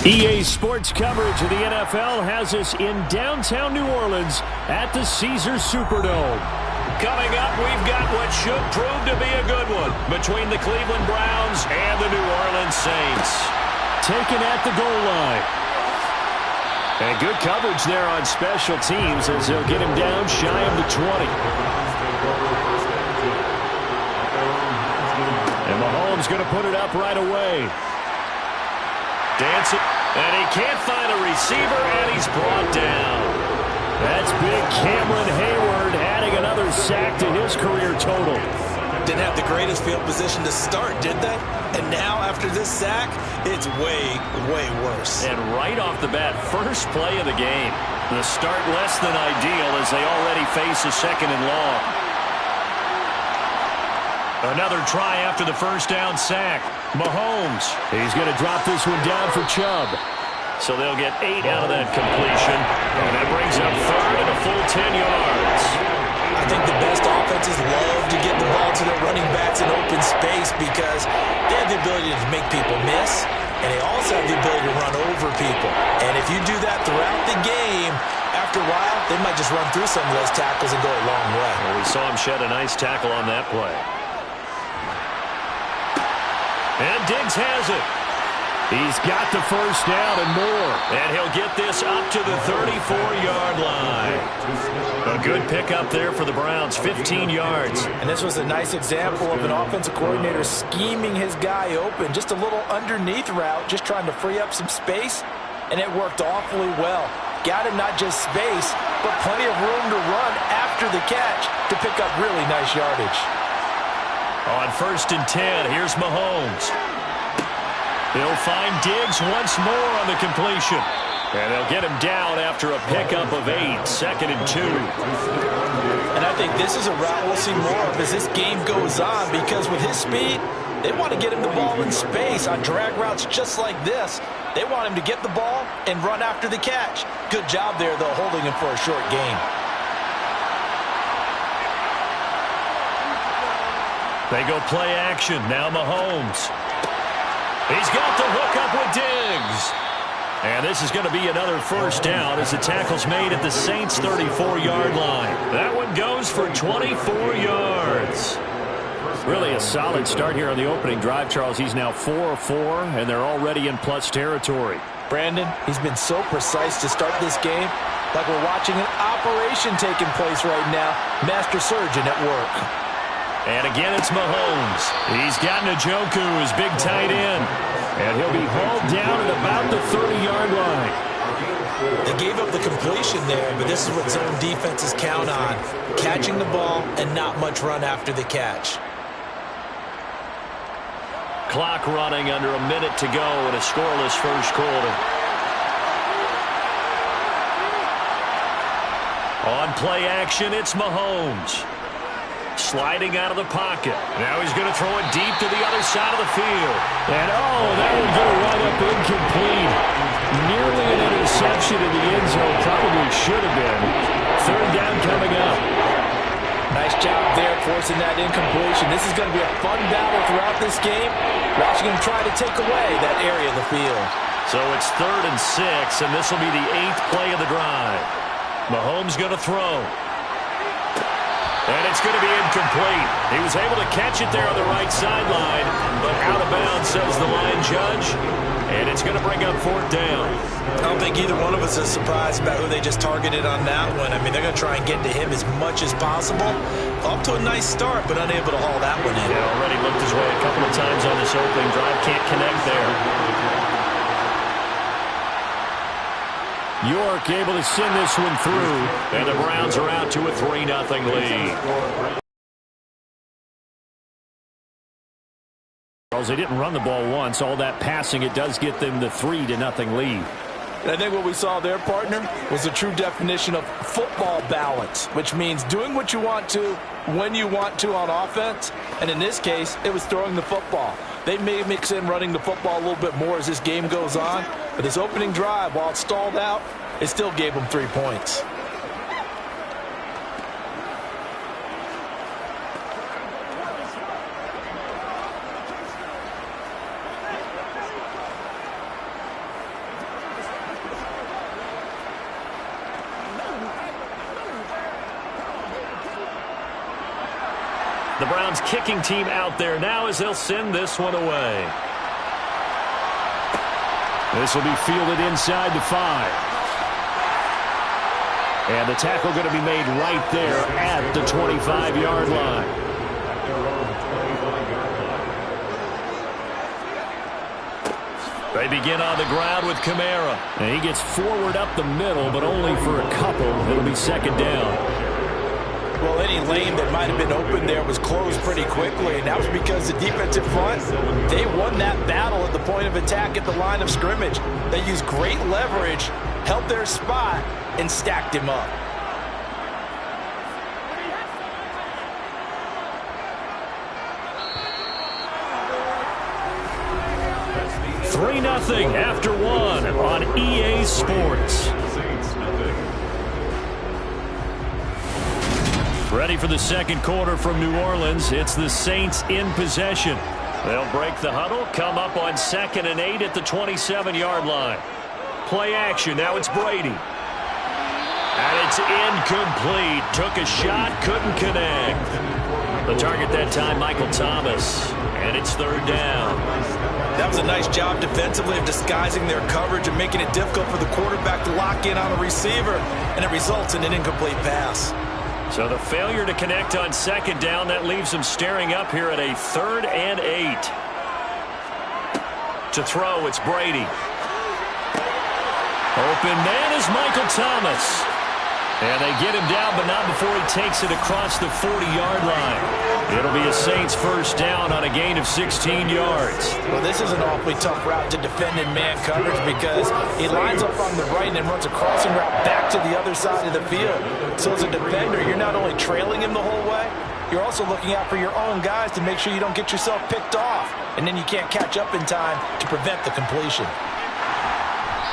EA Sports coverage of the NFL has us in downtown New Orleans at the Caesars Superdome. Coming up, we've got what should prove to be a good one between the Cleveland Browns and the New Orleans Saints. Taken at the goal line. And good coverage there on special teams as they'll get him down shy of the 20. And Mahomes going to put it up right away. Dancing. And he can't find a receiver, and he's brought down. That's big Cameron Hayward adding another sack to his career total. Didn't have the greatest field position to start, did they? And now, after this sack, it's way, way worse. And right off the bat, first play of the game. The start less than ideal as they already face a second and long. Another try after the first down sack. Mahomes. He's going to drop this one down for Chubb. So they'll get 8 out of that completion. And that brings up third and a full 10 yards. I think the best offenses love to get the ball to their running backs in open space because they have the ability to make people miss, and they also have the ability to run over people. And if you do that throughout the game, after a while, they might just run through some of those tackles and go a long way. Well, we saw him shed a nice tackle on that play. And Diggs has it. He's got the first down and more. And he'll get this up to the 34-yard line. A good pickup there for the Browns, 15 yards. And this was a nice example of an offensive coordinator scheming his guy open. Just a little underneath route, just trying to free up some space. And it worked awfully well. Got him not just space, but plenty of room to run after the catch to pick up really nice yardage. On 1st and 10, here's Mahomes. He'll find Diggs once more on the completion. And they'll get him down after a pickup of 8, 2nd and 2. And I think this is a route we'll see more of as this game goes on because with his speed, they want to get him the ball in space on drag routes just like this. They want him to get the ball and run after the catch. Good job there, though, holding him for a short game. They go play action. Now Mahomes. He's got the hook up with Diggs. And this is going to be another first down as the tackle's made at the Saints' 34-yard line. That one goes for 24 yards. Really a solid start here on the opening drive, Charles. He's now 4 of 4, and they're already in plus territory. Brandon, he's been so precise to start this game, like we're watching an operation taking place right now. Master surgeon at work. And again, it's Mahomes. He's got Njoku, his big tight end. And he'll be hauled down at about the 30-yard line. They gave up the completion there, but this is what zone defenses count on. Catching the ball and not much run after the catch. Clock running under a minute to go in a scoreless first quarter. On play action, it's Mahomes. Sliding out of the pocket. Now he's going to throw it deep to the other side of the field. And that would go right up incomplete. Nearly an interception in the end zone. Probably should have been. Third down coming up. Nice job there forcing that incompletion. This is going to be a fun battle throughout this game. Watching him try to take away that area of the field. So it's 3rd and 6, and this will be the 8th play of the drive. Mahomes going to throw. And it's going to be incomplete. He was able to catch it there on the right sideline, but out of bounds, says the line judge. And it's going to bring up 4th down. I don't think either one of us is surprised about who they just targeted on that one. I mean, they're going to try and get to him as much as possible. Off to a nice start, but unable to haul that one in. Yeah, already looked his way a couple of times on this opening drive. Can't connect there. York able to send this one through, and the Browns are out to a 3-0 lead. They didn't run the ball once. All that passing, it does get them the 3-0 lead. And I think what we saw there, partner, was the true definition of football balance, which means doing what you want to when you want to on offense. And in this case, it was throwing the football. They may mix in running the football a little bit more as this game goes on. But this opening drive, while it stalled out, it still gave them 3 points. The Browns kicking team out there now as they'll send this one away. This will be fielded inside the 5. And the tackle going to be made right there at the 25-yard line. They begin on the ground with Kamara. And he gets forward up the middle, but only for a couple. It'll be second down. Well, any lane that might have been open there was closed pretty quickly, and that was because the defensive front, they won that battle at the point of attack at the line of scrimmage. They used great leverage, held their spot, and stacked him up. Three 0 after one on EA Sports. Ready for the second quarter from New Orleans. It's the Saints in possession. They'll break the huddle, come up on 2nd and 8 at the 27-yard line. Play action. Now it's Brady. And it's incomplete. Took a shot, couldn't connect. The target that time, Michael Thomas. And it's third down. That was a nice job defensively of disguising their coverage and making it difficult for the quarterback to lock in on a receiver, and it results in an incomplete pass. So the failure to connect on 2nd down, that leaves them staring up here at a 3rd and 8. To throw, it's Brady. Open man is Michael Thomas. And they get him down, but not before he takes it across the 40-yard line. It'll be a Saints first down on a gain of 16 yards. Well, this is an awfully tough route to defend in man coverage because he lines up on the right and runs a crossing route back to the other side of the field. So as a defender, you're not only trailing him the whole way, you're also looking out for your own guys to make sure you don't get yourself picked off. And then you can't catch up in time to prevent the completion.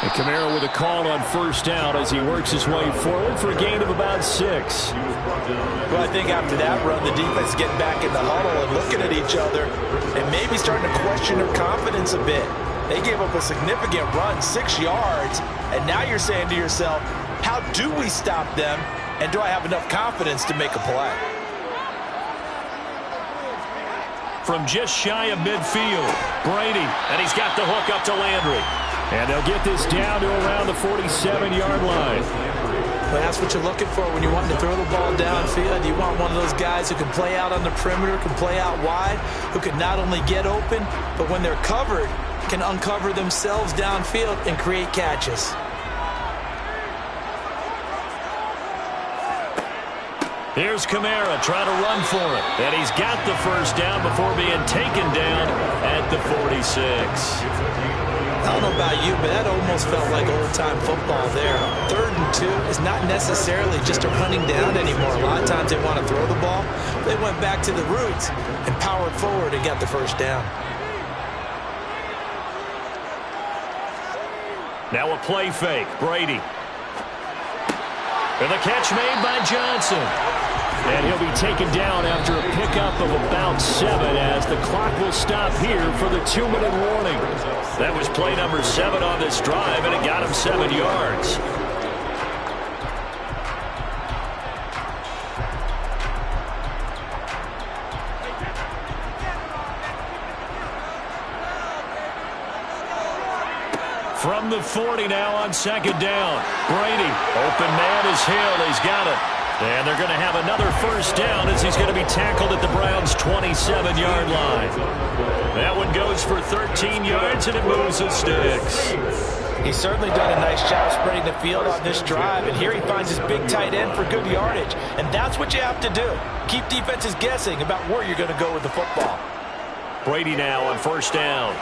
And Kamara with a call on first down as he works his way forward for a gain of about 6. Well, I think after that run, the defense is getting back in the huddle and looking at each other and maybe starting to question their confidence a bit. They gave up a significant run, 6 yards, and now you're saying to yourself, how do we stop them, and do I have enough confidence to make a play? From just shy of midfield, Brady, and he's got the hook up to Landry. And they'll get this down to around the 47-yard line. Well, that's what you're looking for when you want to throw the ball downfield. You want one of those guys who can play out on the perimeter, can play out wide, who can not only get open, but when they're covered, can uncover themselves downfield and create catches. Here's Kamara trying to run for it. And he's got the first down before being taken down at the 46. I don't know about you, but that almost felt like old-time football there. 3rd and 2 is not necessarily just a running down anymore. A lot of times they want to throw the ball. They went back to the roots and powered forward and got the first down. Now a play fake. Brady. And the catch made by Johnson. And he'll be taken down after a pickup of about 7 as the clock will stop here for the 2-minute warning. That was play number 7 on this drive, and it got him 7 yards. From the 40 now on 2nd down. Brady, open man is Hill. He's got it. And they're going to have another first down as he's going to be tackled at the Browns' 27-yard line. That one goes for 13 yards, and it moves the sticks. He's certainly done a nice job spreading the field on this drive, and here he finds his big tight end for good yardage. And that's what you have to do. Keep defenses guessing about where you're going to go with the football. Brady now on first down.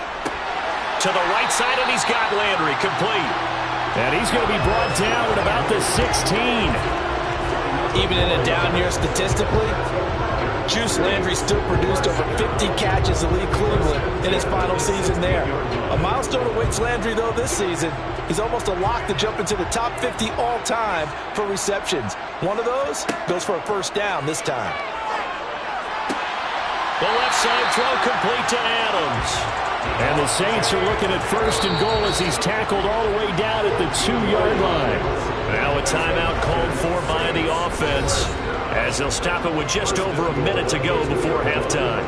To the right side, and he's got Landry complete. And he's going to be brought down at about the 16. Even in a down year statistically, Juice Landry still produced over 50 catches to lead Cleveland in his final season there. A milestone awaits Landry, though, this season. He's almost a lock to jump into the top 50 all-time for receptions. One of those goes for a first down this time. The left side throw complete to Adams. And the Saints are looking at 1st and goal as he's tackled all the way down at the 2-yard line. Now a timeout called for by the the offense as they'll stop it with just over a minute to go before halftime.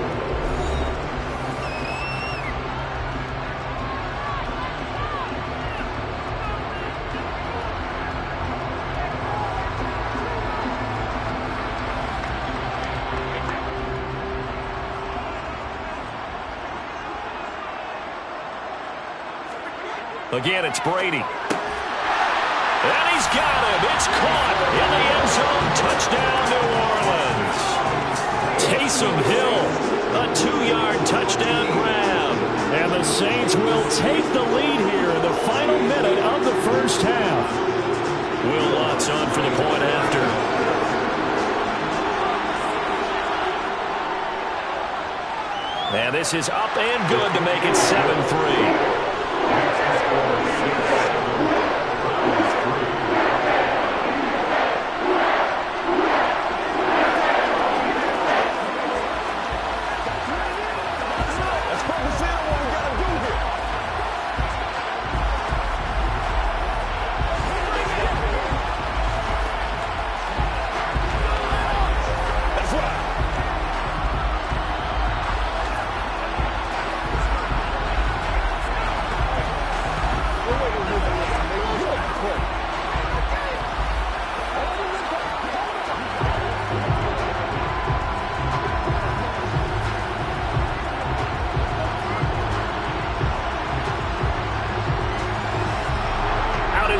Again, it's Brady. And he's got him. It's caught in the end zone. Touchdown, New Orleans. Taysom Hill, a 2-yard touchdown grab. And the Saints will take the lead here in the final minute of the first half. Will Lutz on for the point after. And this is up and good to make it 7-3.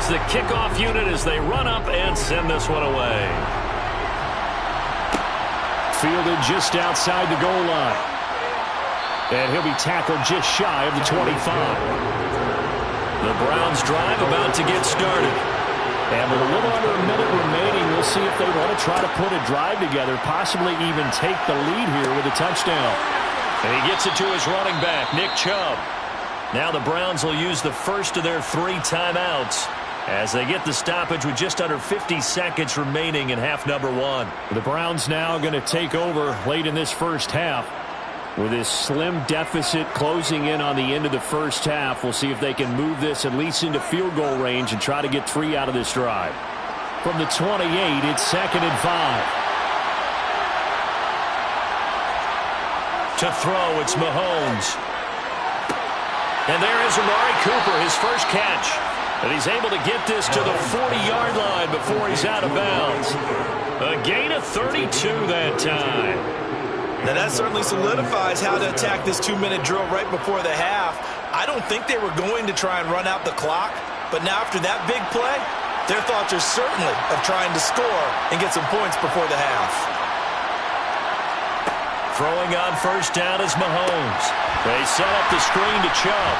The kickoff unit as they run up and send this one away. Fielded just outside the goal line. And he'll be tackled just shy of the 25. The Browns drive about to get started. And with a little under a minute remaining, we'll see if they want to try to put a drive together, possibly even take the lead here with a touchdown. And he gets it to his running back, Nick Chubb. Now the Browns will use the first of their 3 timeouts as they get the stoppage with just under 50 seconds remaining in half number 1. The Browns now going to take over late in this first half. With this slim deficit closing in on the end of the first half, we'll see if they can move this at least into field goal range and try to get 3 out of this drive. From the 28, it's 2nd and 5. To throw, it's Mahomes. And there is Amari Cooper, his first catch. And he's able to get this to the 40-yard line before he's out of bounds. A gain of 32 that time. Now that certainly solidifies how to attack this 2-minute drill right before the half. I don't think they were going to try and run out the clock, but now after that big play, their thoughts are certainly of trying to score and get some points before the half. Throwing on first down is Mahomes. They set up the screen to Chubb.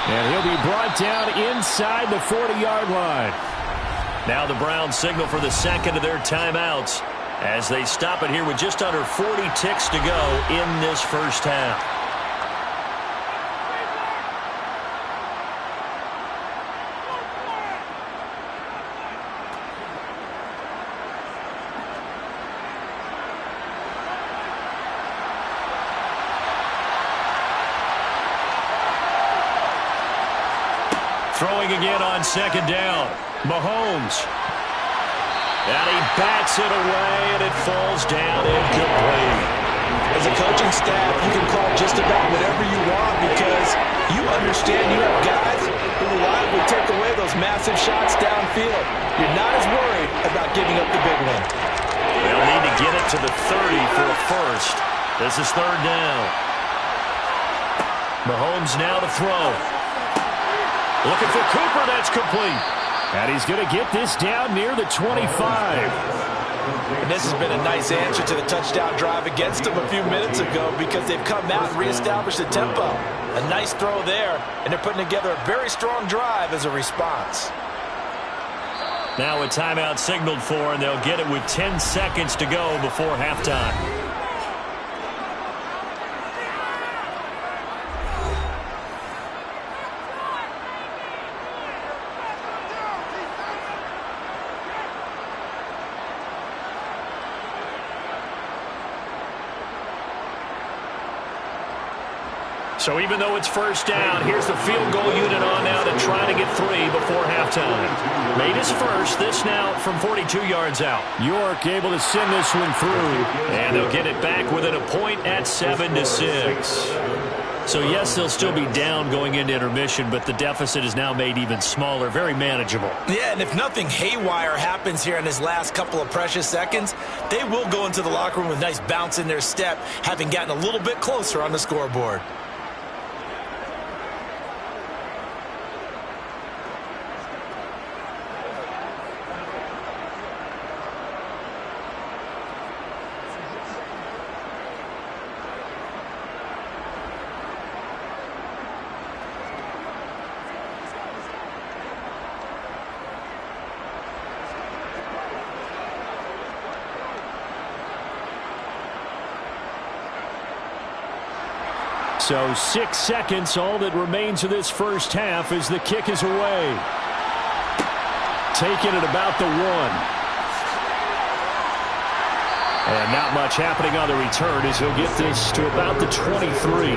And he'll be brought down inside the 40-yard line. Now the Browns signal for the second of their timeouts as they stop it here with just under 40 ticks to go in this first half. Throwing again on second down. Mahomes. And he bats it away, and it falls down incomplete. As a coaching staff, you can call just about whatever you want because you understand you have guys who reliably take away those massive shots downfield. You're not as worried about giving up the big one. They'll need to get it to the 30 for a first. This is 3rd down. Mahomes now to throw. Looking for Cooper, that's complete. And he's going to get this down near the 25. And this has been a nice answer to the touchdown drive against them a few minutes ago because they've come out and reestablished the tempo. A nice throw there, and they're putting together a very strong drive as a response. Now a timeout signaled for, and they'll get it with 10 seconds to go before halftime. So even though it's first down, here's the field goal unit on now to try to get 3 before halftime. Made his first, this now from 42 yards out. York able to send this one through. And they'll get it back within a point at 7-6. So, yes, they'll still be down going into intermission, but the deficit is now made even smaller, very manageable. Yeah, and if nothing haywire happens here in his last couple of precious seconds, they will go into the locker room with a nice bounce in their step, having gotten a little bit closer on the scoreboard. So 6 seconds, all that remains of this first half as the kick is away. Taking it about the 1. And not much happening on the return as he'll get this to about the 23.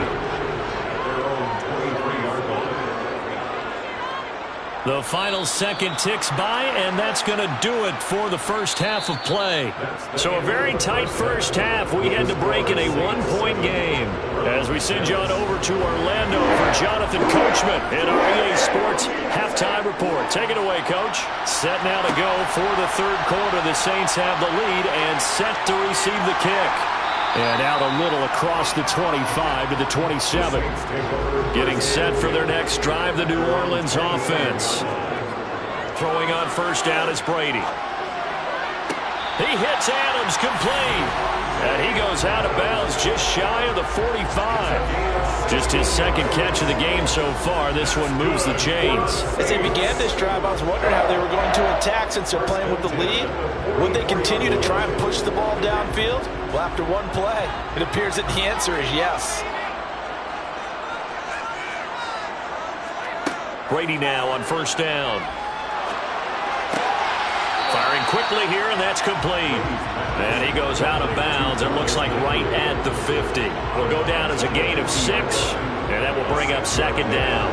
The final second ticks by, and that's going to do it for the first half of play. So a very tight first half. We had to break in a 1-point game. As we send you on over to Orlando for Jonathan Coachman in our EA Sports Halftime Report. Take it away, Coach. Set now to go for the third quarter. The Saints have the lead and set to receive the kick. And out a little across the 25 to the 27. Getting set for their next drive, the New Orleans offense. Throwing on first down is Brady. He hits Adams complete. And he goes out of bounds just shy of the 45. Just his second catch of the game so far. This one moves the chains. As they began this drive, I was wondering how they were going to attack since they're playing with the lead. Would they continue to try and push the ball downfield? Well, after one play, it appears that the answer is yes. Brady now on first down. Firing quickly here, and that's complete. And he goes out of bounds. It looks like right at the 50. Will go down as a gain of 6, and that will bring up second down.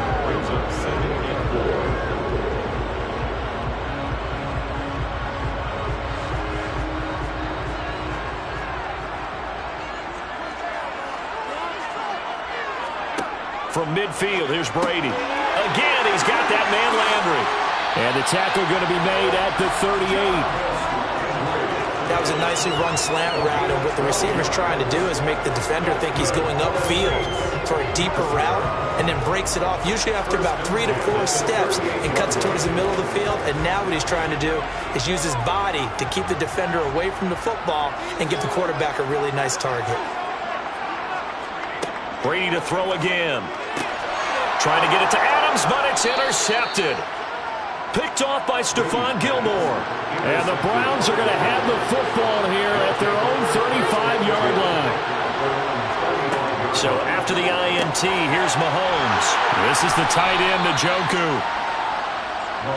From midfield, here's Brady. Again, he's got that man Landry. And the tackle going to be made at the 38. That was a nicely run slant route, and what the receiver's trying to do is make the defender think he's going upfield for a deeper route, and then breaks it off, usually after about 3 to 4 steps, and cuts towards the middle of the field. And now what he's trying to do is use his body to keep the defender away from the football and give the quarterback a really nice target. Brady to throw again. Trying to get it to Adams, but it's intercepted. Picked off by Stephon Gilmore. And the Browns are going to have the football here at their own 35-yard line. So after the INT, here's Mahomes. This is the tight end, Njoku.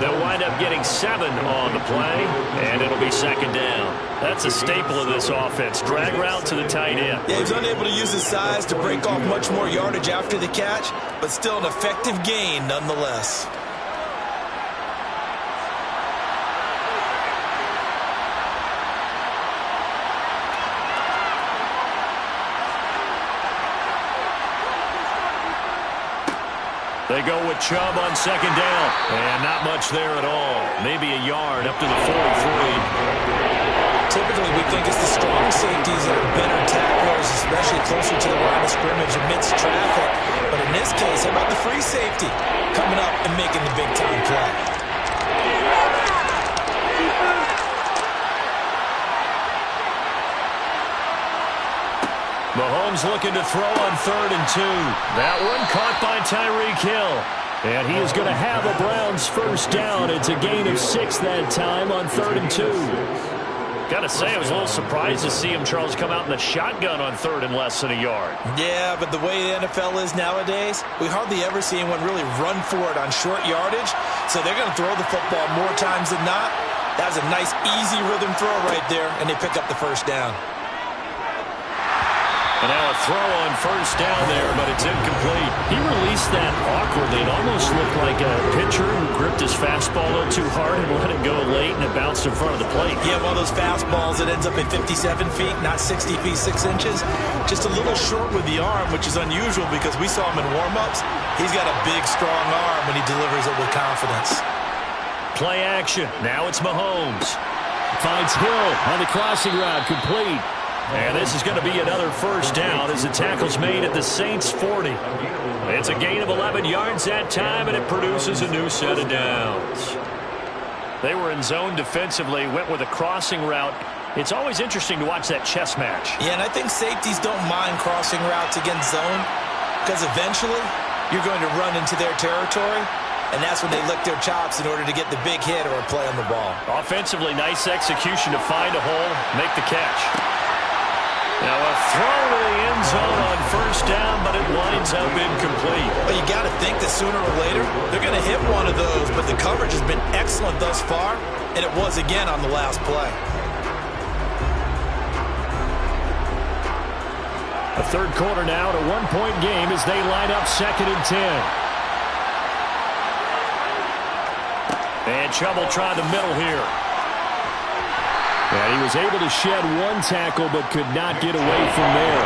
They'll wind up getting 7 on the play, and it'll be second down. That's a staple of this offense. Drag route to the tight end. Yeah, he was unable to use his size to break off much more yardage after the catch, but still an effective gain nonetheless. They go with Chubb on second down. And not much there at all. Maybe a yard up to the 43. Typically, we think it's the strong safeties that are better tacklers, especially closer to the line of scrimmage amidst traffic. But in this case, how about the free safety coming up and making the big-time play? Mahomes looking to throw on 3rd and 2. That one caught by Tyreek Hill. And he is going to have a Browns first down. It's a gain of 6 that time on 3rd and 2. Got to say, I was a little surprised to see him, Charles, come out in the shotgun on 3rd and less than a yard. Yeah, but the way the NFL is nowadays, we hardly ever see anyone really run for it on short yardage. So they're going to throw the football more times than not. That was a nice, easy rhythm throw right there, and they pick up the first down. And now a throw on first down there, but it's incomplete. He released that awkwardly. It almost looked like a pitcher who gripped his fastball a little too hard and let it go late, and it bounced in front of the plate. Yeah, one of those fastballs that ends up at 57 feet, not 60 feet, 6 inches. Just a little short with the arm, which is unusual because we saw him in warm-ups. He's got a big, strong arm when he delivers it with confidence. Play action. Now it's Mahomes. Finds Hill on the crossing route, complete. And this is going to be another first down as the tackle's made at the Saints' 40. It's a gain of 11 yards that time, and it produces a new set of downs. They were in zone defensively, went with a crossing route. It's always interesting to watch that chess match. Yeah, and I think safeties don't mind crossing routes against zone because eventually you're going to run into their territory, and that's when they lick their chops in order to get the big hit or a play on the ball. Offensively, nice execution to find a hole, make the catch. Now a throw to the end zone on first down, but it winds up incomplete. Well, you got to think that sooner or later they're going to hit one of those, but the coverage has been excellent thus far, and it was again on the last play. A third quarter now at a one-point game as they line up 2nd and 10. And trouble trying the middle here. And he was able to shed one tackle but could not get away from there.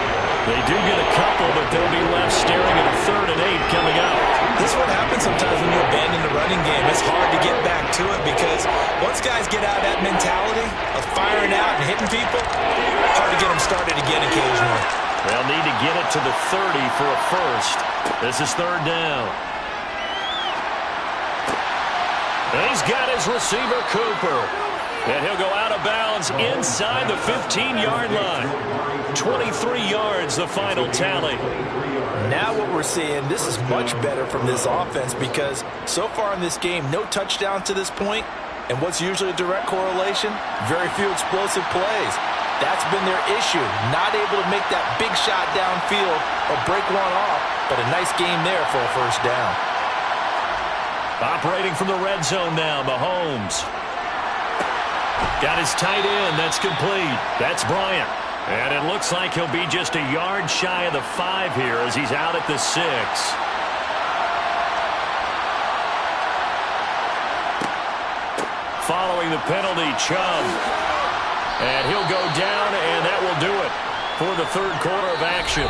They do get a couple, but they'll be left staring at a 3rd and 8 coming up. This is what happens sometimes when you abandon the running game. It's hard to get back to it because once guys get out of that mentality of firing out and hitting people, hard to get them started again occasionally. They'll need to get it to the 30 for a first. This is 3rd down. And he's got his receiver, Cooper. And he'll go out of bounds inside the 15-yard line. 23 yards, the final tally. Now what we're seeing, this is much better from this offense because so far in this game, no touchdowns to this point. And what's usually a direct correlation? Very few explosive plays. That's been their issue. Not able to make that big shot downfield or break one off, but a nice game there for a first down. Operating from the red zone now, Mahomes. Got his tight end. That's complete. That's Bryant. And it looks like he'll be just a yard shy of the 5 here as he's out at the 6. Following the penalty, Chubb. And he'll go down, and that will do it for the 3rd quarter of action.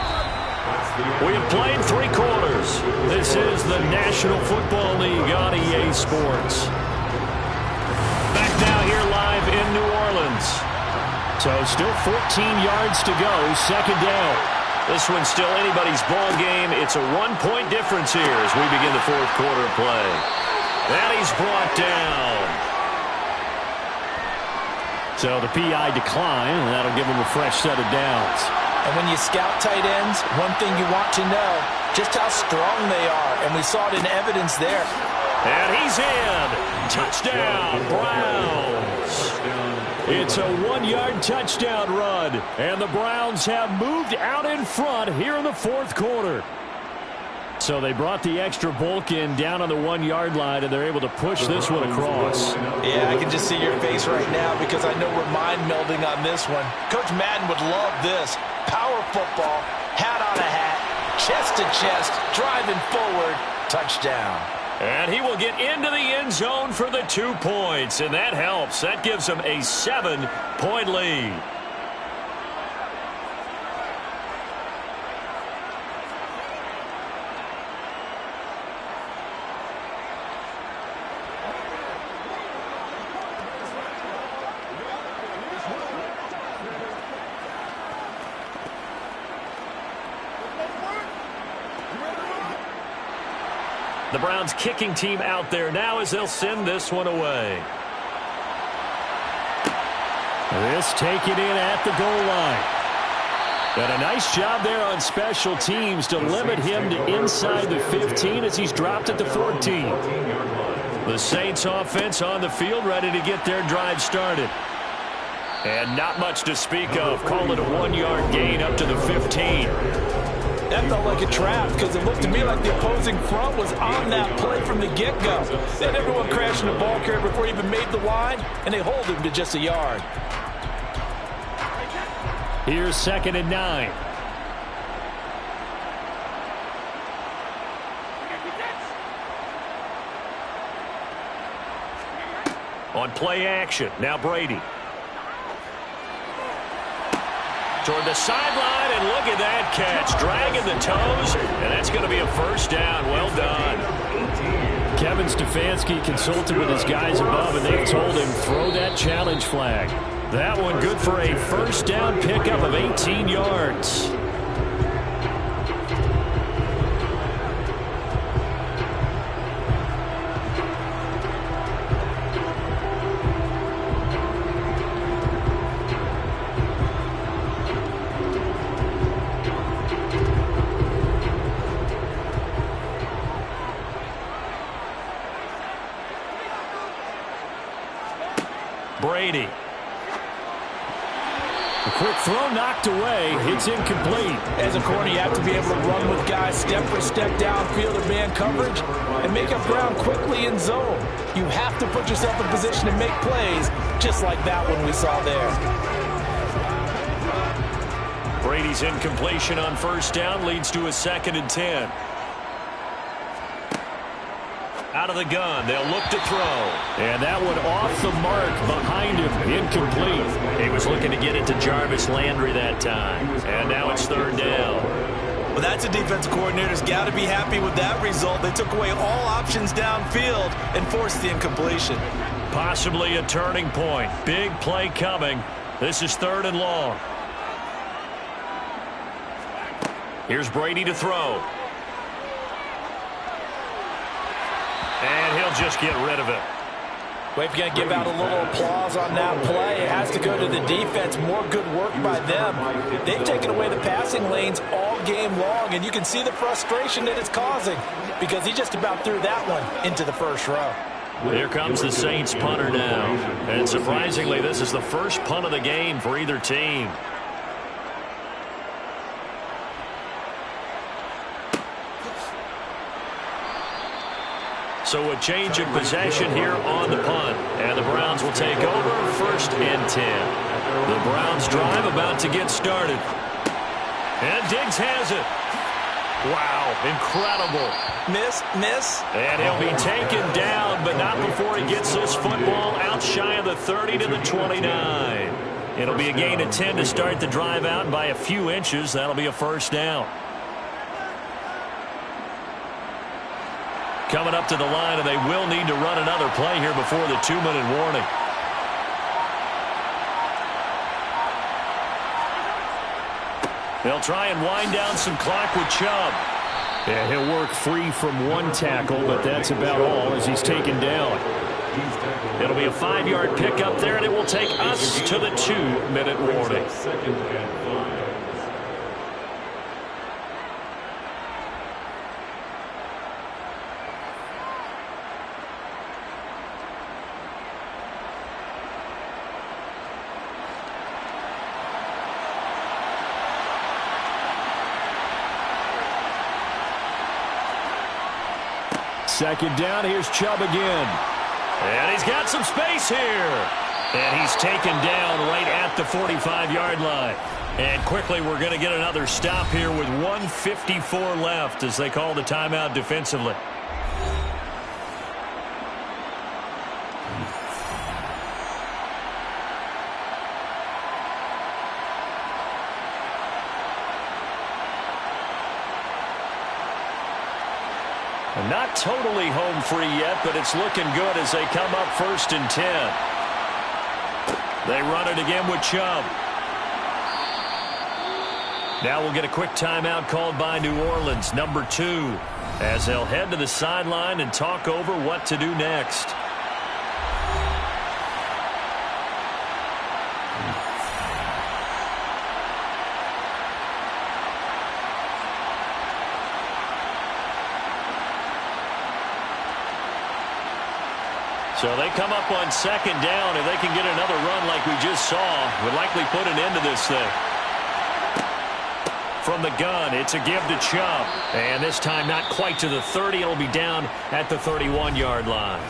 We have played 3 quarters. This is the National Football League on EA Sports. Back now here live in New Orleans. So still 14 yards to go, 2nd down. This one's still anybody's ball game. It's a 1-point difference here as we begin the 4th quarter of play. And he's brought down. So the PI decline, and that'll give him a fresh set of downs. And when you scout tight ends, one thing you want to know, just how strong they are. And we saw it in evidence there. And he's in. Touchdown, Browns. It's a 1-yard touchdown run. And the Browns have moved out in front here in the 4th quarter. So they brought the extra bulk in down on the 1-yard line, and they're able to push this one across. Yeah, I can just see your face right now because I know we're mind melding on this one. Coach Madden would love this. Power football, hat on a hat, chest to chest, driving forward, touchdown. And he will get into the end zone for the 2 points, and that helps. That gives him a 7-point lead. The Browns kicking team out there now as they'll send this one away. This taken in at the goal line. And a nice job there on special teams to limit him to inside the 15 as he's dropped at the 14. The Saints offense on the field ready to get their drive started. And not much to speak of. Call it a 1-yard gain up to the 15. That felt like a trap because it looked to me like the opposing front was on that play from the get-go. They had everyone crashing the ball carrier before he even made the line, and they hold him to just a yard. Here's 2nd and 9. On play action, now Brady. Toward the sideline, and look at that catch. Dragging the toes, and that's going to be a first down. Well done. Kevin Stefanski consulted with his guys above, and they've told him, throw that challenge flag. That one good for a first down pickup of 18 yards. Brady. A quick throw knocked away. It's incomplete. As a corner, you have to be able to run with guys step for step downfield or man coverage and make up ground quickly in zone. You have to put yourself in position to make plays just like that one we saw there. Brady's incompletion on first down leads to a 2nd and 10. Out of the gun, they'll look to throw. And that one off the mark behind him, incomplete. He was looking to get it to Jarvis Landry that time. And now it's 3rd down. Well, that's a defense coordinator's got to be happy with that result. They took away all options downfield and forced the incompletion. Possibly a turning point. Big play coming. This is 3rd and long. Here's Brady to throw. And he'll just get rid of it. Well, if you're going to give out a little applause on that play, it has to go to the defense. More good work by them. They've taken away the passing lanes all game long, and you can see the frustration that it's causing because he just about threw that one into the first row. Here comes the Saints punter now. And surprisingly, this is the first punt of the game for either team. So a change of possession here on the punt. And the Browns will take over 1st and 10. The Browns drive about to get started. And Diggs has it. Wow, incredible. Miss. And he'll be taken down, but not before he gets this football out shy of the 30 to the 29. It'll be a gain of 10 to start the drive out, and by a few inches, that'll be a first down. Coming up to the line, and they will need to run another play here before the 2-minute warning. They'll try and wind down some clock with Chubb. Yeah, he'll work free from one tackle, but that's about all as he's taken down. It'll be a 5-yard pickup there, and it will take us to the 2-minute warning. Second down, here's Chubb again. And he's got some space here. And he's taken down right at the 45-yard line. And quickly, we're going to get another stop here with 1:54 left as they call the timeout defensively. Not totally home free yet, but it's looking good as they come up 1st and 10. They run it again with Chubb. Now we'll get a quick timeout called by New Orleans, number 2, as they'll head to the sideline and talk over what to do next. So they come up on 2nd down. If they can get another run like we just saw, would likely put an end to this thing. From the gun, it's a give to Chubb. And this time not quite to the 30. It'll be down at the 31-yard line.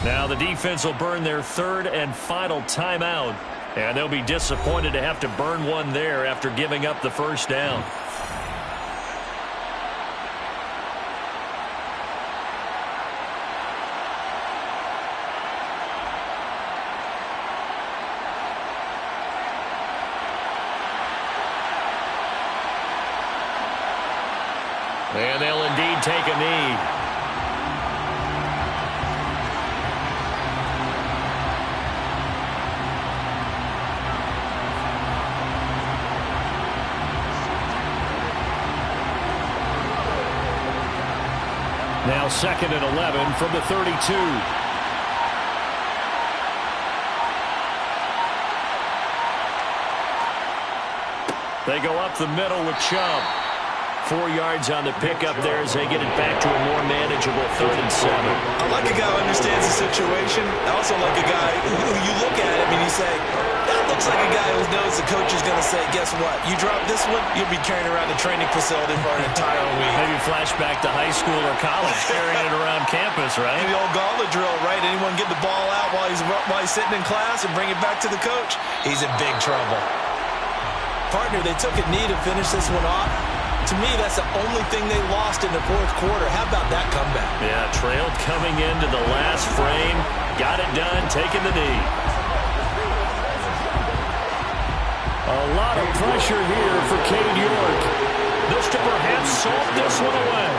Now the defense will burn their 3rd and final timeout. And they'll be disappointed to have to burn one there after giving up the first down. And they'll indeed take a knee. Now 2nd and 11 from the 32. They go up the middle with Chubb. 4 yards on the pickup there as they get it back to a more manageable 3rd and 7. I like a guy who understands the situation. I also like a guy who you look at him and you say, that looks like a guy who knows the coach is going to say, guess what? You drop this one, you'll be carrying around the training facility for an entire week. Maybe flashback to high school or college, carrying it around campus, right? The old gauntlet drill, right? Anyone get the ball out while he's sitting in class and bring it back to the coach? He's in big trouble. Partner, they took a knee to finish this one off. To me, that's the only thing they lost in the 4th quarter. How about that comeback? Yeah, trailed coming into the last frame. Got it done, taking the knee. A lot of pressure here for Cade York. This to perhaps salt this one away.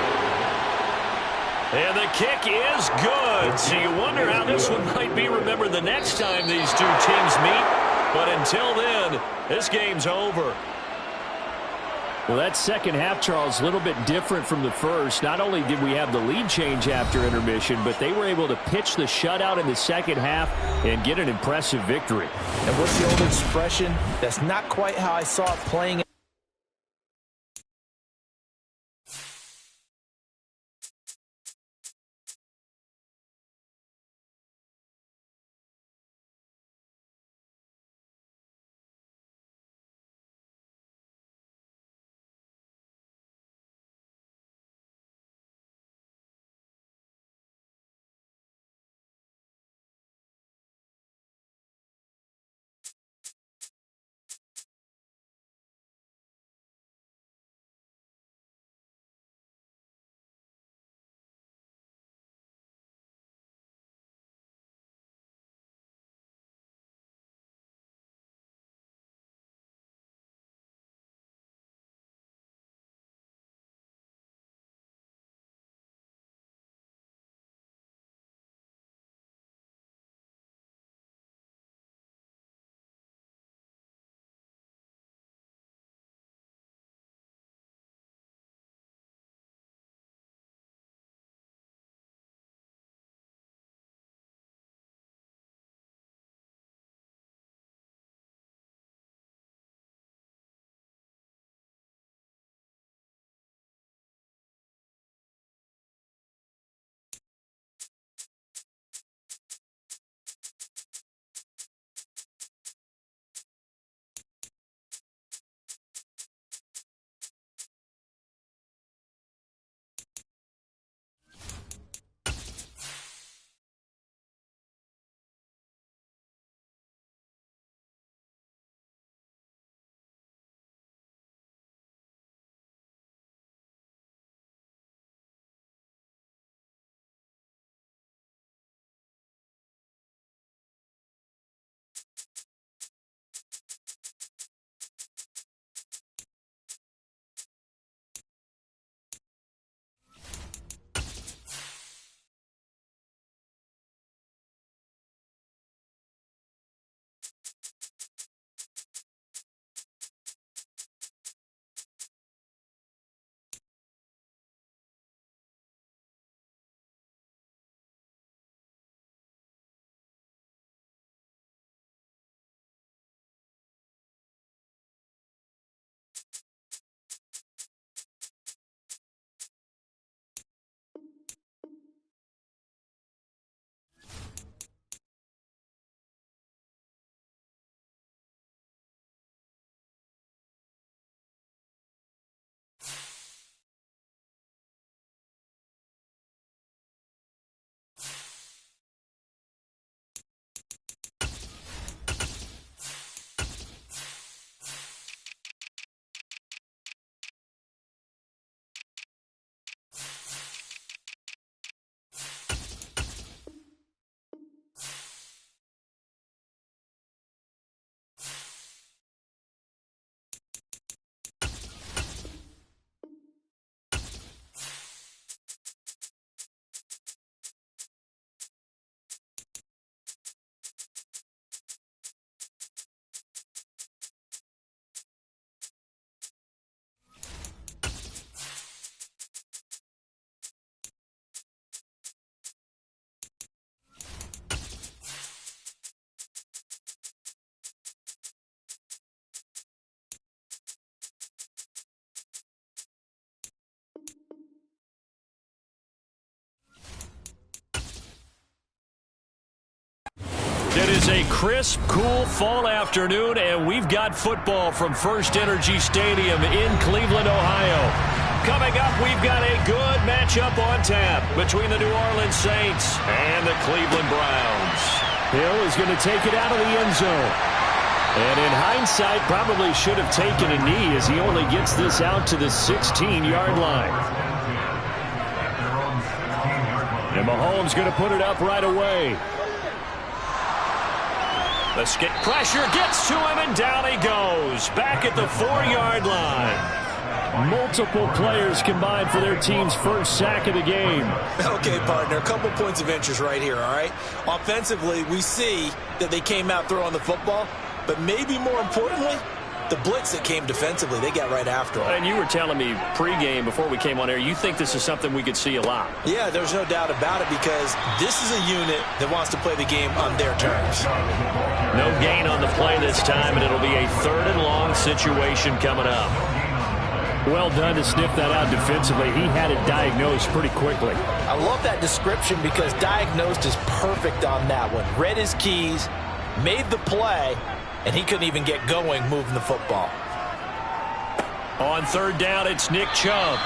And the kick is good. So you wonder how this one might be remembered the next time these two teams meet. But until then, this game's over. Well, that second half, Charles, a little bit different from the first. Not only did we have the lead change after intermission, but they were able to pitch the shutout in the second half and get an impressive victory. And what's the old expression? That's not quite how I saw it playing It is a crisp, cool fall afternoon, and we've got football from First Energy Stadium in Cleveland, Ohio. Coming up, we've got a good matchup on tap between the New Orleans Saints and the Cleveland Browns. Hill is going to take it out of the end zone. And in hindsight, probably should have taken a knee as he only gets this out to the 16-yard line. And Mahomes going to put it up right away. The skip pressure gets to him, and down he goes. Back at the 4-yard line. Multiple players combined for their team's first sack of the game. Okay, partner, a couple points of interest right here, all right? Offensively, we see that they came out throwing the football, but maybe more importantly, the blitz that came defensively, they got right after him. And you were telling me pregame before we came on air, you think this is something we could see a lot. Yeah, there's no doubt about it because this is a unit that wants to play the game on their terms. No gain on the play this time, and it'll be a 3rd and long situation coming up. Well done to sniff that out defensively. He had it diagnosed pretty quickly. I love that description because diagnosed is perfect on that one. Read his keys, made the play, and he couldn't even get going moving the football. On 3rd down, it's Nick Chubb.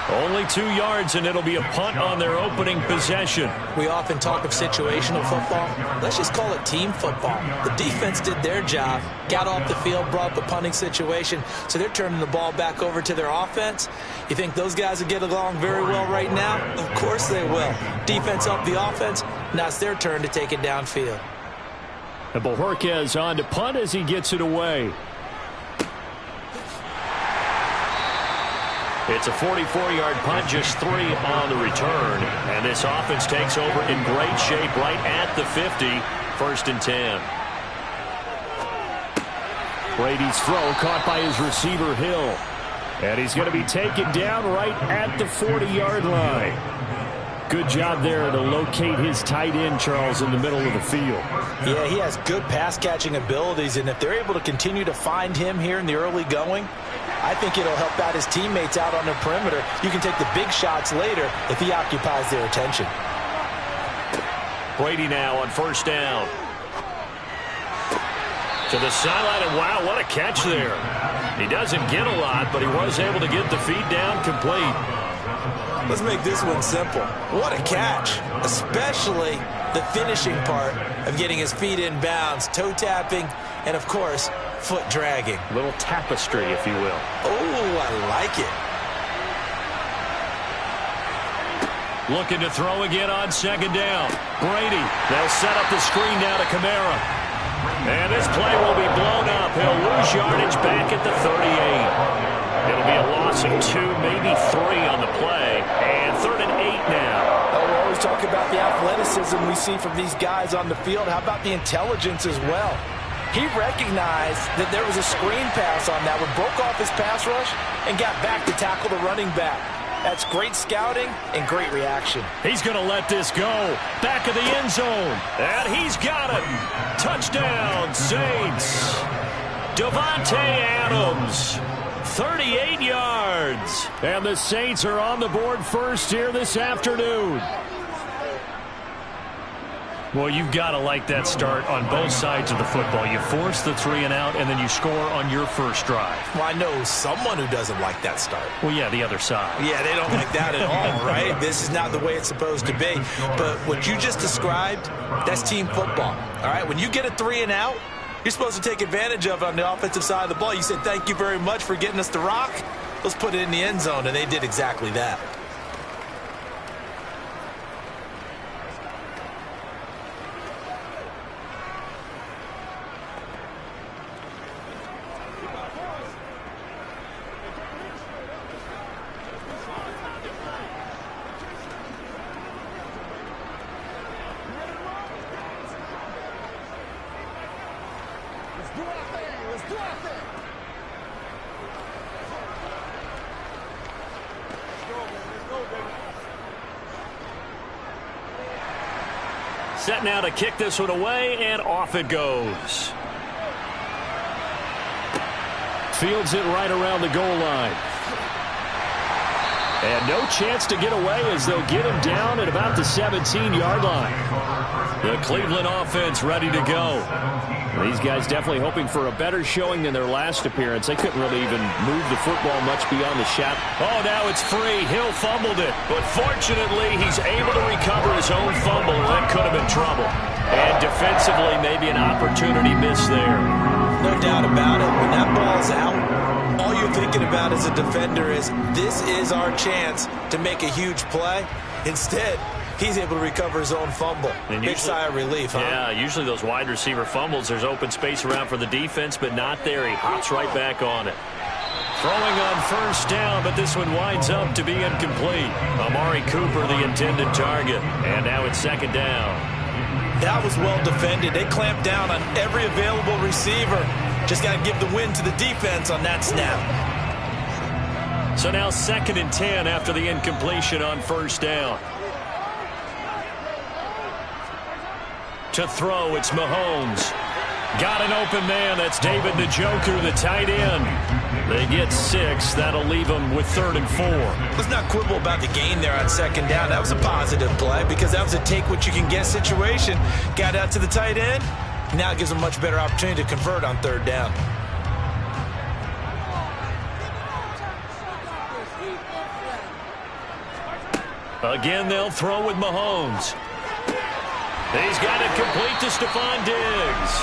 Only 2 yards, and it'll be a punt on their opening possession. We often talk of situational football. Let's just call it team football. The defense did their job, got off the field, brought the punting situation, so they're turning the ball back over to their offense. You think those guys will get along very well right now? Of course they will. Defense up the offense. Now it's their turn to take it downfield. And Bojorquez on to punt as he gets it away. It's a 44-yard punt, just 3 on the return. And this offense takes over in great shape right at the 50. 1st and 10. Brady's throw caught by his receiver, Hill. And he's going to be taken down right at the 40-yard line. Good job there to locate his tight end, Charles, in the middle of the field. Yeah, he has good pass-catching abilities, and if they're able to continue to find him here in the early going, I think it'll help out his teammates out on the perimeter. You can take the big shots later if he occupies their attention. Brady now on 1st down. To the sideline, and wow, what a catch there. He doesn't get a lot, but he was able to get the feed down complete. Let's make this one simple. What a catch, especially the finishing part of getting his feet in bounds, toe tapping, and of course, foot dragging. A little tapestry, if you will. Oh, I like it. Looking to throw again on 2nd down. Brady, they'll set up the screen now to Kamara. And this play will be blown up. He'll lose yardage back at the 38. It'll be a loss of 2, maybe 3 on the play. And 3rd and 8 now. Oh, we always talk about the athleticism we see from these guys on the field. How about the intelligence as well? He recognized that there was a screen pass on that one, broke off his pass rush, and got back to tackle the running back. That's great scouting and great reaction. He's going to let this go. Back of the end zone. And he's got it. Touchdown, Saints. Devontae Adams. 38 yards. And the Saints are on the board first here this afternoon. Well, you've got to like that start on both sides of the football. You force the 3 and out, and then you score on your first drive. Well, I know someone who doesn't like that start. Well, yeah, the other side. Yeah, they don't like that at all, right? This is not the way it's supposed to be. But what you just described, that's team football, all right? When you get a 3 and out, you're supposed to take advantage of it on the offensive side of the ball. You said, thank you very much for getting us the rock. Let's put it in the end zone, and they did exactly that. Set now to kick this one away, and off it goes. Fields it right around the goal line. And no chance to get away as they'll get him down at about the 17-yard line. The Cleveland offense ready to go. These guys definitely hoping for a better showing than their last appearance. They couldn't really even move the football much beyond the shot. Oh, now it's free. Hill fumbled it. But fortunately, he's able to recover his own fumble. That could have been trouble. And defensively, maybe an opportunity miss there. No doubt about it. When that ball's out, all you're thinking about as a defender is, this is our chance to make a huge play. Instead, he's able to recover his own fumble. And big sigh of relief, huh? Yeah, usually those wide receiver fumbles, there's open space around for the defense, but not there. He hops right back on it. Throwing on first down, but this one winds up to be incomplete. Amari Cooper, the intended target. And now it's second down. That was well defended. They clamped down on every available receiver. Just got to give the win to the defense on that snap. So now 2nd and 10 after the incompletion on first down. To throw, it's Mahomes. Got an open man. That's David Njoku, the tight end. They get 6. That'll leave them with 3rd and 4. Let's not quibble about the gain there on 2nd down. That was a positive play because that was a take-what-you-can-get situation. Got out to the tight end. Now it gives them a much better opportunity to convert on 3rd down. Again, they'll throw with Mahomes. He's got it complete to Stephon Diggs.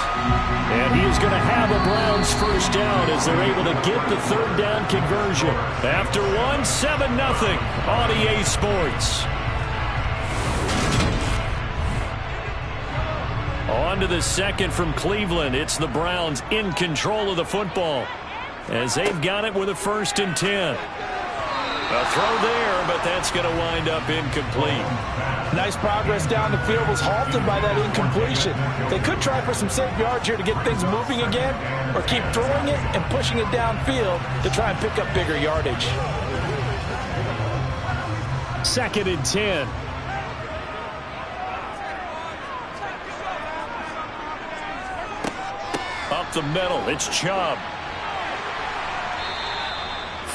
And he is going to have a Browns first down as they're able to get the 3rd down conversion. After 7-0 on EA Sports. On to the second from Cleveland. It's the Browns in control of the football as they've got it with a 1st and 10. A throw there, but that's going to wind up incomplete. Nice progress down the field was halted by that incompletion. They could try for some safe yards here to get things moving again, or keep throwing it and pushing it downfield to try and pick up bigger yardage. 2nd and 10. Up the middle, it's Chubb.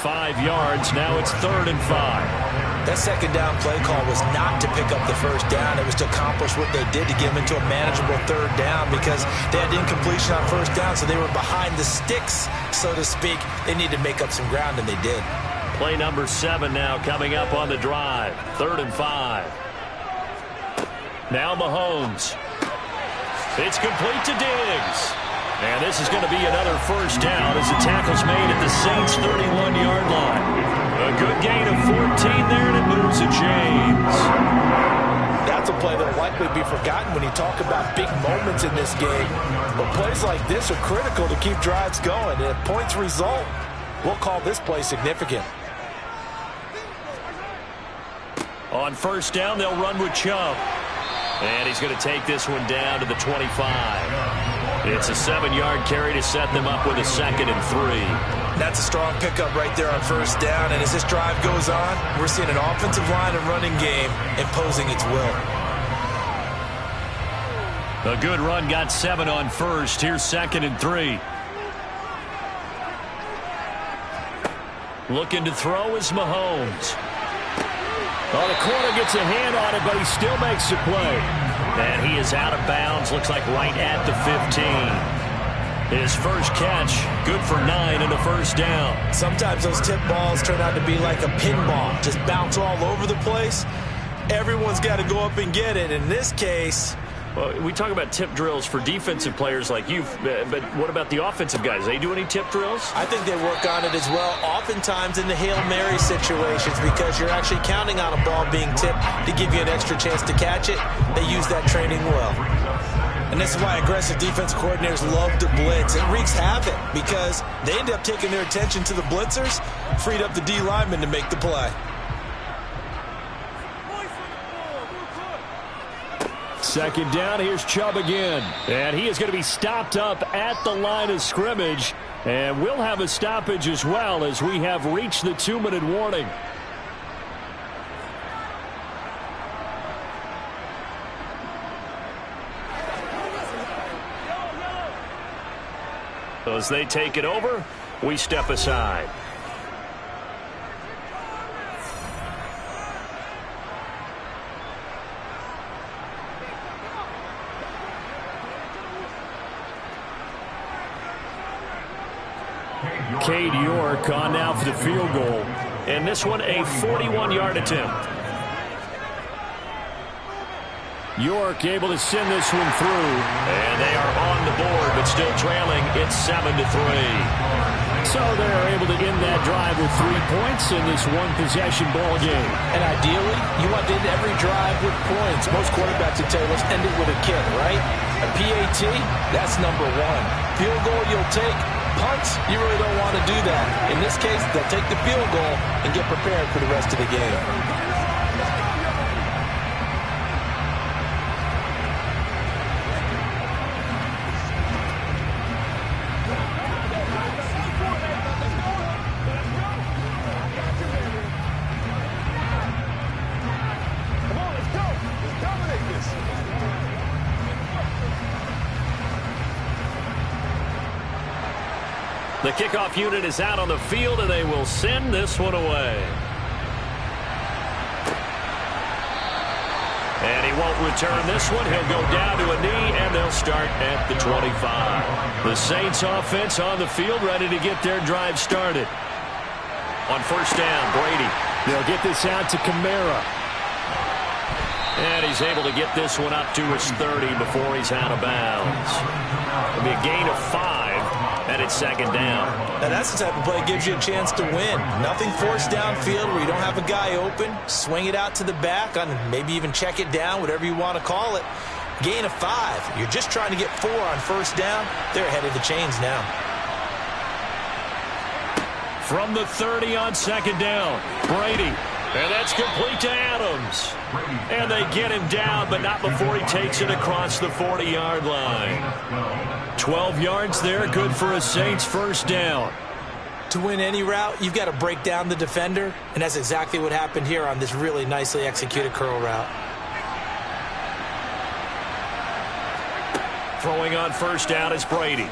5 yards. Now it's 3rd and 5. That 2nd down play call was not to pick up the first down. It was to accomplish what they did to get them into a manageable 3rd down because they had incompletion on first down, so they were behind the sticks, so to speak. They needed to make up some ground, and they did. Play number 7 now coming up on the drive. 3rd and 5. Now Mahomes. It's complete to Diggs. And this is going to be another first down as the tackle's made at the Saints' 31-yard line. A good gain of 14 there, and it moves the chains. That's a play that will likely be forgotten when you talk about big moments in this game. But plays like this are critical to keep drives going. And if points result, we'll call this play significant. On first down, they'll run with Chubb. And he's going to take this one down to the 25. It's a 7-yard carry to set them up with a 2nd and 3. That's a strong pickup right there on first down. And as this drive goes on, we're seeing an offensive line and running game imposing its will. A good run got 7 on first. Here's 2nd and 3. Looking to throw is Mahomes. Well, the corner gets a hand on it, but he still makes the play. And he is out of bounds, looks like right at the 15. His first catch, good for 9 and a first down. Sometimes those tip balls turn out to be like a pinball, just bounce all over the place. Everyone's got to go up and get it. In this case, well, we talk about tip drills for defensive players like you, but what about the offensive guys? They do any tip drills? I think they work on it as well, oftentimes in the Hail Mary situations, because you're actually counting on a ball being tipped to give you an extra chance to catch it. They use that training well. And this is why aggressive defense coordinators love to blitz. It wreaks havoc because they end up taking their attention to the blitzers, freed up the D lineman to make the play. Second down, here's Chubb again. And he is going to be stopped up at the line of scrimmage. And we'll have a stoppage as well as we have reached the 2-minute warning. As they take it over, we step aside. Cade York on now for the field goal. And this one a 41-yard attempt. York able to send this one through. And they are on the board, but still trailing. It's 7-3. So they're able to end that drive with 3 points in this one-possession ball game. And ideally, you want to end every drive with points. Most quarterbacks would tell you, let's end it with a kick, right? A PAT, that's number one. Field goal you'll take. Punts, you really don't want to do that. In this case, they'll take the field goal and get prepared for the rest of the game. The kickoff unit is out on the field, and they will send this one away. And he won't return this one. He'll go down to a knee, and they'll start at the 25. The Saints offense on the field, ready to get their drive started. On first down, Brady. They'll get this out to Kamara. And he's able to get this one up to his 30 before he's out of bounds. It'll be a gain of 5. And it's second down. Now that's the type of play that gives you a chance to win. Nothing forced downfield where you don't have a guy open. Swing it out to the back, on maybe even check it down, whatever you want to call it. Gain of 5. You're just trying to get 4 on first down. They're ahead of the chains now. From the 30 on second down, Brady. And that's complete to Adams. And they get him down, but not before he takes it across the 40-yard line. 12 yards there, good for a Saints first down. To win any route, you've got to break down the defender, and that's exactly what happened here on this really nicely executed curl route. Throwing on first down is Brady.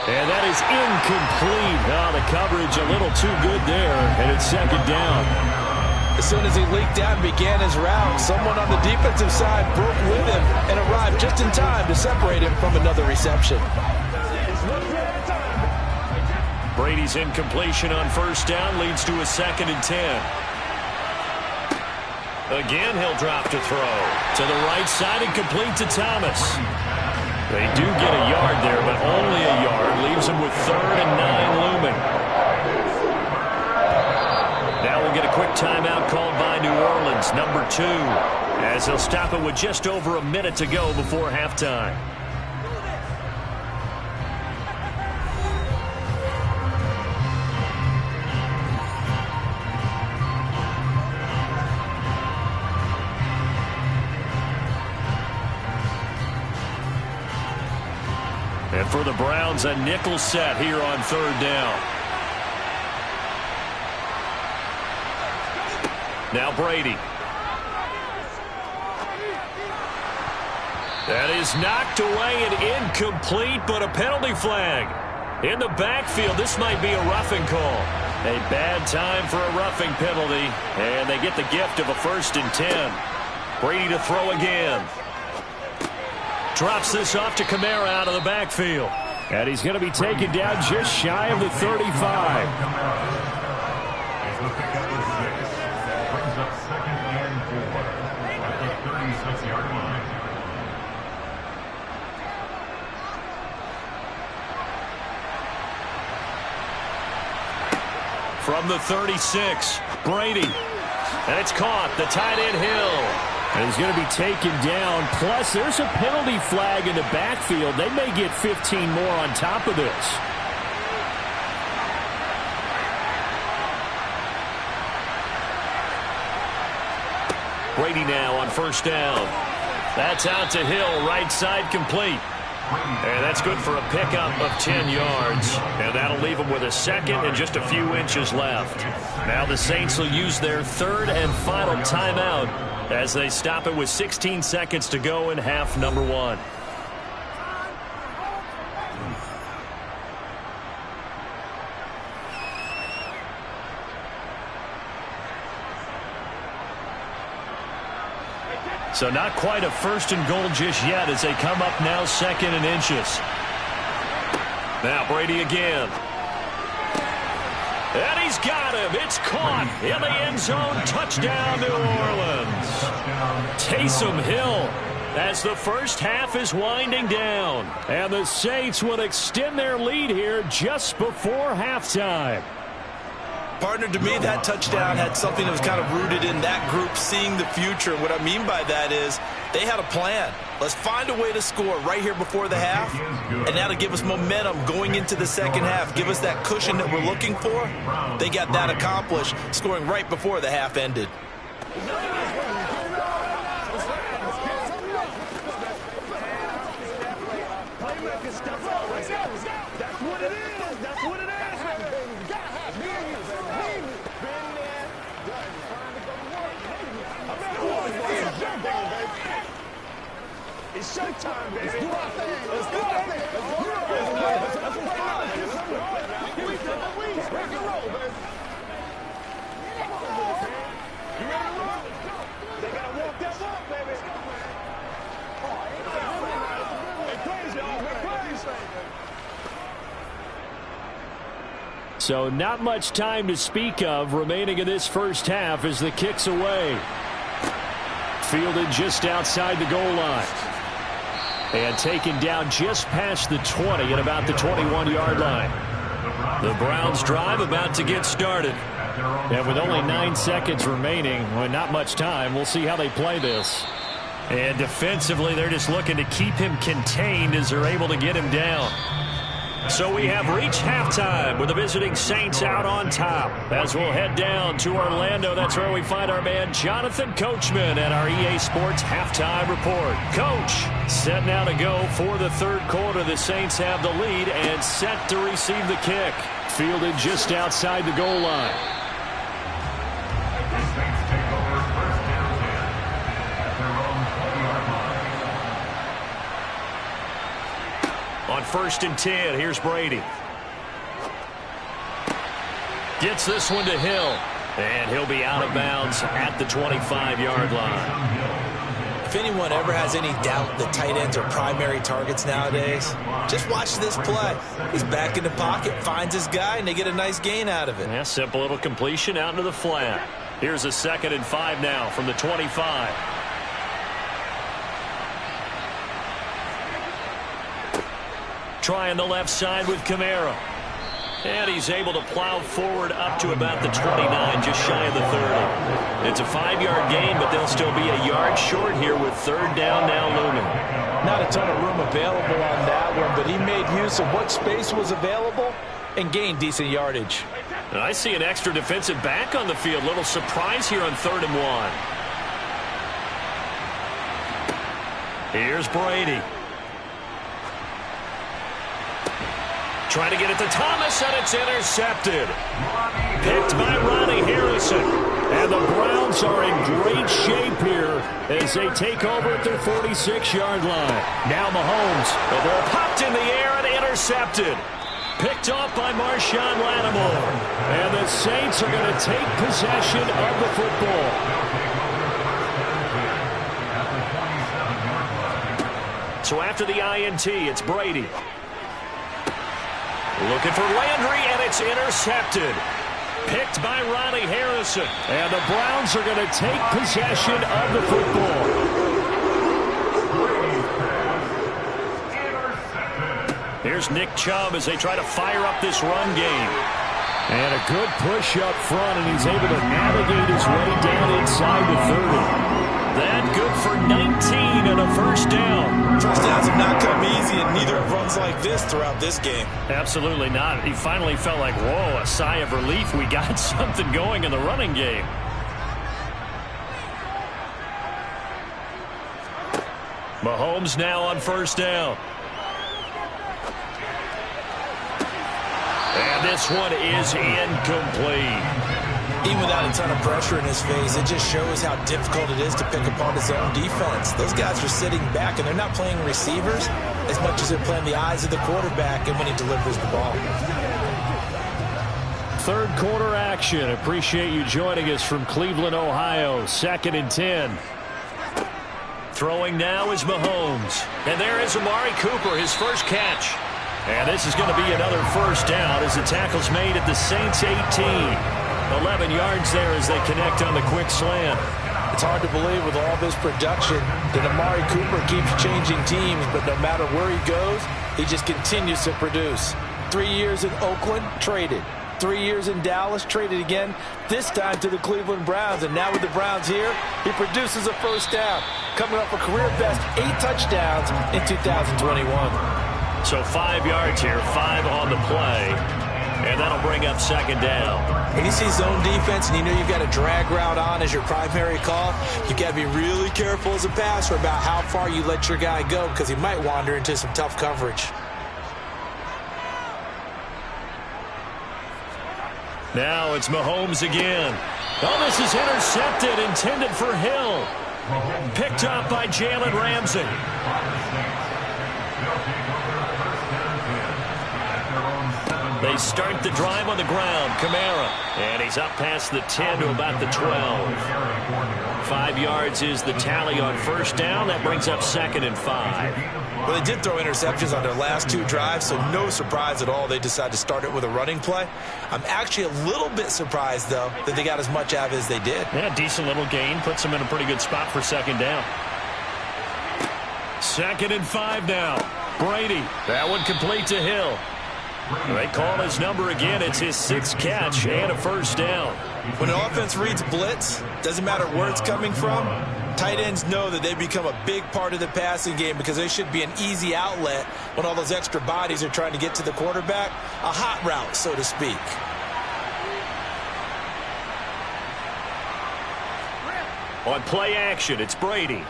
And that is incomplete. Oh, the coverage a little too good there, and it's second down. As soon as he leaked out and began his route, someone on the defensive side broke with him and arrived just in time to separate him from another reception. Brady's incompletion on first down leads to a 2nd and 10. Again, he'll drop to throw. To the right side and complete to Thomas. They do get a yard there, but only a yard. Leaves him with 3rd and 9 looming. Now we'll get a quick timeout called by New Orleans, number 2, as they'll stop it with just over a minute to go before halftime. And for the Browns, a nickel set here on third down. Now Brady. That is knocked away and incomplete, but a penalty flag. In the backfield, this might be a roughing call. A bad time for a roughing penalty, and they get the gift of a 1st and 10. Brady to throw again. Drops this off to Kamara out of the backfield. And he's going to be taken down just shy of the 35. From the 36, Brady. And it's caught. The tight end Hill. And he's going to be taken down. Plus, there's a penalty flag in the backfield. They may get 15 more on top of this. Brady now on first down. That's out to Hill, right side complete. And that's good for a pickup of 10 yards. And that'll leave them with a 2nd and just a few inches left. Now the Saints will use their 3rd and final timeout as they stop it with 16 seconds to go in half number 1. So not quite a 1st and goal just yet as they come up now 2nd and inches. Now Brady again. And he's got him. It's caught in the end zone. Touchdown, New Orleans. Taysom Hill as the first half is winding down. And the Saints will extend their lead here just before halftime. Partner, to me, that touchdown had something that was kind of rooted in that group seeing the future. What I mean by that is they had a plan. Let's find a way to score right here before the half, and that'll give us momentum going into the second half, give us that cushion that we're looking for. They got that accomplished, scoring right before the half ended. It's showtime, baby. Let's do our thing. Let's do our thing. Let's do our thing. Here we go. Rock and roll, baby. You ready to roll? They gotta walk that walk, baby. Hey, praise y'all. Praise. So not much time to speak of remaining in this first half as the kick's away. Fielded just outside the goal line. And taken down just past the 20 at about the 21-yard line. The Browns drive about to get started. And with only 9 seconds remaining, well, not much time, we'll see how they play this. And defensively, they're just looking to keep him contained as they're able to get him down. So we have reached halftime with the visiting Saints out on top. As we'll head down to Orlando, that's where we find our man Jonathan Coachman at our EA Sports Halftime Report. Coach, set now to go for the third quarter. The Saints have the lead and set to receive the kick. Fielded just outside the goal line. On 1st and 10, here's Brady. Gets this one to Hill. And he'll be out of bounds at the 25-yard line. If anyone ever has any doubt that tight ends are primary targets nowadays, just watch this play. He's back in the pocket, finds his guy, and they get a nice gain out of it. Yeah, simple little completion out into the flat. Here's a 2nd and 5 now from the 25. Trying the left side with Kamara. And he's able to plow forward up to about the 29, just shy of the 30. It's a 5-yard gain, but they'll still be a yard short here with 3rd down now looming. Not a ton of room available on that one, but he made use of what space was available and gained decent yardage. And I see an extra defensive back on the field. Little surprise here on 3rd and 1. Here's Brady. Trying to get it to Thomas, and it's intercepted. Picked by Ronnie Harrison. And the Browns are in great shape here as they take over at their 46-yard line. Now Mahomes. The ball popped in the air and intercepted. Picked off by Marshawn Lattimore. And the Saints are going to take possession of the football. So after the INT, it's Brady. Looking for Landry, and it's intercepted. Picked by Ronnie Harrison. And the Browns are going to take possession of the football. Here's Nick Chubb as they try to fire up this run game. And a good push up front, and he's able to navigate his way down inside the 30. That good for 19 and a 1st down. First downs have not come easy, and neither have runs like this throughout this game. Absolutely not. He finally felt like, whoa, a sigh of relief. We got something going in the running game. Mahomes now on 1st down. And this one is incomplete. Even without a ton of pressure in his face, it just shows how difficult it is to pick apart his own defense. Those guys are sitting back, and they're not playing receivers as much as they're playing the eyes of the quarterback and when he delivers the ball. 3rd quarter action. Appreciate you joining us from Cleveland, Ohio. 2nd and 10. Throwing now is Mahomes. And there is Amari Cooper, his first catch. And this is going to be another first down as the tackle's made at the Saints 18. 11 yards there as they connect on the quick slant. It's hard to believe with all this production that Amari Cooper keeps changing teams, but no matter where he goes, he just continues to produce. 3 years in Oakland, traded. 3 years in Dallas, traded again, this time to the Cleveland Browns. And now with the Browns here, he produces a first down, coming off a career-best 8 touchdowns in 2021. So 5 yards here, 5 on the play. And that'll bring up second down. When you see zone defense and you know you've got a drag route on as your primary call, you've got to be really careful as a passer about how far you let your guy go because he might wander into some tough coverage. Now it's Mahomes again. Oh, this is intercepted, intended for Hill. Picked up by Jalen Ramsey. They start the drive on the ground. Kamara. And he's up past the 10 to about the 12. 5 yards is the tally on first down. That brings up second and 5. Well, they did throw interceptions on their last 2 drives, so no surprise at all they decided to start it with a running play. I'm actually a little bit surprised, though, that they got as much out of it as they did. Yeah, decent little gain. Puts them in a pretty good spot for second down. Second and 5 now. Brady. That one complete to Hill. They call his number again. It's his 6th catch and a first down. When an offense reads blitz, doesn't matter where it's coming from, tight ends know that they become a big part of the passing game because they should be an easy outlet when all those extra bodies are trying to get to the quarterback. A hot route, so to speak. On play action, it's Brady.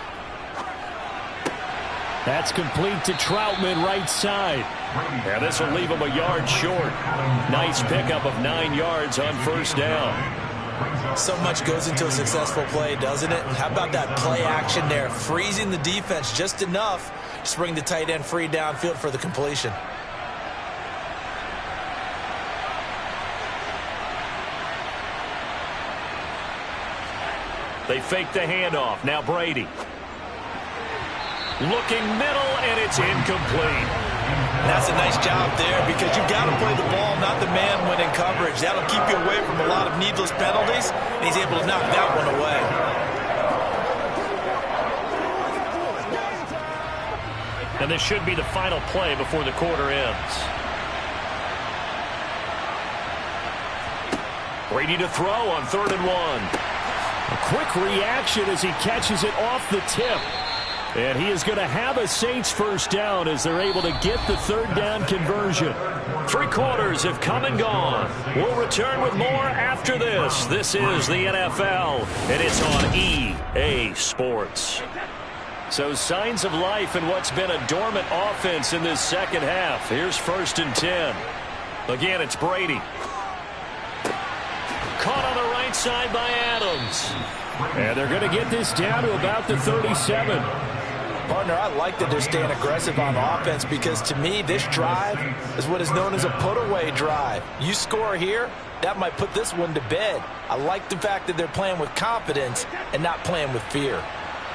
That's complete to Troutman, right side. And this will leave him a yard short. Nice pickup of 9 yards on first down. So much goes into a successful play, doesn't it? How about that play action there? Freezing the defense just enough to bring the tight end free downfield for the completion. They fake the handoff. Now Brady. Looking middle, and it's incomplete. That's a nice job there because you've got to play the ball, not the man when in coverage. That'll keep you away from a lot of needless penalties, and he's able to knock that one away. And this should be the final play before the quarter ends. Brady to throw on 3rd and 1. A quick reaction as he catches it off the tip. And he is going to have a Saints first down as they're able to get the 3rd down conversion. 3 quarters have come and gone. We'll return with more after this. This is the NFL, and it's on EA Sports. So signs of life in what's been a dormant offense in this second half. Here's 1st and 10. Again, it's Brady. Caught on the right side by Adams. And they're going to get this down to about the 37. Partner, I like that they're staying aggressive on offense because to me, this drive is what is known as a put-away drive. You score here, that might put this one to bed. I like the fact that they're playing with confidence and not playing with fear.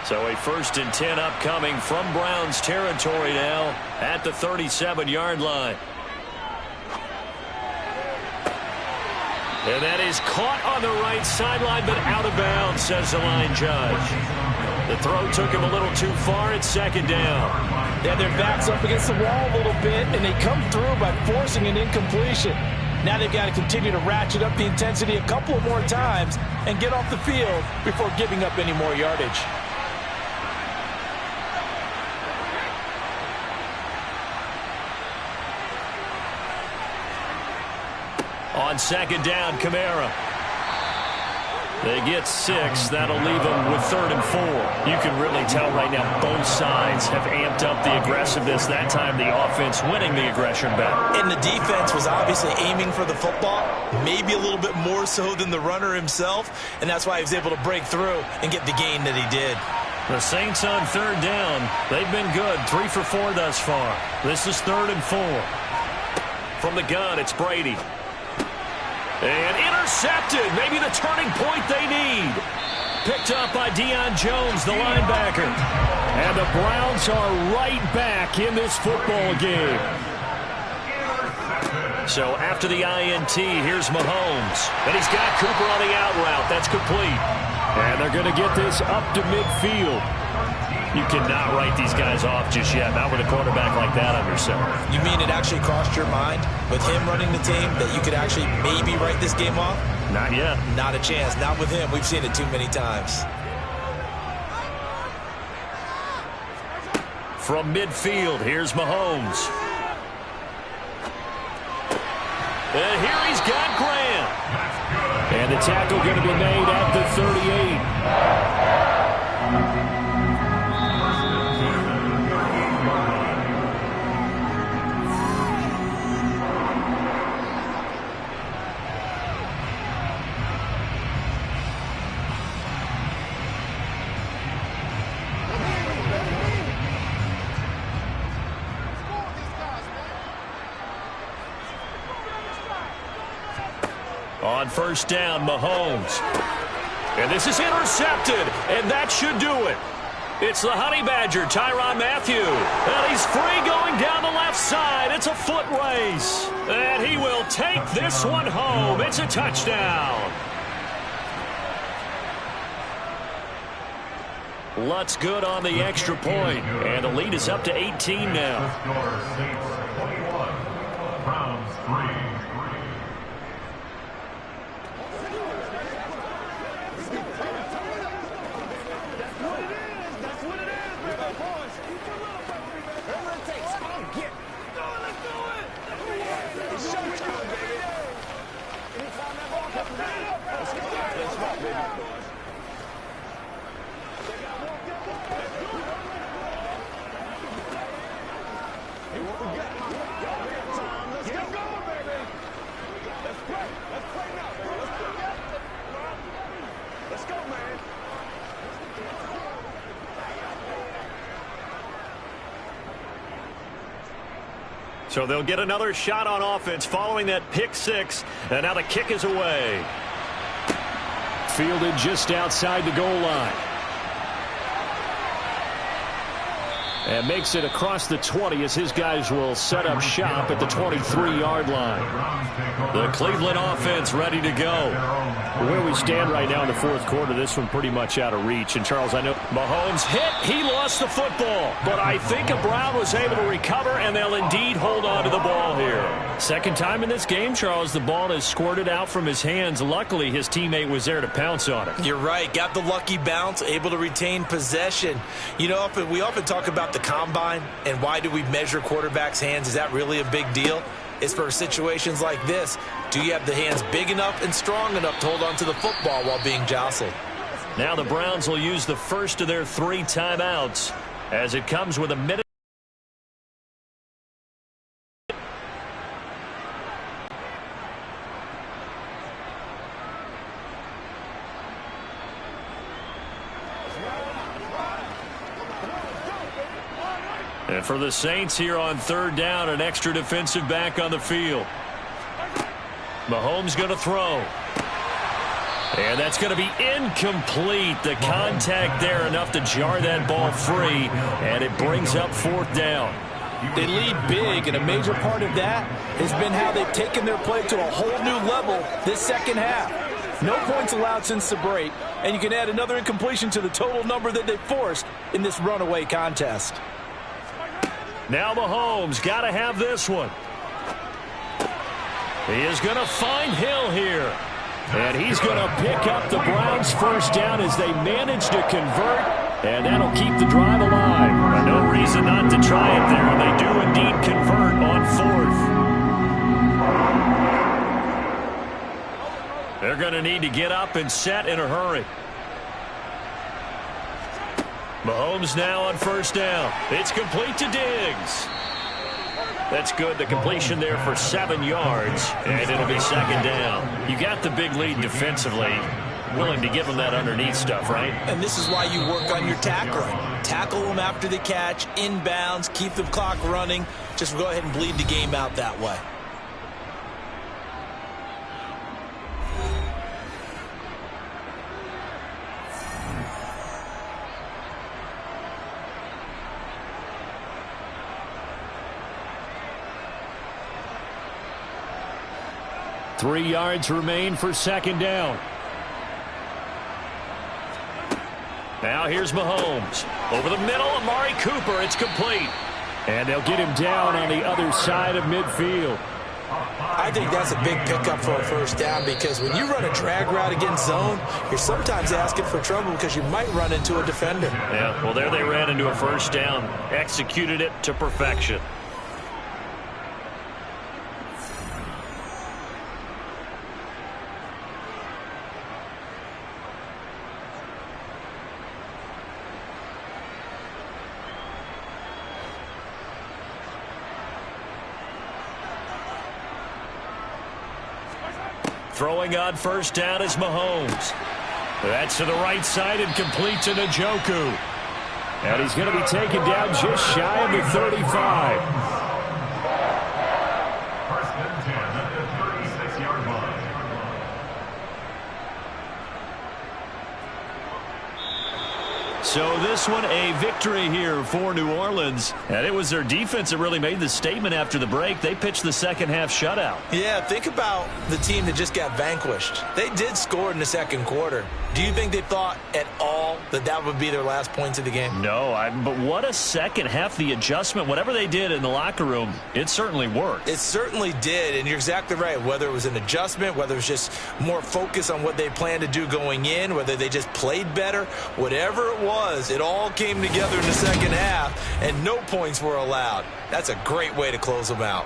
So a 1st and 10 upcoming from Browns territory now at the 37-yard line. And that is caught on the right sideline, but out of bounds, says the line judge. The throw took him a little too far. It's 2nd down. They had their backs up against the wall a little bit, and they come through by forcing an incompletion. Now they've got to continue to ratchet up the intensity a couple of more times and get off the field before giving up any more yardage. On 2nd down, Kamara. They get 6. That'll leave them with 3rd and 4. You can really tell right now both sides have amped up the aggressiveness. That time the offense winning the aggression battle. And the defense was obviously aiming for the football, maybe a little bit more so than the runner himself, and that's why he was able to break through and get the gain that he did. The Saints on 3rd down. They've been good. 3 for 4 thus far. This is 3rd and 4. From the gun, it's Brady. And intercepted. Maybe the turning point they need. Picked up by Deion Jones, the linebacker. And the Browns are right back in this football game. So after the INT, here's Mahomes. And he's got Cooper on the out route. That's complete. And they're going to get this up to midfield. You cannot write these guys off just yet, not with a quarterback like that on yourself. You mean it actually crossed your mind with him running the team that you could actually maybe write this game off? Not yet. Not a chance. Not with him. We've seen it too many times. From midfield, here's Mahomes. And here he's got Grant. And the tackle going to be made at the 38. On first down, Mahomes. And this is intercepted, and that should do it. It's the Honey Badger, Tyrann Mathieu. And he's free going down the left side. It's a foot race. And he will take this one home. It's a touchdown. Lutz good on the extra point. And the lead is up to 18 now. Browns 3. So they'll get another shot on offense following that pick six. And now the kick is away. Fielded just outside the goal line. And makes it across the 20 as his guys will set up shop at the 23-yard line. The Cleveland offense ready to go. Where we stand right now in the fourth quarter, this one pretty much out of reach. And, Charles, I know Mahomes hit. He lost the football. But I think Brown was able to recover, and they'll indeed hold on to the ball here. Second time in this game, Charles, the ball has squirted out from his hands. Luckily, his teammate was there to pounce on it. You're right. Got the lucky bounce, able to retain possession. You know, we often talk about the combine and why do we measure quarterbacks' hands? Is that really a big deal? It's for situations like this. Do you have the hands big enough and strong enough to hold on to the football while being jostled? Now the Browns will use the first of their 3 timeouts as it comes with a minute. And for the Saints here on third down, an extra defensive back on the field. Mahomes going to throw. And that's going to be incomplete. The contact there enough to jar that ball free, and it brings up fourth down. They lead big, and a major part of that has been how they've taken their play to a whole new level this second half. No points allowed since the break, and you can add another incompletion to the total number that they forced in this runaway contest. Now Mahomes got to have this one. He is going to find Hill here. And he's going to pick up the Browns' first down as they manage to convert. And that'll keep the drive alive. No reason not to try it there. And they do indeed convert on fourth. They're going to need to get up and set in a hurry. Mahomes now on first down. It's complete to Diggs. That's good. The completion there for 7 yards, and it'll be second down. You got the big lead defensively. Willing to give them that underneath stuff, right? And this is why you work on your tackling. Tackle them after the catch, inbounds, keep the clock running. Just go ahead and bleed the game out that way. 3 yards remain for second down. Now here's Mahomes. Over the middle, Amari Cooper. It's complete. And they'll get him down on the other side of midfield. I think that's a big pickup for a first down because when you run a drag route against zone, you're sometimes asking for trouble because you might run into a defender. Yeah, well, there they ran into a first down. Executed it to perfection. Throwing on first down is Mahomes. That's to the right side and complete to Njoku. And he's going to be taken down just shy of the 35. First and 10 at the 36-yard line. So this one a victory here for New Orleans. And it was their defense that really made the statement after the break. They pitched the second half shutout. Yeah, think about the team that just got vanquished. They did score in the second quarter. Do you think they thought at all that that would be their last points of the game? No, but what a second half. The adjustment, whatever they did in the locker room, it certainly worked. It certainly did, and you're exactly right. Whether it was an adjustment, whether it was just more focus on what they planned to do going in, whether they just played better, whatever it was, it all came together in the second half, and no points were allowed. That's a great way to close them out.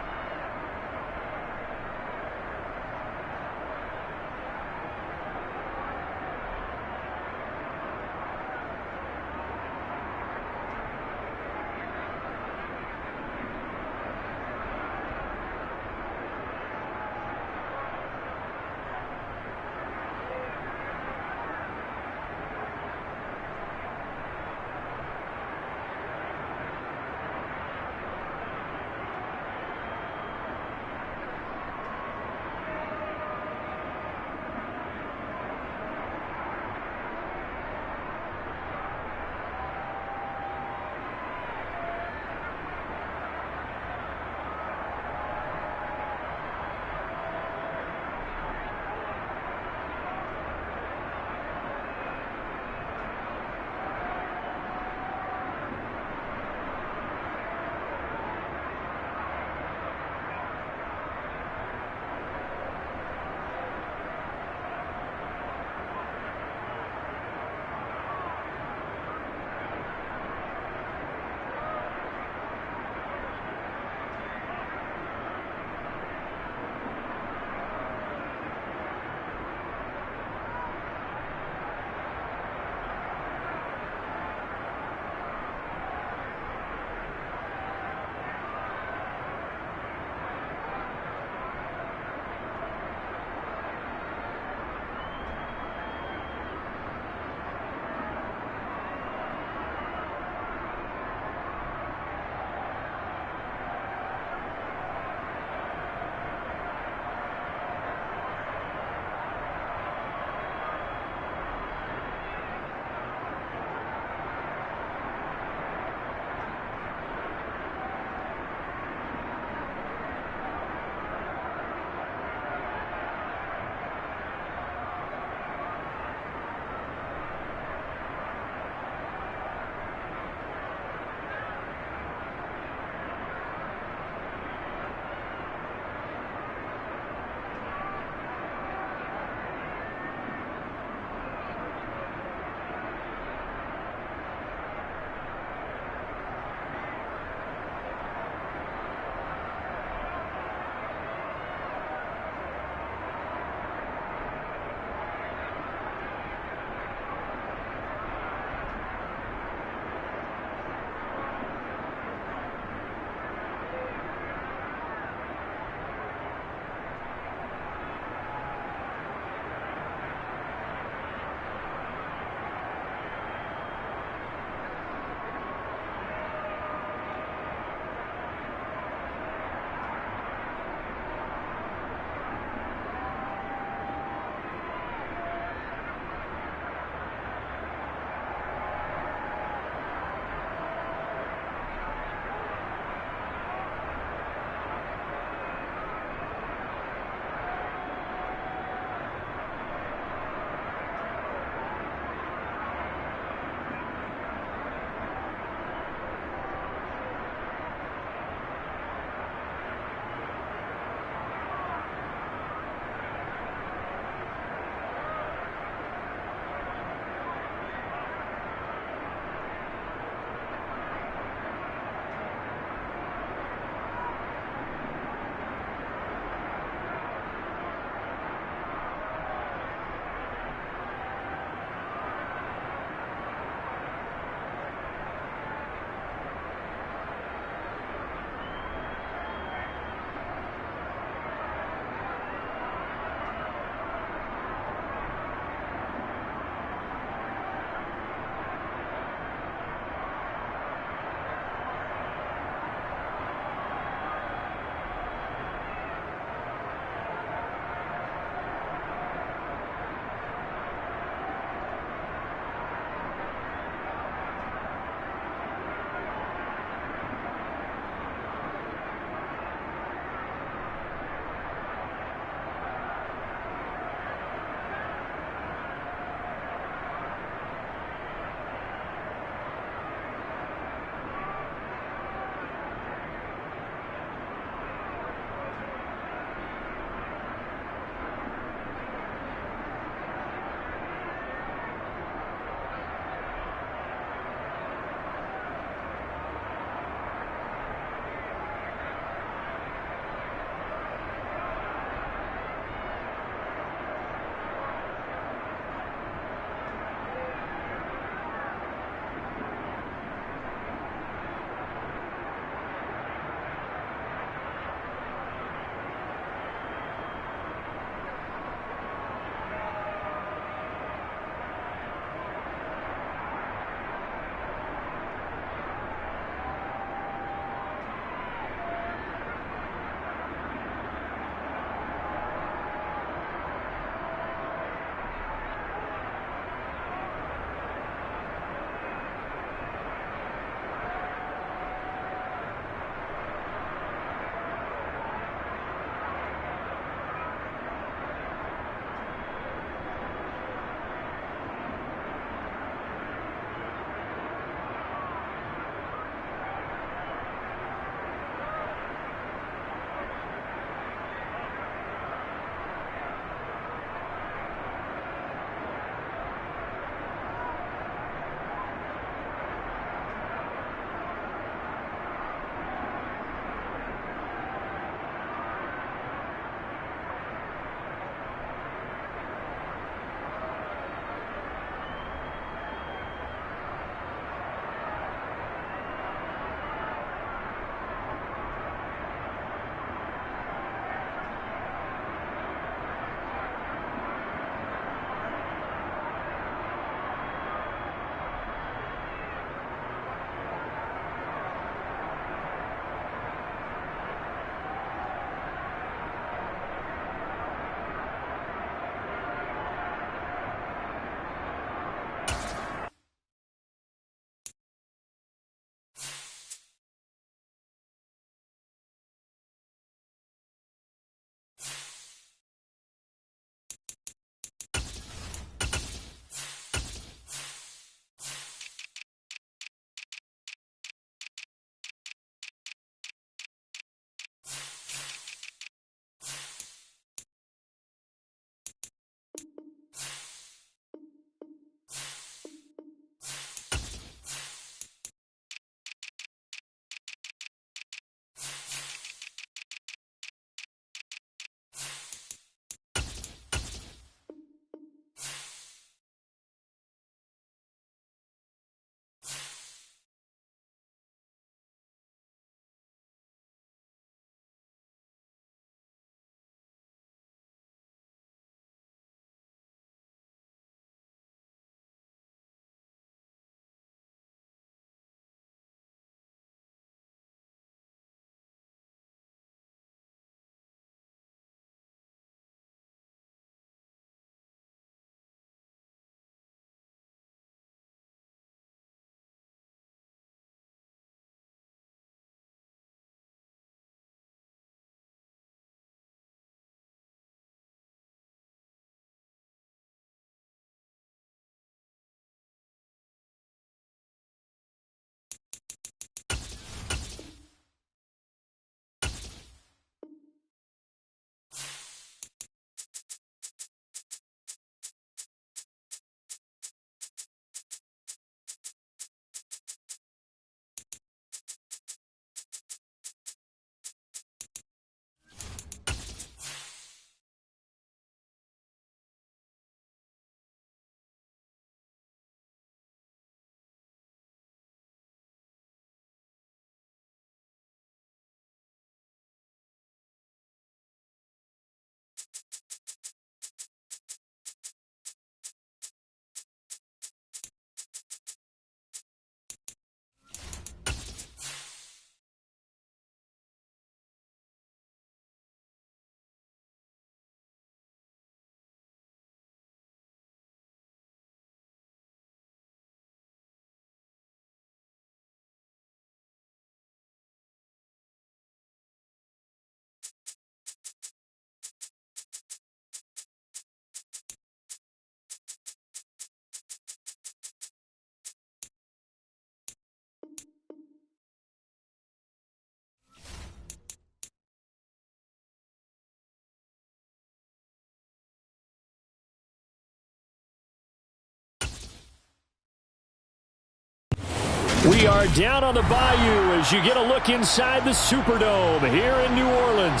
We are down on the Bayou as you get a look inside the Superdome here in New Orleans.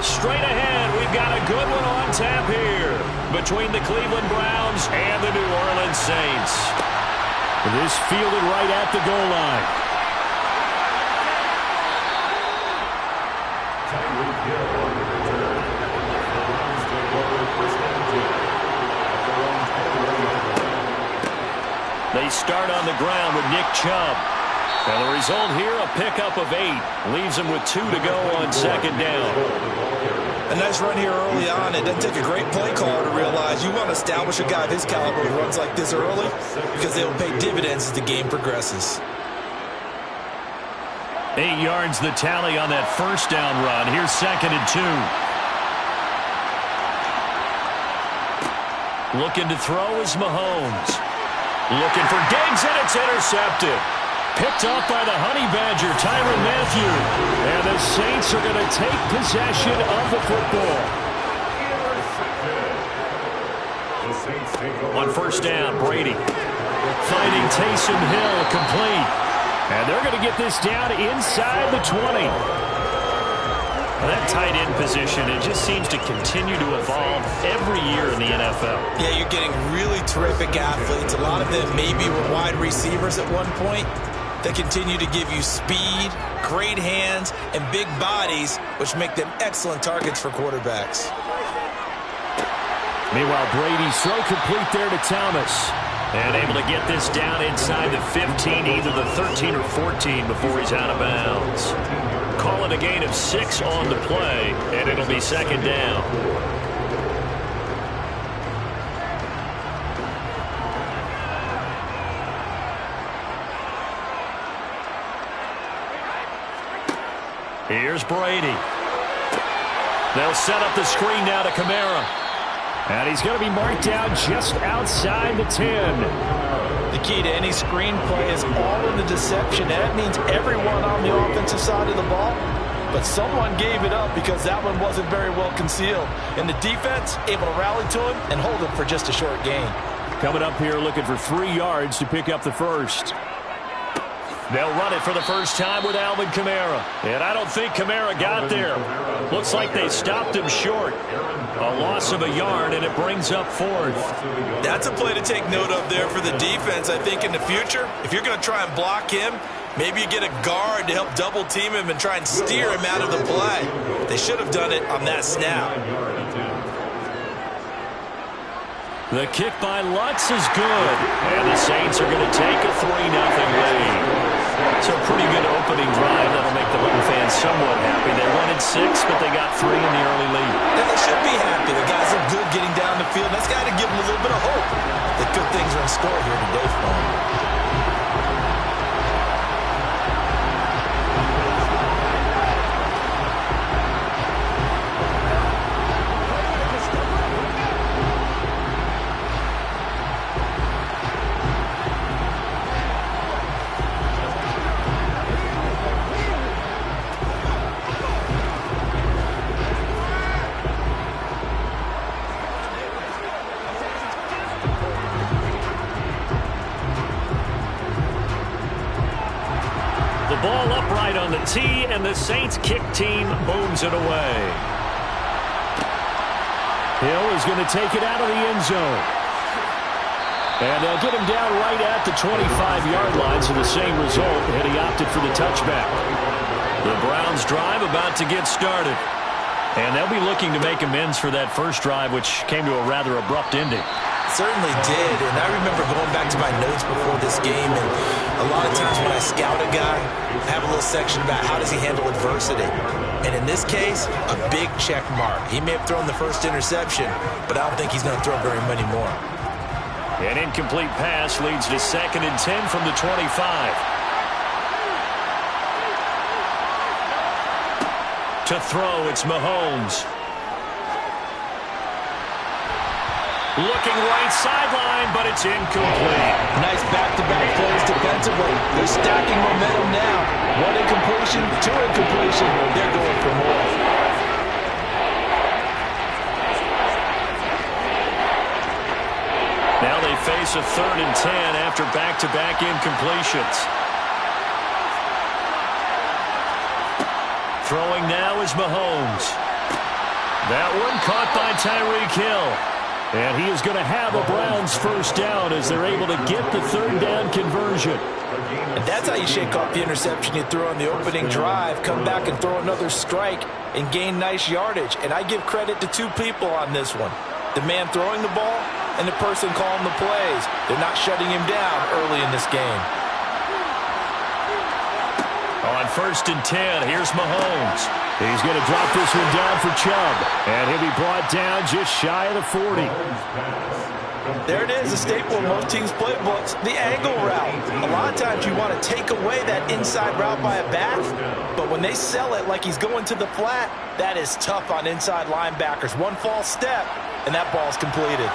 Straight ahead, we've got a good one on tap here between the Cleveland Browns and the New Orleans Saints. This fielded right at the goal line. They start on the ground with Nick Chubb. And the result here, a pickup of 8. Leaves them with 2 to go on second down. A nice run here early on. It doesn't take a great play caller to realize you want to establish a guy of his caliber who runs like this early because they will pay dividends as the game progresses. 8 yards the tally on that first down run. Here's 2nd and 2. Looking to throw is Mahomes. Looking for Diggs, and it's intercepted. Picked off by the Honey Badger, Tyrann Mathieu. And the Saints are going to take possession of the football. On first down, Brady finding Taysom Hill complete. And they're going to get this down inside the 20. That tight end position, it just seems to continue to evolve every year in the NFL. Yeah, you're getting really terrific athletes. A lot of them maybe were wide receivers at one point. They continue to give you speed, great hands, and big bodies, which make them excellent targets for quarterbacks. Meanwhile, Brady's throw complete there to Thomas. And able to get this down inside the 15, either the 13 or 14 before he's out of bounds. Call it a gain of 6 on the play, and it'll be second down. Here's Brady. They'll set up the screen now to Kamara. And he's going to be marked down just outside the 10. The key to any screen play is all in the deception. That means everyone on the offensive side of the ball. But someone gave it up because that one wasn't very well concealed. And the defense able to rally to him and hold him for just a short gain. Coming up here looking for 3 yards to pick up the first. They'll run it for the first time with Alvin Kamara. And I don't think Kamara got there. Looks like they stopped him short. A loss of a yard, and it brings up 4th. That's a play to take note of there for the defense. I think in the future, if you're going to try and block him, maybe you get a guard to help double team him and try and steer him out of the play. They should have done it on that snap. The kick by Lutz is good. And the Saints are going to take a 3-0 lead. So a pretty good opening drive. That'll make the home fans somewhat happy. They wanted 6, but they got 3 in the early lead. And they should be happy. The guys look good getting down the field. That's got to give them a little bit of hope that good things are in store here today for them. Ball upright on the tee, and the Saints kick team booms it away. Hill is going to take it out of the end zone. And they'll get him down right at the 25-yard line, so the same result, and he opted for the touchback. The Browns drive about to get started. And they'll be looking to make amends for that first drive, which came to a rather abrupt ending. Certainly did, and I remember going back to my notes before this game, and a lot of times when I scout a guy, I have a little section about how does he handle adversity. And in this case, a big check mark. He may have thrown the first interception, but I don't think he's going to throw very many more. An incomplete pass leads to 2nd and 10 from the 25. To throw, it's Mahomes. Looking right sideline, but it's incomplete. Nice back-to-back plays defensively. They're stacking momentum now. 1 incompletion, 2 incompletion. They're going for more. Now they face this a 3rd and 10 after back-to-back incompletions. Throwing now is Mahomes. That one caught by Tyreek Hill. And he is going to have a Browns first down as they're able to get the 3rd down conversion. And that's how you shake off the interception you threw on the opening drive, come back and throw another strike and gain nice yardage. And I give credit to 2 people on this one. The man throwing the ball and the person calling the plays. They're not shutting him down early in this game. On 1st and 10, here's Mahomes. He's going to drop this one down for Chubb. And he'll be brought down just shy of the 40. There it is, a staple of most teams' playbooks, the angle route. A lot of times you want to take away that inside route by a back, but when they sell it like he's going to the flat, that is tough on inside linebackers. One false step, and that ball's completed.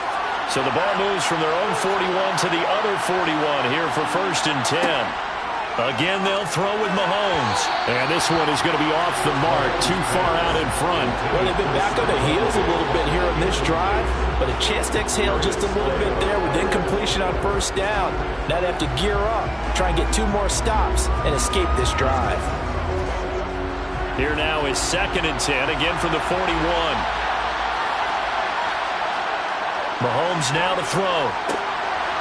So the ball moves from their own 41 to the other 41 here for 1st and 10. Again, they'll throw with Mahomes. And this one is going to be off the mark, too far out in front. Well, they've been back on their heels a little bit here on this drive, but a chance to exhale just a little bit there with incompletion on 1st down. Now they have to gear up, try and get 2 more stops, and escape this drive. Here now is 2nd and 10, again from the 41. Mahomes now to throw.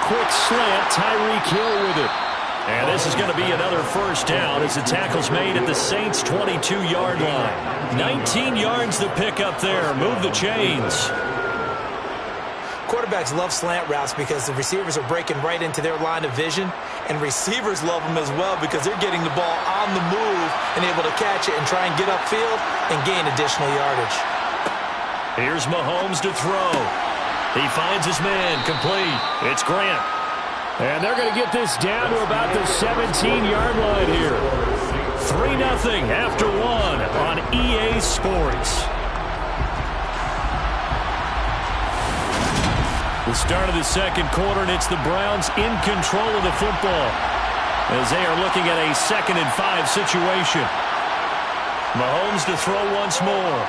Quick slant, Tyreek Hill with it. And this is going to be another 1st down as the tackle's made at the Saints' 22-yard line. 19 yards to pick up there. Move the chains. Quarterbacks love slant routes because the receivers are breaking right into their line of vision, and receivers love them as well because they're getting the ball on the move and able to catch it and try and get upfield and gain additional yardage. Here's Mahomes to throw. He finds his man, complete. It's Grant. And they're going to get this down to about the 17-yard line here. 3-0 after 1 on EA Sports. The start of the 2nd quarter, and it's the Browns in control of the football as they are looking at a 2nd and 5 situation. Mahomes to throw once more.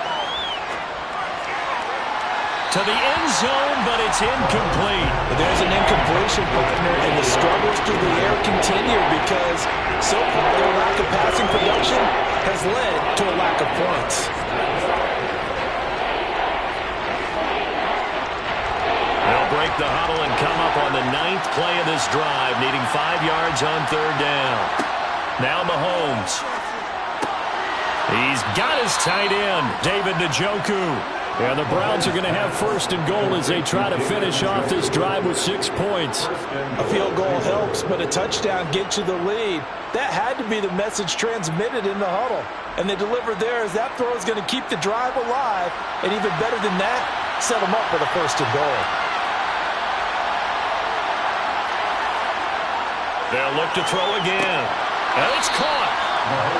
To the end zone, but it's incomplete. But there's an incompletion, partner, and the struggles through the air continue because so far their lack of passing production has led to a lack of points. They'll break the huddle and come up on the 9th play of this drive, needing 5 yards on 3rd down. Now Mahomes. He's got his tight end, David Njoku. Yeah, the Browns are going to have 1st and goal as they try to finish off this drive with 6 points. A field goal helps, but a touchdown gets you the lead. That had to be the message transmitted in the huddle. And they delivered there as that throw is going to keep the drive alive. And even better than that, set them up for the 1st and goal. They'll look to throw again. And it's caught.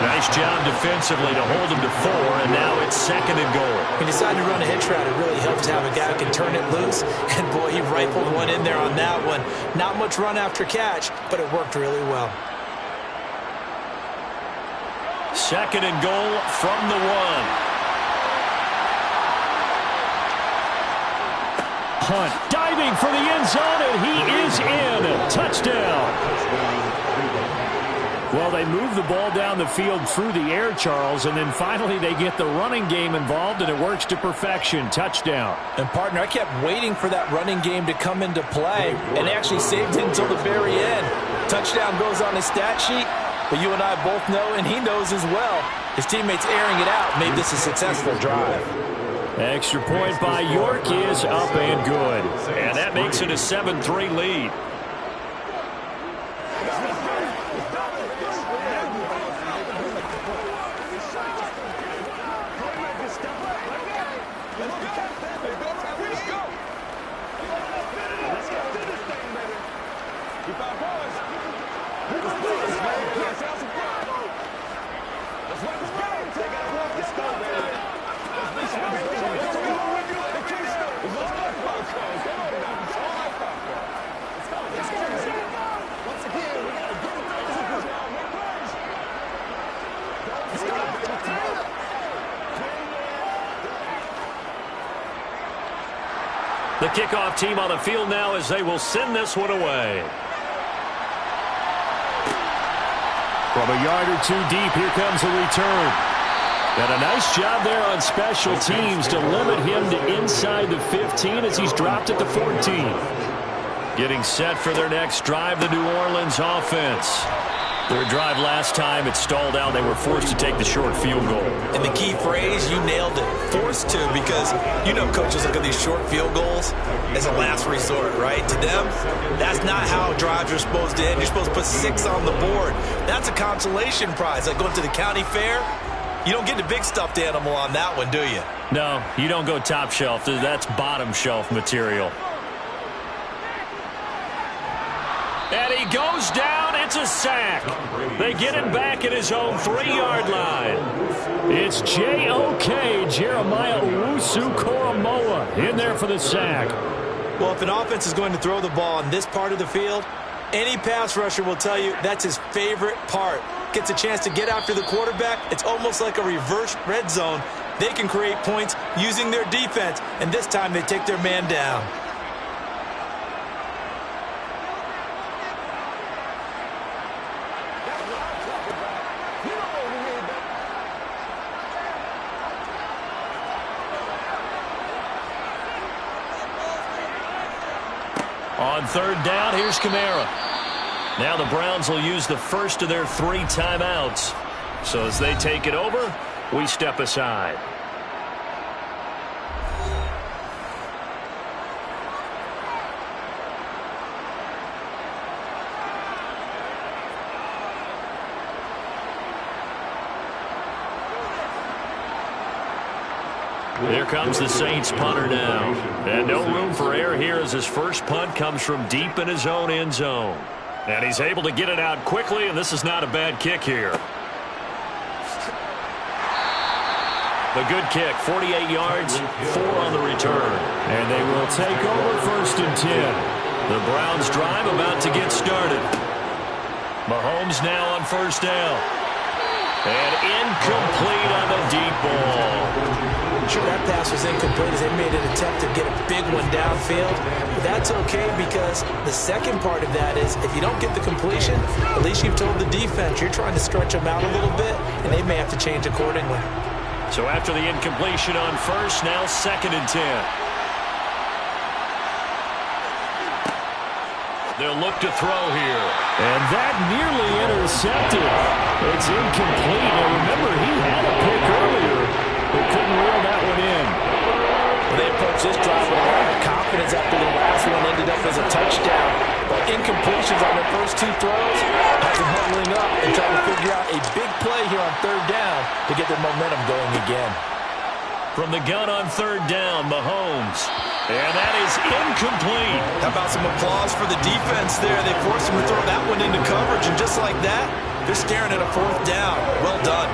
Nice job defensively to hold him to 4, and now it's 2nd and goal. When you decide to run a hitch route, it really helps to have a guy who can turn it loose. And, boy, he rifled one in there on that one. Not much run after catch, but it worked really well. 2nd and goal from the 1. Hunt diving for the end zone, and he is in. Touchdown. Well, they move the ball down the field through the air, Charles, and then finally they get the running game involved, and it works to perfection. Touchdown. And, partner, I kept waiting for that running game to come into play, and they actually saved it until the very end. Touchdown goes on his stat sheet, but you and I both know, and he knows as well, his teammates airing it out made this a successful drive. Extra point by York is up and good. And that makes it a 7-3 lead. The kickoff team on the field now as they will send this one away. From a yard or two deep, here comes a return. And a nice job there on special teams to limit him to inside the 15 as he's dropped at the 14. Getting set for their next drive, the New Orleans offense. Their drive last time, it stalled out. They were forced to take the short field goal. And the key phrase, you nailed it. Forced to, because you know coaches look at these short field goals as a last resort, right? To them, that's not how drives are supposed to end. You're supposed to put 6 on the board. That's a consolation prize. Like going to the county fair, you don't get the big stuffed animal on that one, do you? No, you don't go top shelf. That's bottom shelf material. And he goes down. It's a sack. They get it back at his own 3-yard line. It's J.O.K. Jeremiah Owusu-Koramoah in there for the sack. Well, if an offense is going to throw the ball on this part of the field, any pass rusher will tell you that's his favorite part. Gets a chance to get after the quarterback. It's almost like a reverse red zone. They can create points using their defense, and this time they take their man down. On third down, here's Kamara. Now the Browns will use the first of their 3 timeouts. So as they take it over, we step aside. Here comes the Saints punter now. And no room for error here as his first punt comes from deep in his own end zone. And he's able to get it out quickly, and this is not a bad kick here. The good kick, 48 yards, 4 on the return. And they will take over 1st and 10. The Browns drive about to get started. Mahomes now on 1st down. And incomplete on the deep ball. Sure, that pass was incomplete as they made an attempt to get a big one downfield. But that's okay because the second part of that is if you don't get the completion, at least you've told the defense you're trying to stretch them out a little bit, and they may have to change accordingly. So after the incompletion on 1st, now 2nd and 10. They'll look to throw here. And that nearly intercepted. It's incomplete. Now remember, he had a pick earlier, but couldn't reel that one in. Well, they approached this drive with a lot of confidence after the last one ended up as a touchdown. But incompletions on their first 2 throws has them huddling up and trying to figure out a big play here on 3rd down to get their momentum going again. From the gun on 3rd down, Mahomes. And that is incomplete. How about some applause for the defense there? They forced him to throw that one into coverage, and just like that, they're staring at a 4th down. Well done.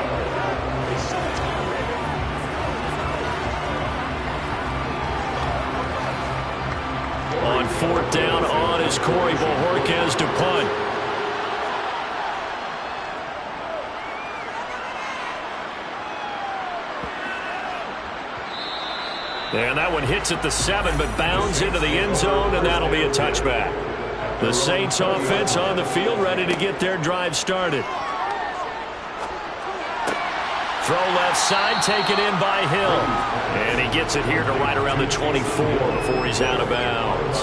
On 4th down, on is Corey Bojorquez to punt. And that one hits at the 7, but bounds into the end zone, and that'll be a touchback. The Saints offense on the field, ready to get their drive started. Throw left side, taken in by Hill. And he gets it here to right around the 24 before he's out of bounds.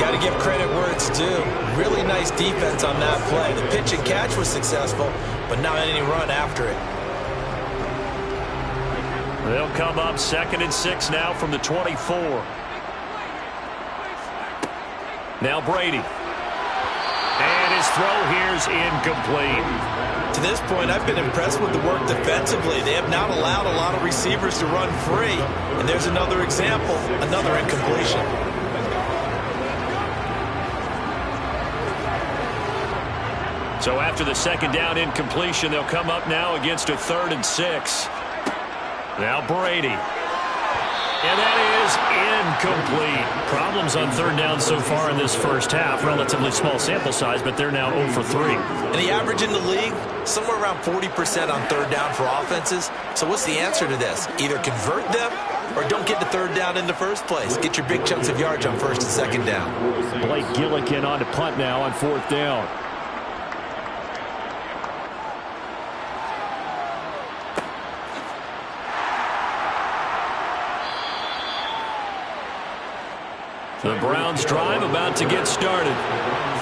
Got to give credit where it's due. Really nice defense on that play. The pitch and catch was successful, but not any run after it. They'll come up 2nd and 6 now from the 24. Now Brady. And his throw here's incomplete. To this point, I've been impressed with the work defensively. They have not allowed a lot of receivers to run free. And there's another example, another incompletion. So after the 2nd down incompletion, they'll come up now against a 3rd and 6. Now Brady. And that is incomplete. Problems on 3rd down so far in this first half. Relatively small sample size, but they're now 0 for 3. And the average in the league, somewhere around 40% on 3rd down for offenses. So what's the answer to this? Either convert them or don't get the third down in the first place. Get your big chunks of yards on first and second down. Blake Gillikin on to punt now on 4th down. The Browns drive about to get started.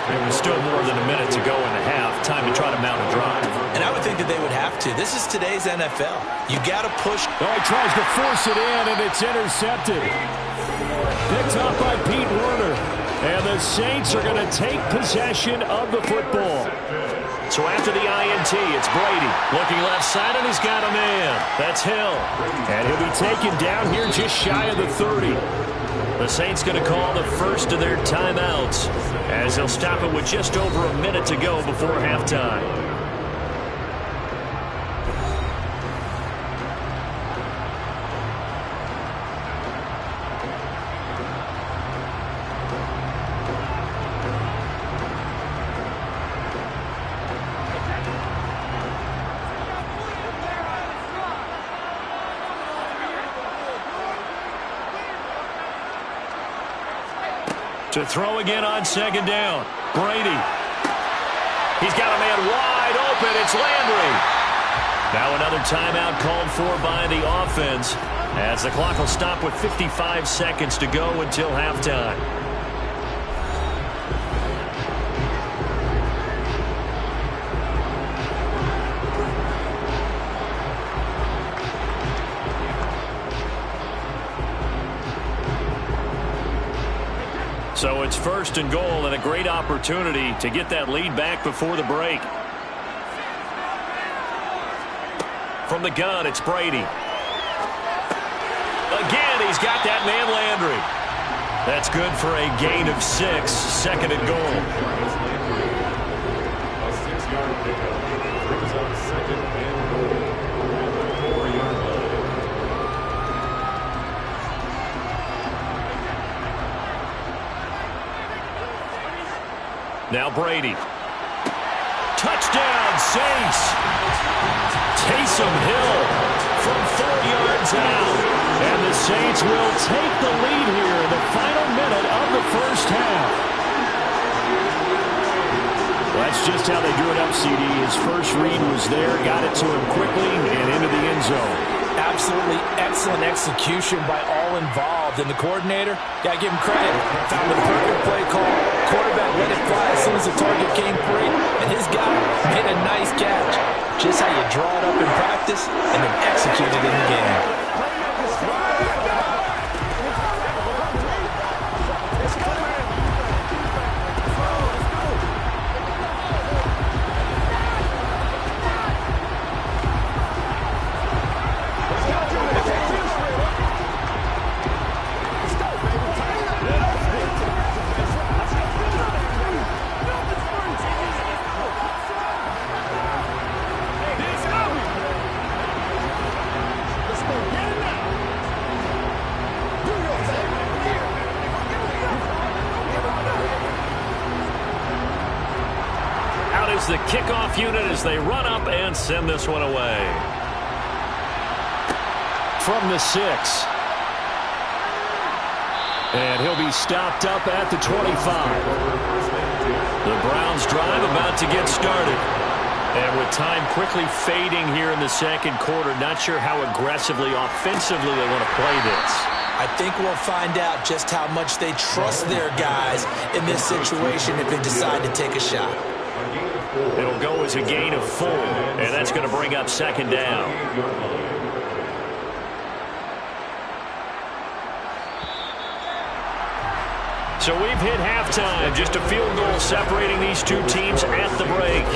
There was still more than a minute to go in the half. Time to try to mount a drive. And I would think that they would have to. This is today's NFL. You got to push. Oh, he tries to force it in, and it's intercepted. Picked up by Pete Werner. And the Saints are going to take possession of the football. So after the INT, it's Brady. Looking left side, and he's got a man. That's Hill. And he'll be taken down here just shy of the 30. The Saints going to call the first of their timeouts as they'll stop it with just over a minute to go before halftime. To throw again on second down. Brady. He's got a man wide open. It's Landry. Now another timeout called for by the offense as the clock will stop with 55 seconds to go until halftime. So it's 1st and goal and a great opportunity to get that lead back before the break. From the gun, it's Brady. Again, he's got that man Landry. That's good for a gain of 6, 2nd and goal. A 6-yard pickup brings up 2nd and goal. 4-yard line. Now Brady. Touchdown, Saints. Taysom Hill from 4 yards out. And the Saints will take the lead here in the final minute of the first half. Well, that's just how they drew it up, CD. His first read was there, got it to him quickly, and into the end zone. Absolutely excellent execution by all involved. And the coordinator, got to give him credit, found the perfect play call. Quarterback let it fly as soon as the target came free. And his guy made a nice catch. Just how you draw it up in practice and then execute it in the game. The kickoff unit as they run up and send this one away. From the 6. And he'll be stopped up at the 25. The Browns drive about to get started. And with time quickly fading here in the second quarter, not sure how aggressively, offensively they want to play this. I think we'll find out just how much they trust their guys in this situation if they decide to take a shot. It'll go as a gain of 4, and that's going to bring up second down. So we've hit halftime. Just a field goal separating these two teams at the break.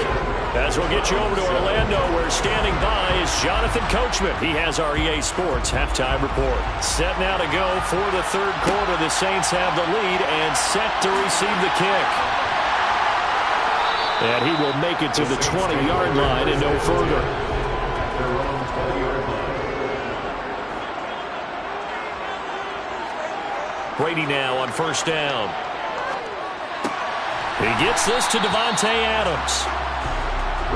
As we'll get you over to Orlando, where standing by is Jonathan Coachman. He has our EA Sports halftime report. Set now to go for the third quarter. The Saints have the lead and set to receive the kick. And he will make it to the 20-yard line and no further. Brady now on first down. He gets this to Devontae Adams.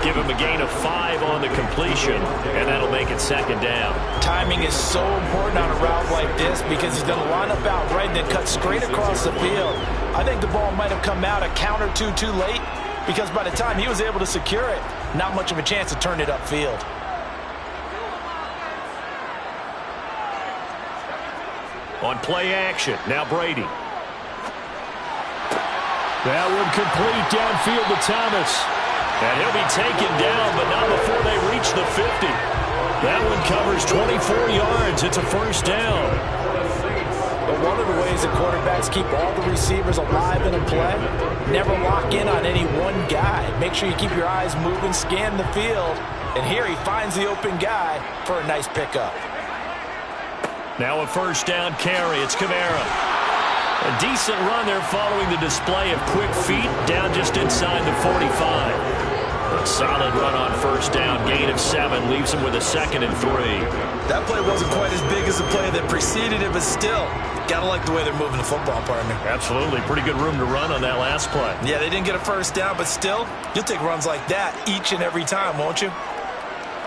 Give him a gain of 5 on the completion, and that'll make it second down. Timing is so important on a route like like this because he's going to line up out right and then cut straight across the field. I think the ball might have come out a count or two too late because by the time he was able to secure it, not much of a chance to turn it upfield. On play action, now Brady. That one complete downfield to Thomas. And he'll be taken down, but not before they reach the 50. That one covers 24 yards. It's a first down. But one of the ways that quarterbacks keep all the receivers alive in a play, never lock in on any one guy. Make sure you keep your eyes moving, scan the field. And here he finds the open guy for a nice pickup. Now a first down carry. It's Kamara. A decent run there following the display of quick feet down just inside the 45. A solid run on first down. Gain of 7 leaves him with a 2nd and 3. That play wasn't quite as big as the play that preceded it, but still, gotta like the way they're moving the football, partner. Absolutely. Pretty good room to run on that last play. Yeah, they didn't get a first down, but still, you'll take runs like that each and every time, won't you?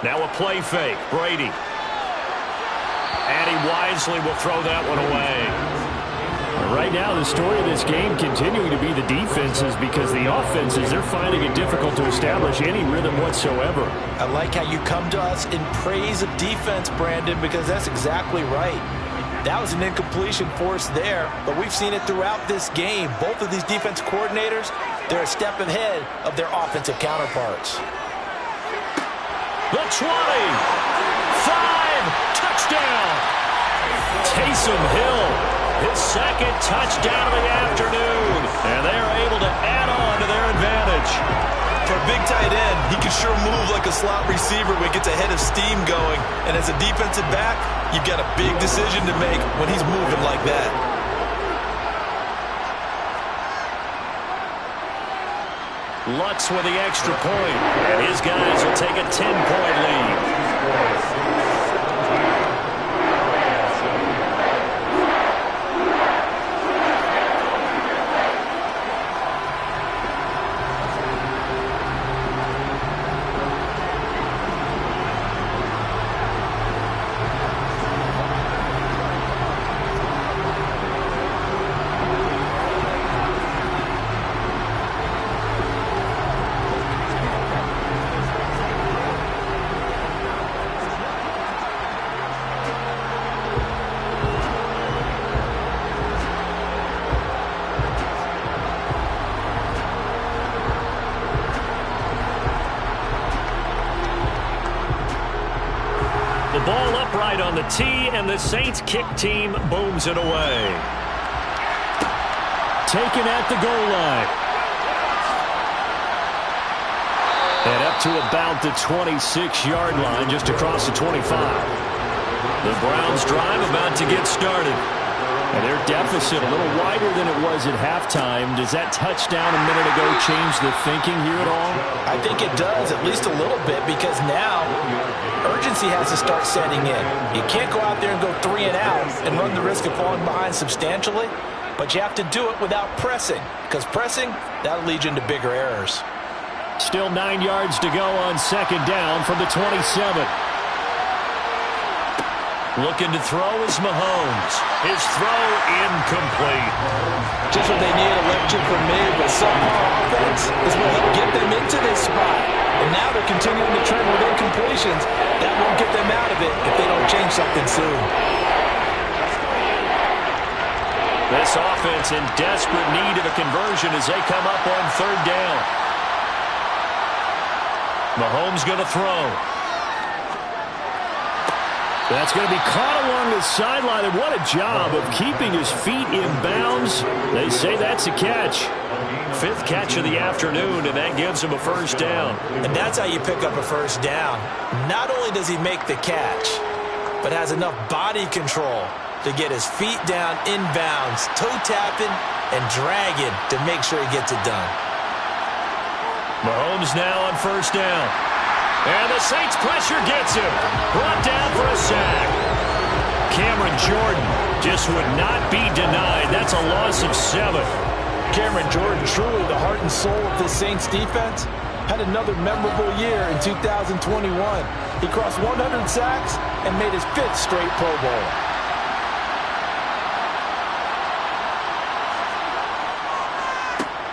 Now a play fake. Brady. And he wisely will throw that one away. Right now, the story of this game continuing to be the defenses because the offenses, they're finding it difficult to establish any rhythm whatsoever. I like how you come to us in praise of defense, Brandon, because that's exactly right. That was an incompletion forced there, but we've seen it throughout this game. Both of these defense coordinators, they're a step ahead of their offensive counterparts. The 20. 5. Touchdown. Taysom Hill. His 2nd touchdown of the afternoon. And they are able to add on to their advantage. For a big tight end, he can sure move like a slot receiver when he gets a head of steam going. And as a defensive back, you've got a big decision to make when he's moving like that. Lutz with the extra point. And his guys will take a 10-point lead. Ball upright on the tee, and the Saints kick team booms it away. Taken at the goal line. And up to about the 26-yard line, just across the 25. The Browns drive about to get started. And their deficit a little wider than it was at halftime. Does that touchdown a minute ago change the thinking here at all? I think it does, at least a little bit, because now urgency has to start setting in. You can't go out there and go 3 and out and run the risk of falling behind substantially, but you have to do it without pressing, because pressing, that'll lead you into bigger errors. Still 9 yards to go on 2nd down from the 27. Looking to throw is Mahomes. His throw incomplete. Just what they need, electric from mid, but subpar offense is what will get them into this spot. And now they're continuing to trend with incompletions. That won't get them out of it if they don't change something soon. This offense in desperate need of a conversion as they come up on 3rd down. Mahomes going to throw. That's going to be caught along the sideline, and what a job of keeping his feet in bounds. They say that's a catch. 5th catch of the afternoon, and that gives him a first down. And that's how you pick up a first down. Not only does he make the catch, but has enough body control to get his feet down inbounds, toe tapping and dragging to make sure he gets it done. Mahomes now on first down. And the Saints pressure gets him. Brought down for a sack. Cameron Jordan just would not be denied. That's a loss of 7. Cameron Jordan, truly the heart and soul of this Saints defense, had another memorable year in 2021. He crossed 100 sacks and made his 5th straight Pro Bowl.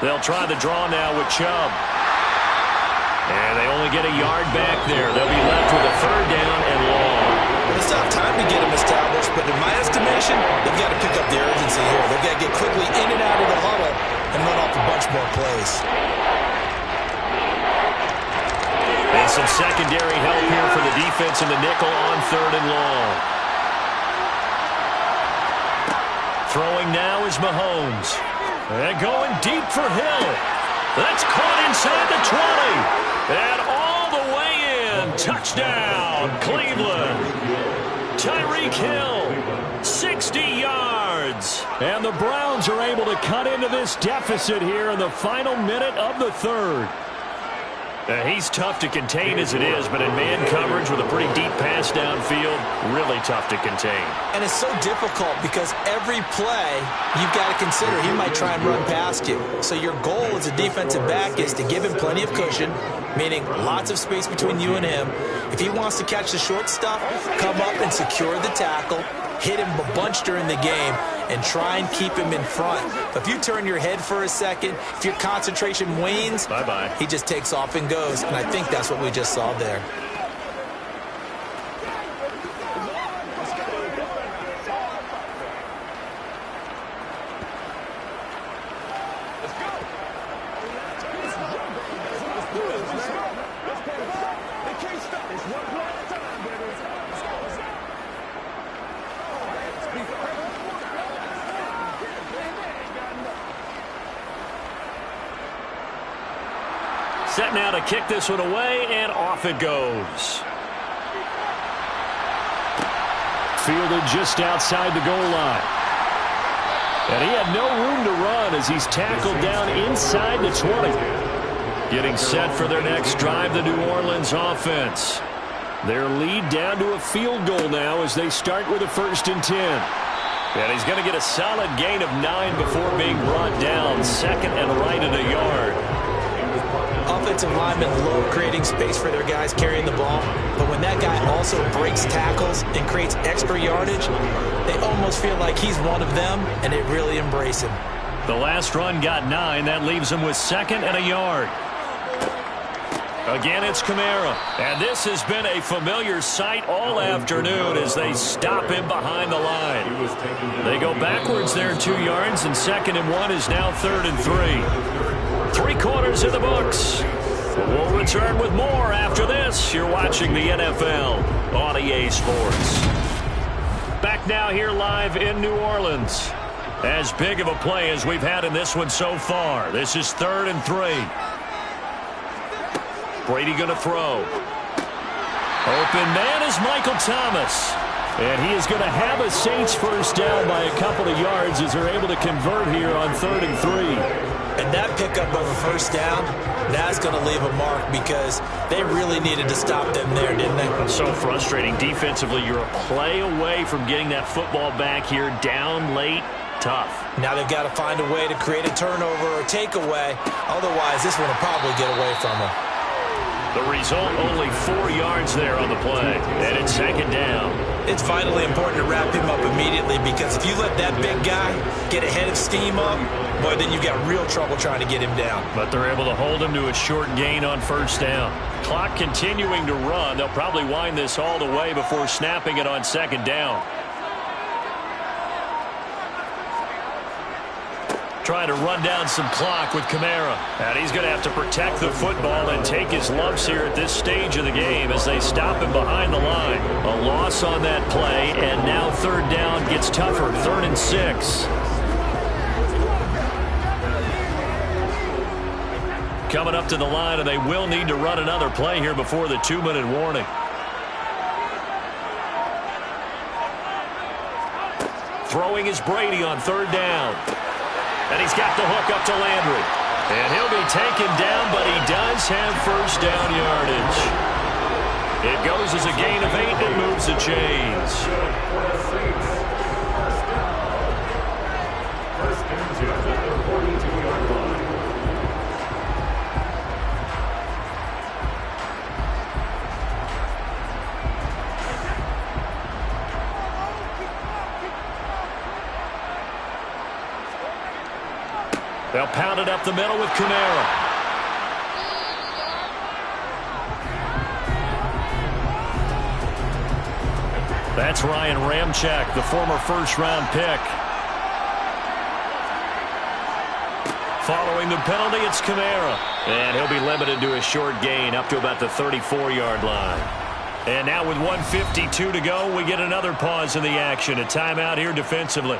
They'll try the draw now with Chubb. And they only get a yard back there. They'll be left with a third down and long. They still have time to get him established, but in my estimation, they've got to pick up the urgency here. They've got to get quickly in and out of the huddle and run off a bunch more plays. And some secondary help here for the defense in the nickel on third and long. Throwing now is Mahomes. And going deep for Hill. That's caught inside the 20. And all the way in. Touchdown, Cleveland. Tyreek Hill, 60 yards. And the Browns are able to cut into this deficit here in the final minute of the third. He's tough to contain as it is, but in man coverage with a pretty deep pass downfield, really tough to contain. And it's so difficult because every play you've got to consider he might try and run past you. So your goal as a defensive back is to give him plenty of cushion, meaning lots of space between you and him. If he wants to catch the short stuff, come up and secure the tackle, hit him a bunch during the game, and try and keep him in front. But if you turn your head for a second, if your concentration wanes, bye-bye. He just takes off and goes. And I think that's what we just saw there. Set now to kick this one away, and off it goes. Fielded just outside the goal line. And he had no room to run as he's tackled down inside the 20. Getting set for their next drive, the New Orleans offense. Their lead down to a field goal now as they start with a 1st and 10. And he's going to get a solid gain of 9 before being brought down. Second and right at a yard. Offensive linemen love creating space for their guys carrying the ball, but when that guy also breaks tackles and creates extra yardage, they almost feel like he's one of them, and they really embrace him. The last run got 9. That leaves him with 2nd and a yard. Again, it's Kamara. And this has been a familiar sight all afternoon as they stop him behind the line. They go backwards there 2 yards, and 2nd and 1 is now 3rd and 3. 3 quarters in the books. We'll return with more after this. You're watching the NFL on EA Sports. Back now here live in New Orleans. As big of a play as we've had in this one so far. This is 3rd and 3. Brady going to throw. Open man is Michael Thomas. And he is going to have a Saints first down by a couple of yards as they're able to convert here on 3rd and 3. And that pickup of a first down, that's going to leave a mark because they really needed to stop them there, didn't they? So frustrating. Defensively, you're a play away from getting that football back here down late. Tough. Now they've got to find a way to create a turnover or takeaway. Otherwise, this one will probably get away from them. The result, only 4 yards there on the play. And it's 2nd down. It's vitally important to wrap him up immediately because if you let that big guy get ahead of steam up, boy, then you've got real trouble trying to get him down. But they're able to hold him to a short gain on 1st down. Clock continuing to run. They'll probably wind this all the way before snapping it on 2nd down. Trying to run down some clock with Kamara. And he's going to have to protect the football and take his lumps here at this stage of the game as they stop him behind the line. A loss on that play, and now 3rd down gets tougher. 3rd and 6. Coming up to the line, and they will need to run another play here before the 2-minute warning. Throwing is Brady on 3rd down. And he's got the hook up to Landry. And he'll be taken down, but he does have first down yardage. It goes as a gain of 8 and moves the chains. First down to the 42-yard line. They'll pound it up the middle with Kamara. That's Ryan Ramczyk, the former first-round pick. Following the penalty, it's Kamara. And he'll be limited to a short gain up to about the 34-yard line. And now with 1:52 to go, we get another pause in the action. A timeout here defensively.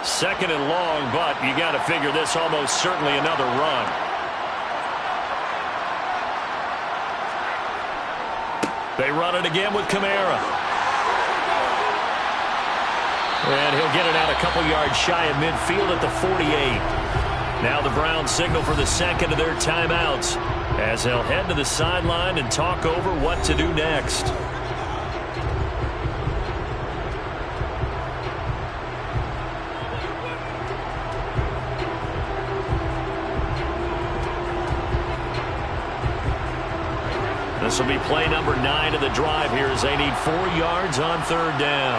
Second and long, but you got to figure this almost certainly another run. They run it again with Kamara. And he'll get it out a couple yards shy of midfield at the 48. Now the Browns signal for the second of their timeouts as they'll head to the sideline and talk over what to do next. This will be play number 9 of the drive here as they need 4 yards on third down.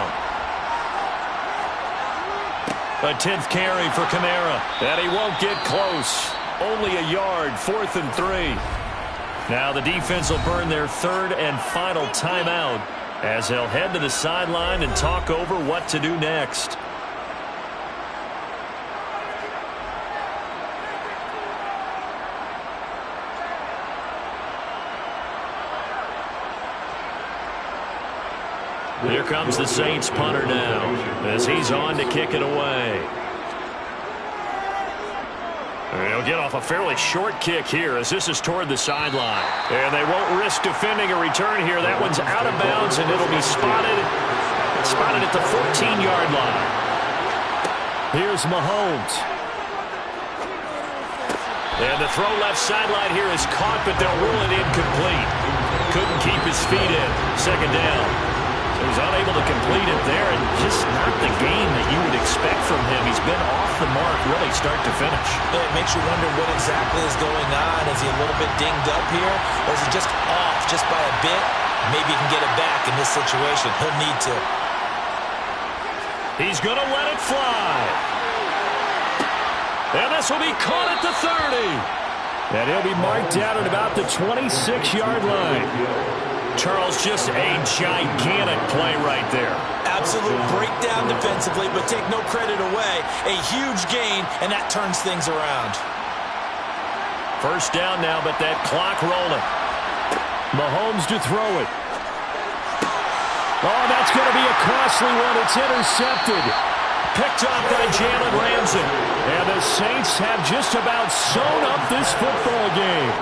A 10th carry for Kamara. And he won't get close. Only a yard, 4th and 3. Now the defense will burn their third and final timeout as they'll head to the sideline and talk over what to do next. Here comes the Saints punter now as he's on to kick it away. He'll get off a fairly short kick here as this is toward the sideline. And they won't risk defending a return here. That one's out of bounds, and it'll be spotted at the 14-yard line. Here's Mahomes. And the throw left sideline here is caught, but they'll rule it incomplete. Couldn't keep his feet in. Second down. He was unable to complete it there, and just not the game that you would expect from him. He's been off the mark really start to finish. Yeah, it makes you wonder what exactly is going on. Is he a little bit dinged up here, or is he just off just by a bit? Maybe he can get it back in this situation. He'll need to. He's going to let it fly. And this will be caught at the 30. And he'll be marked down at about the 26-yard line. Charles, just a gigantic play right there. Absolute breakdown defensively, but take no credit away. A huge gain, and that turns things around. First down now, but that clock rolling. Mahomes to throw it. Oh, that's going to be a costly one. It's intercepted. Picked off by Jalen Ramsey. And the Saints have just about sewn up this football game.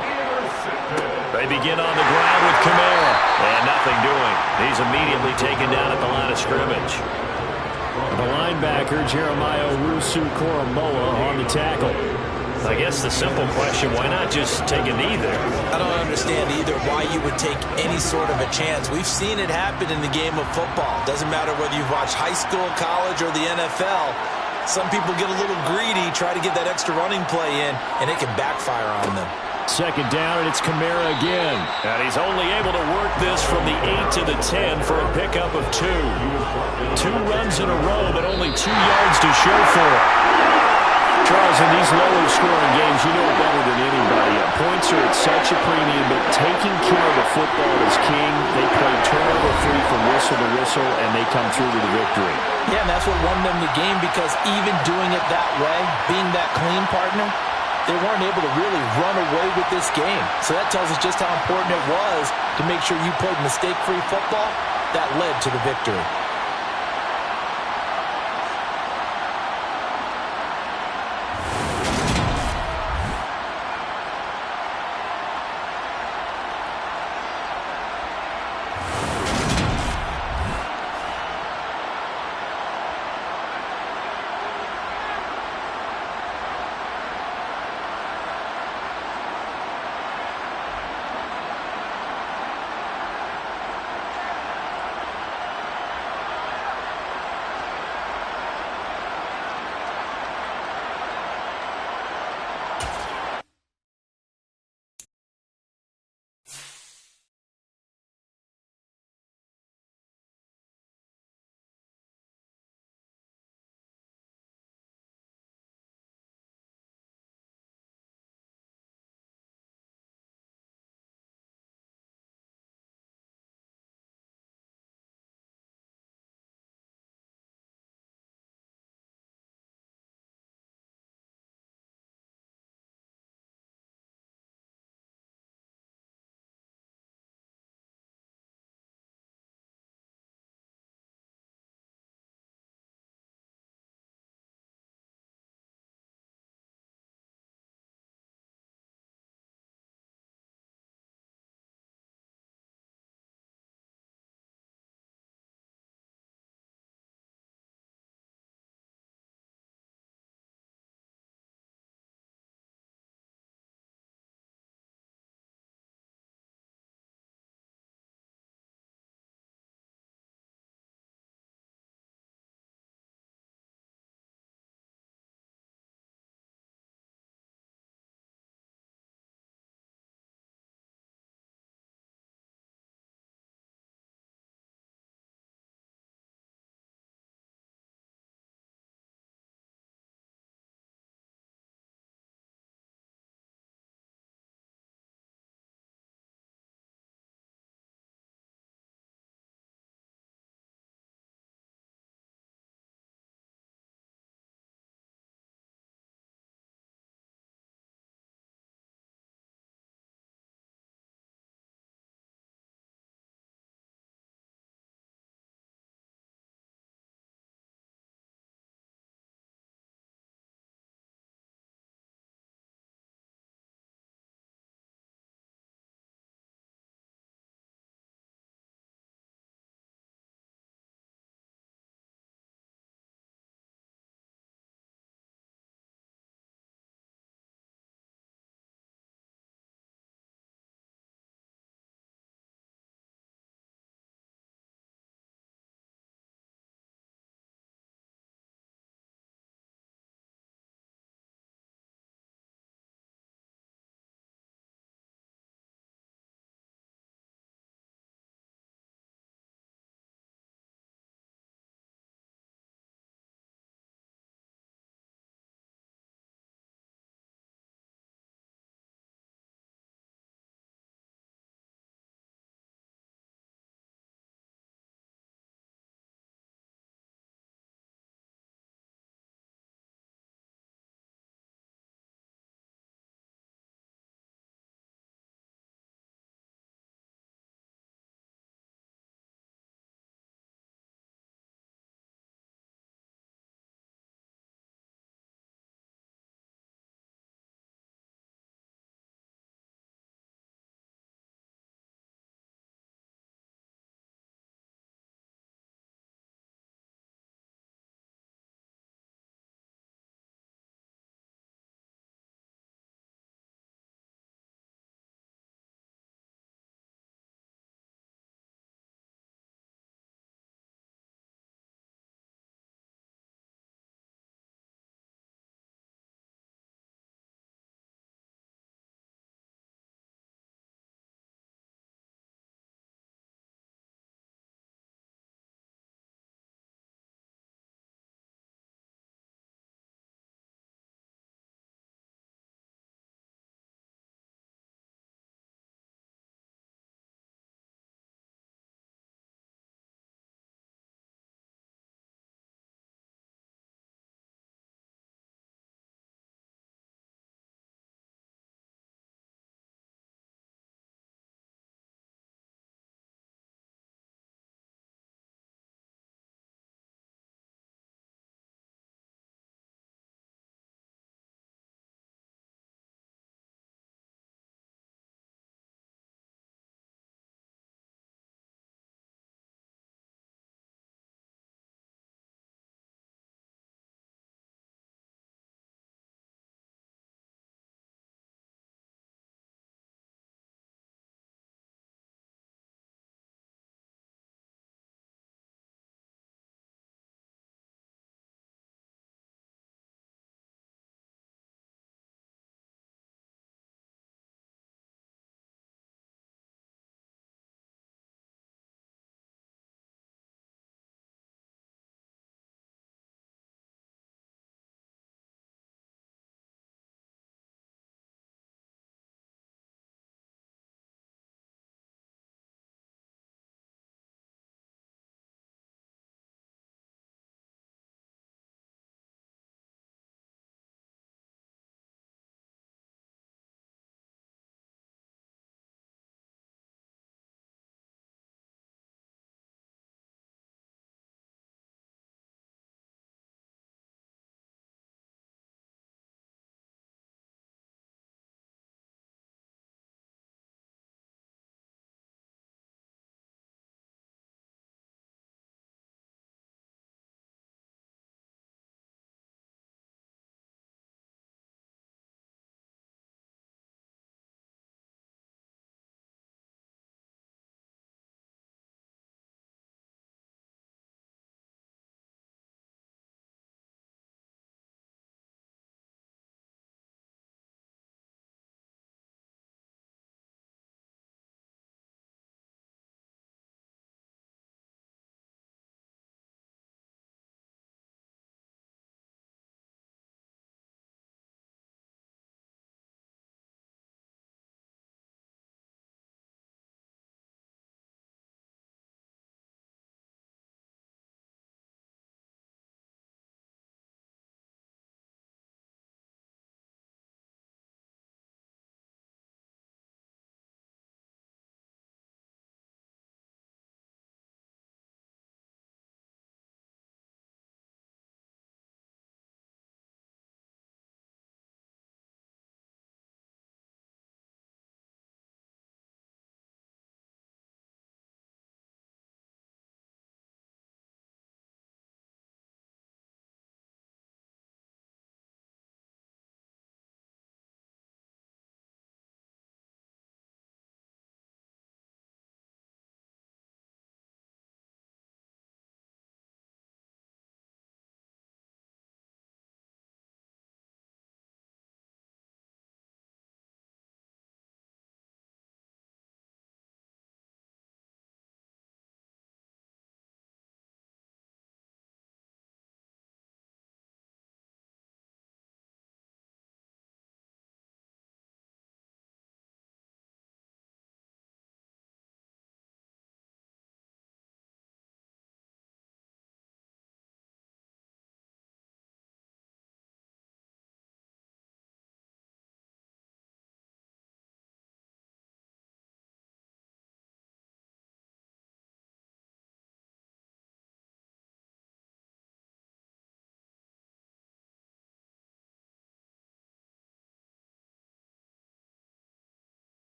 They begin on the ground with Kamara. And nothing doing. He's immediately taken down at the line of scrimmage. The linebacker, Jeremiah Owusu-Koramoah, on the tackle. I guess the simple question, why not just take a knee there? I don't understand either why you would take any sort of a chance. We've seen it happen in the game of football. Doesn't matter whether you've watched high school, college, or the NFL. Some people get a little greedy, try to get that extra running play in, and it can backfire on them. Second down, and it's Kamara again. And he's only able to work this from the 8 to the 10 for a pickup of 2. 2 runs in a row, but only 2 yards to show for it. Charles, in these lower scoring games, you know better than anybody. Points are at such a premium, but taking care of the football is king. They play turnover-free from whistle to whistle, and they come through to the victory. Yeah, and that's what won them the game, because even doing it that way, being that clean partner, they weren't able to really run away with this game. So that tells us just how important it was to make sure you played mistake-free football. That led to the victory.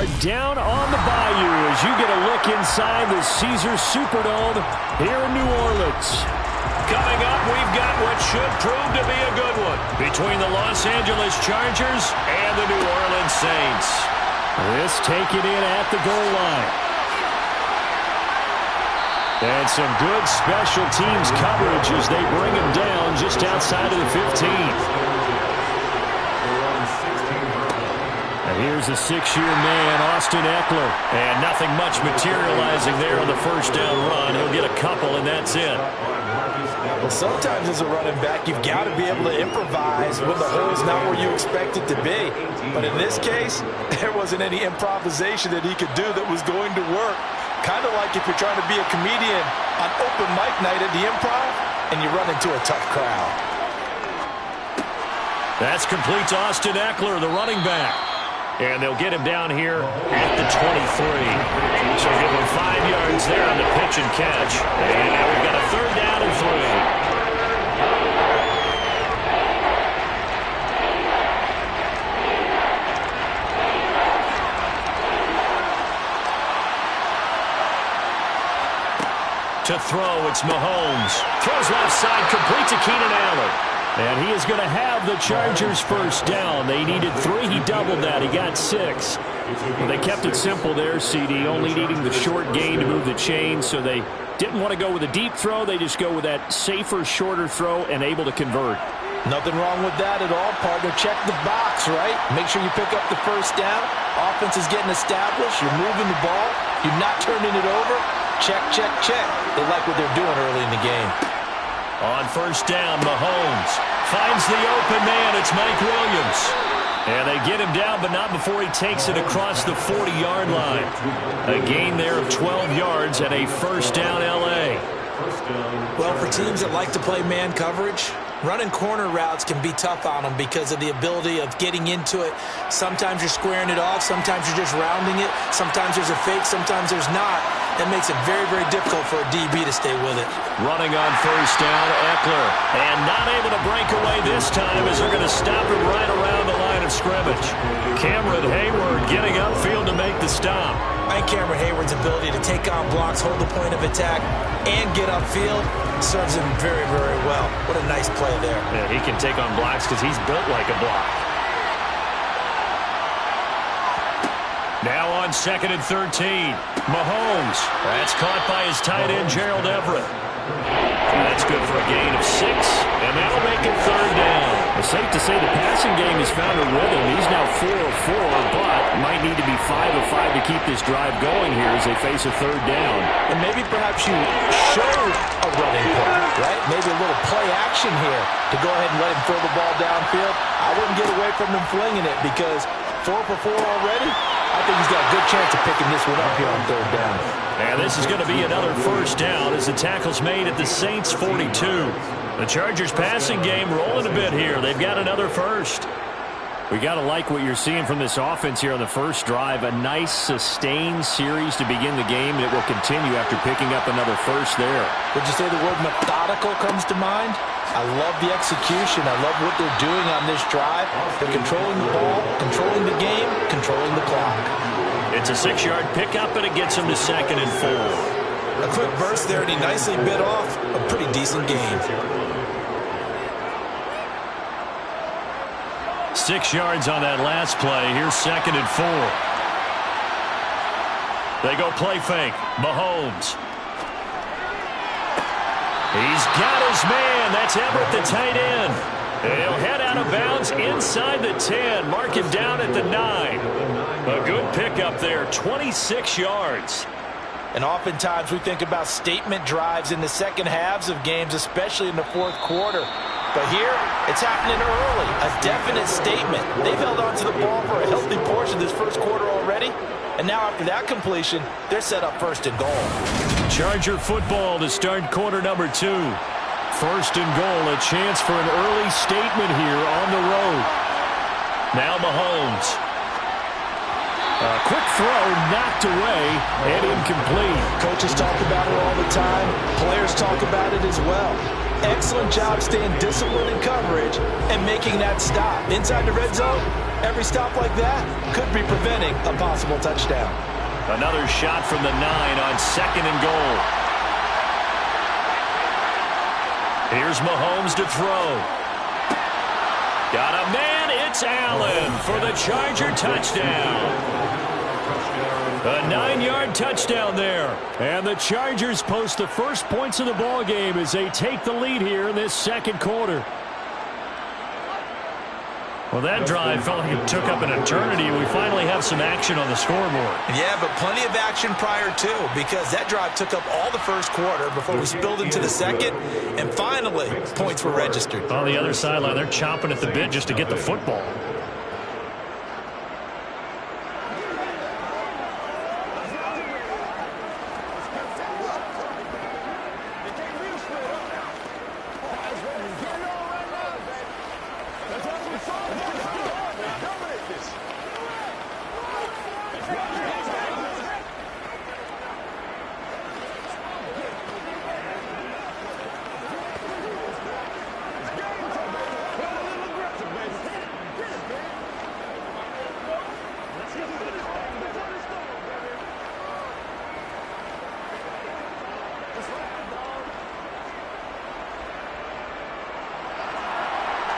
are down on the Bayou as you get a look inside the Caesars Superdome here in New Orleans. Coming up, we've got what should prove to be a good one between the Los Angeles Chargers and the New Orleans Saints. This taken in at the goal line. And some good special teams coverage as they bring him down just outside of the 15. And here's a 6-year man, Austin Eckler. And nothing much materializing there on the first down run. He'll get a couple, and that's it. Well, sometimes as a running back, you've got to be able to improvise when the hole's not where you expect it to be. But in this case, there wasn't any improvisation that he could do that was going to work. Kind of like if you're trying to be a comedian on open mic night at the Improv and you run into a tough crowd. That's complete to Austin Eckler, the running back. And they'll get him down here at the 23. So give him 5 yards there on the pitch and catch. And now we've got a 3rd down and 3. To throw, it's Mahomes. Throws left side, complete to Keenan Allen. And he is going to have the Chargers first down. They needed 3. He doubled that. He got 6. Well, they kept it simple there, CD, only needing the short gain to move the chain, so they didn't want to go with a deep throw. They just go with that safer, shorter throw and able to convert. Nothing wrong with that at all, partner. Check the box, right? Make sure you pick up the first down. Offense is getting established. You're moving the ball. You're not turning it over. Check, check, check. They like what they're doing early in the game. On first down, Mahomes finds the open man. It's Mike Williams. And they get him down, but not before he takes it across the 40-yard line. A gain there of 12 yards and a first down L.A. Well, for teams that like to play man coverage, running corner routes can be tough on them because of the ability of getting into it. Sometimes you're squaring it off. Sometimes you're just rounding it. Sometimes there's a fake. Sometimes there's not. That makes it very, very difficult for a DB to stay with it. Running on first down, Eckler. And not able to break away this time as they're going to stop him right around the line of scrimmage. Cameron Hayward getting upfield to make the stop. I think Cameron Hayward's ability to take on blocks, hold the point of attack, and get upfield serves him very, very well. What a nice play there. Yeah, he can take on blocks because he's built like a block. Now on 2nd and 13. Mahomes. That's caught by his tight end, Gerald Everett. And that's good for a gain of 6. And that'll make it 3rd down. It's safe to say the passing game has found a rhythm. He's now 4 of 4, but might need to be 5 of 5 to keep this drive going here as they face a 3rd down. And maybe perhaps you show a running play, right? Maybe a little play action here to go ahead and let him throw the ball downfield. I wouldn't get away from him flinging it because 4 for 4 already. I think he's got a good chance of picking this one up here on 3rd down. And this is going to be another first down as the tackle's made at the Saints' 42. The Chargers passing game rolling a bit here. They've got another first. We got to like what you're seeing from this offense here on the first drive. A nice sustained series to begin the game, and it will continue after picking up another first there. Would you say the word methodical comes to mind? I love the execution. I love what they're doing on this drive. They're controlling the ball, controlling the game, controlling the clock. It's a 6-yard pickup, and it gets him to 2nd and 4. A quick burst there, and he nicely bit off a pretty decent gain. 6 yards on that last play. Here's 2nd and 4. They go play fake. Mahomes. He's got his man. That's Everett, the tight end. And he'll head out of bounds inside the 10. Mark him down at the 9. A good pickup there, 26 yards. And oftentimes we think about statement drives in the second halves of games, especially in the 4th quarter. But here, it's happening early. A definite statement. They've held on to the ball for a healthy portion of this 1st quarter already. And now after that completion, they're set up 1st and goal. Charger football to start quarter number 2. 1st and goal, a chance for an early statement here on the road. Now Mahomes. A quick throw knocked away and incomplete. Coaches talk about it all the time. Players talk about it as well. excellent job staying disciplined in coverage and making that stop. Inside the red zone, every stop like that could be preventing a possible touchdown. Another shot from the 9 on 2nd and goal. Here's Mahomes to throw. Got a man, it's Allen for the Charger touchdown. A 9-yard touchdown there. And the Chargers post the first points of the ball game as they take the lead here in this second quarter. Well, that drive felt like it took up an eternity, and we finally have some action on the scoreboard. Yeah, but plenty of action prior to, because that drive took up all the first quarter before we spilled into the second, and finally, points were registered. On the other sideline, they're chomping at the bit just to get the football.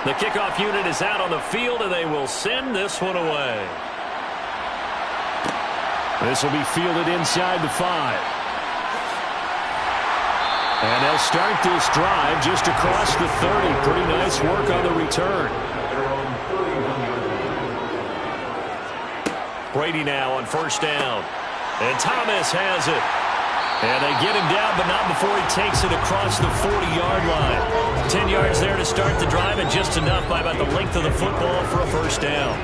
The kickoff unit is out on the field, and they will send this one away. This will be fielded inside the 5. And they'll start this drive just across the 30. Pretty nice work on the return. Brady now on 1st down. And Thomas has it. And they get him down, but not before he takes it across the 40-yard line. 10 yards there to start the drive, and just enough by about the length of the football for a 1st down.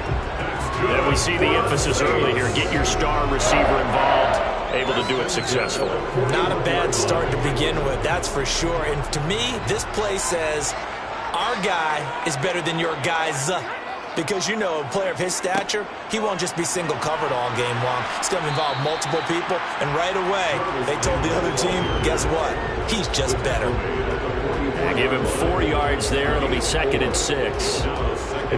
And we see the emphasis early here. Get your star receiver involved, able to do it successfully. Not a bad start to begin with, that's for sure. And to me, this play says our guy is better than your guys. Because, you know, a player of his stature, he won't just be single covered all game long. It's going to involve multiple people. And right away, they told the other team, guess what? He's just better. They give him 4 yards there. It'll be 2nd and 6.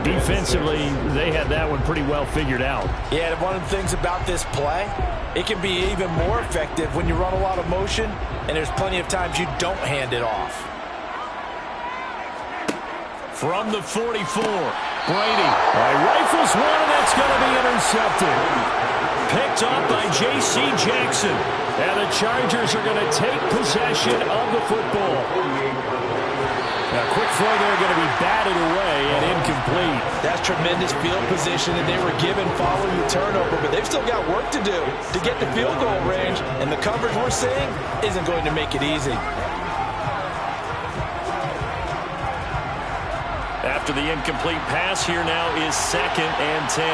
Defensively, they had that one pretty well figured out. Yeah, one of the things about this play, it can be even more effective when you run a lot of motion, and there's plenty of times you don't hand it off. From the 44, Brady rifles one, and that's going to be intercepted. Picked up by J.C. Jackson. And the Chargers are going to take possession of the football. A quick throw there, going to be batted away and incomplete. That's tremendous field position that they were given following the turnover, but they've still got work to do to get the field goal range, and the coverage we're seeing isn't going to make it easy. After the incomplete pass, here now is 2nd and 10.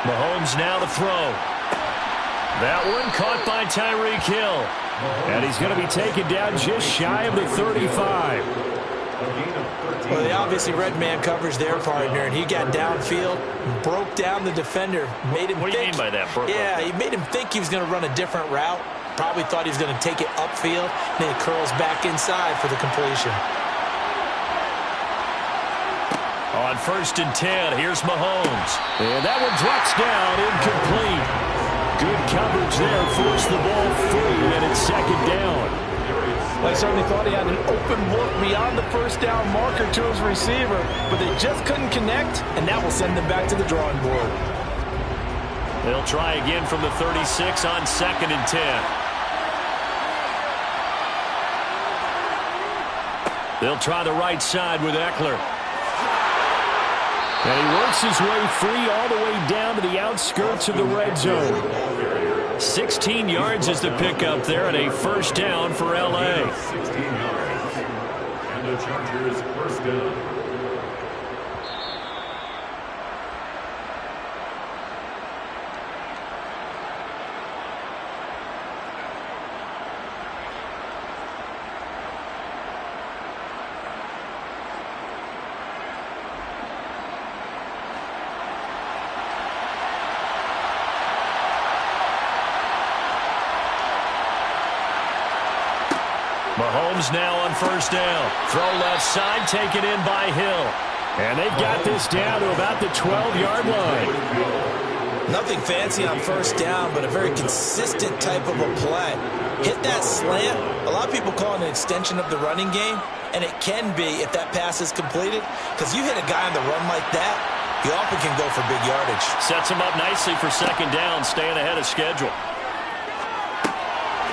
Mahomes now to throw. That one caught by Tyreek Hill. And he's going to be taken down just shy of the 35. Well, they obviously read man coverage their partner, and he got downfield, broke down the defender, made him What do you mean by that, Brooke? Yeah, he made him think he was going to run a different route. Probably thought he was going to take it upfield, and then he curls back inside for the completion. On 1st and 10, here's Mahomes. And that one drops down, incomplete. Good coverage there, forced the ball free, and it's 2nd down. Well, he certainly thought he had an open look beyond the 1st down marker to his receiver, but they just couldn't connect, and that will send them back to the drawing board. They'll try again from the 36 on 2nd and 10. They'll try the right side with Eckler. And he works his way free all the way down to the outskirts of the red zone. 16 yards is the pickup there, and a 1st down for L.A. 16 yards. And the Chargers 1st down. Mahomes now on first down. Throw left side, taken in by Hill. And they've got this down to about the 12-yard line. Nothing fancy on first down, but a very consistent type of a play. Hit that slant. A lot of people call it an extension of the running game, and it can be if that pass is completed, because you hit a guy on the run like that, he often can go for big yardage. Sets him up nicely for second down, staying ahead of schedule.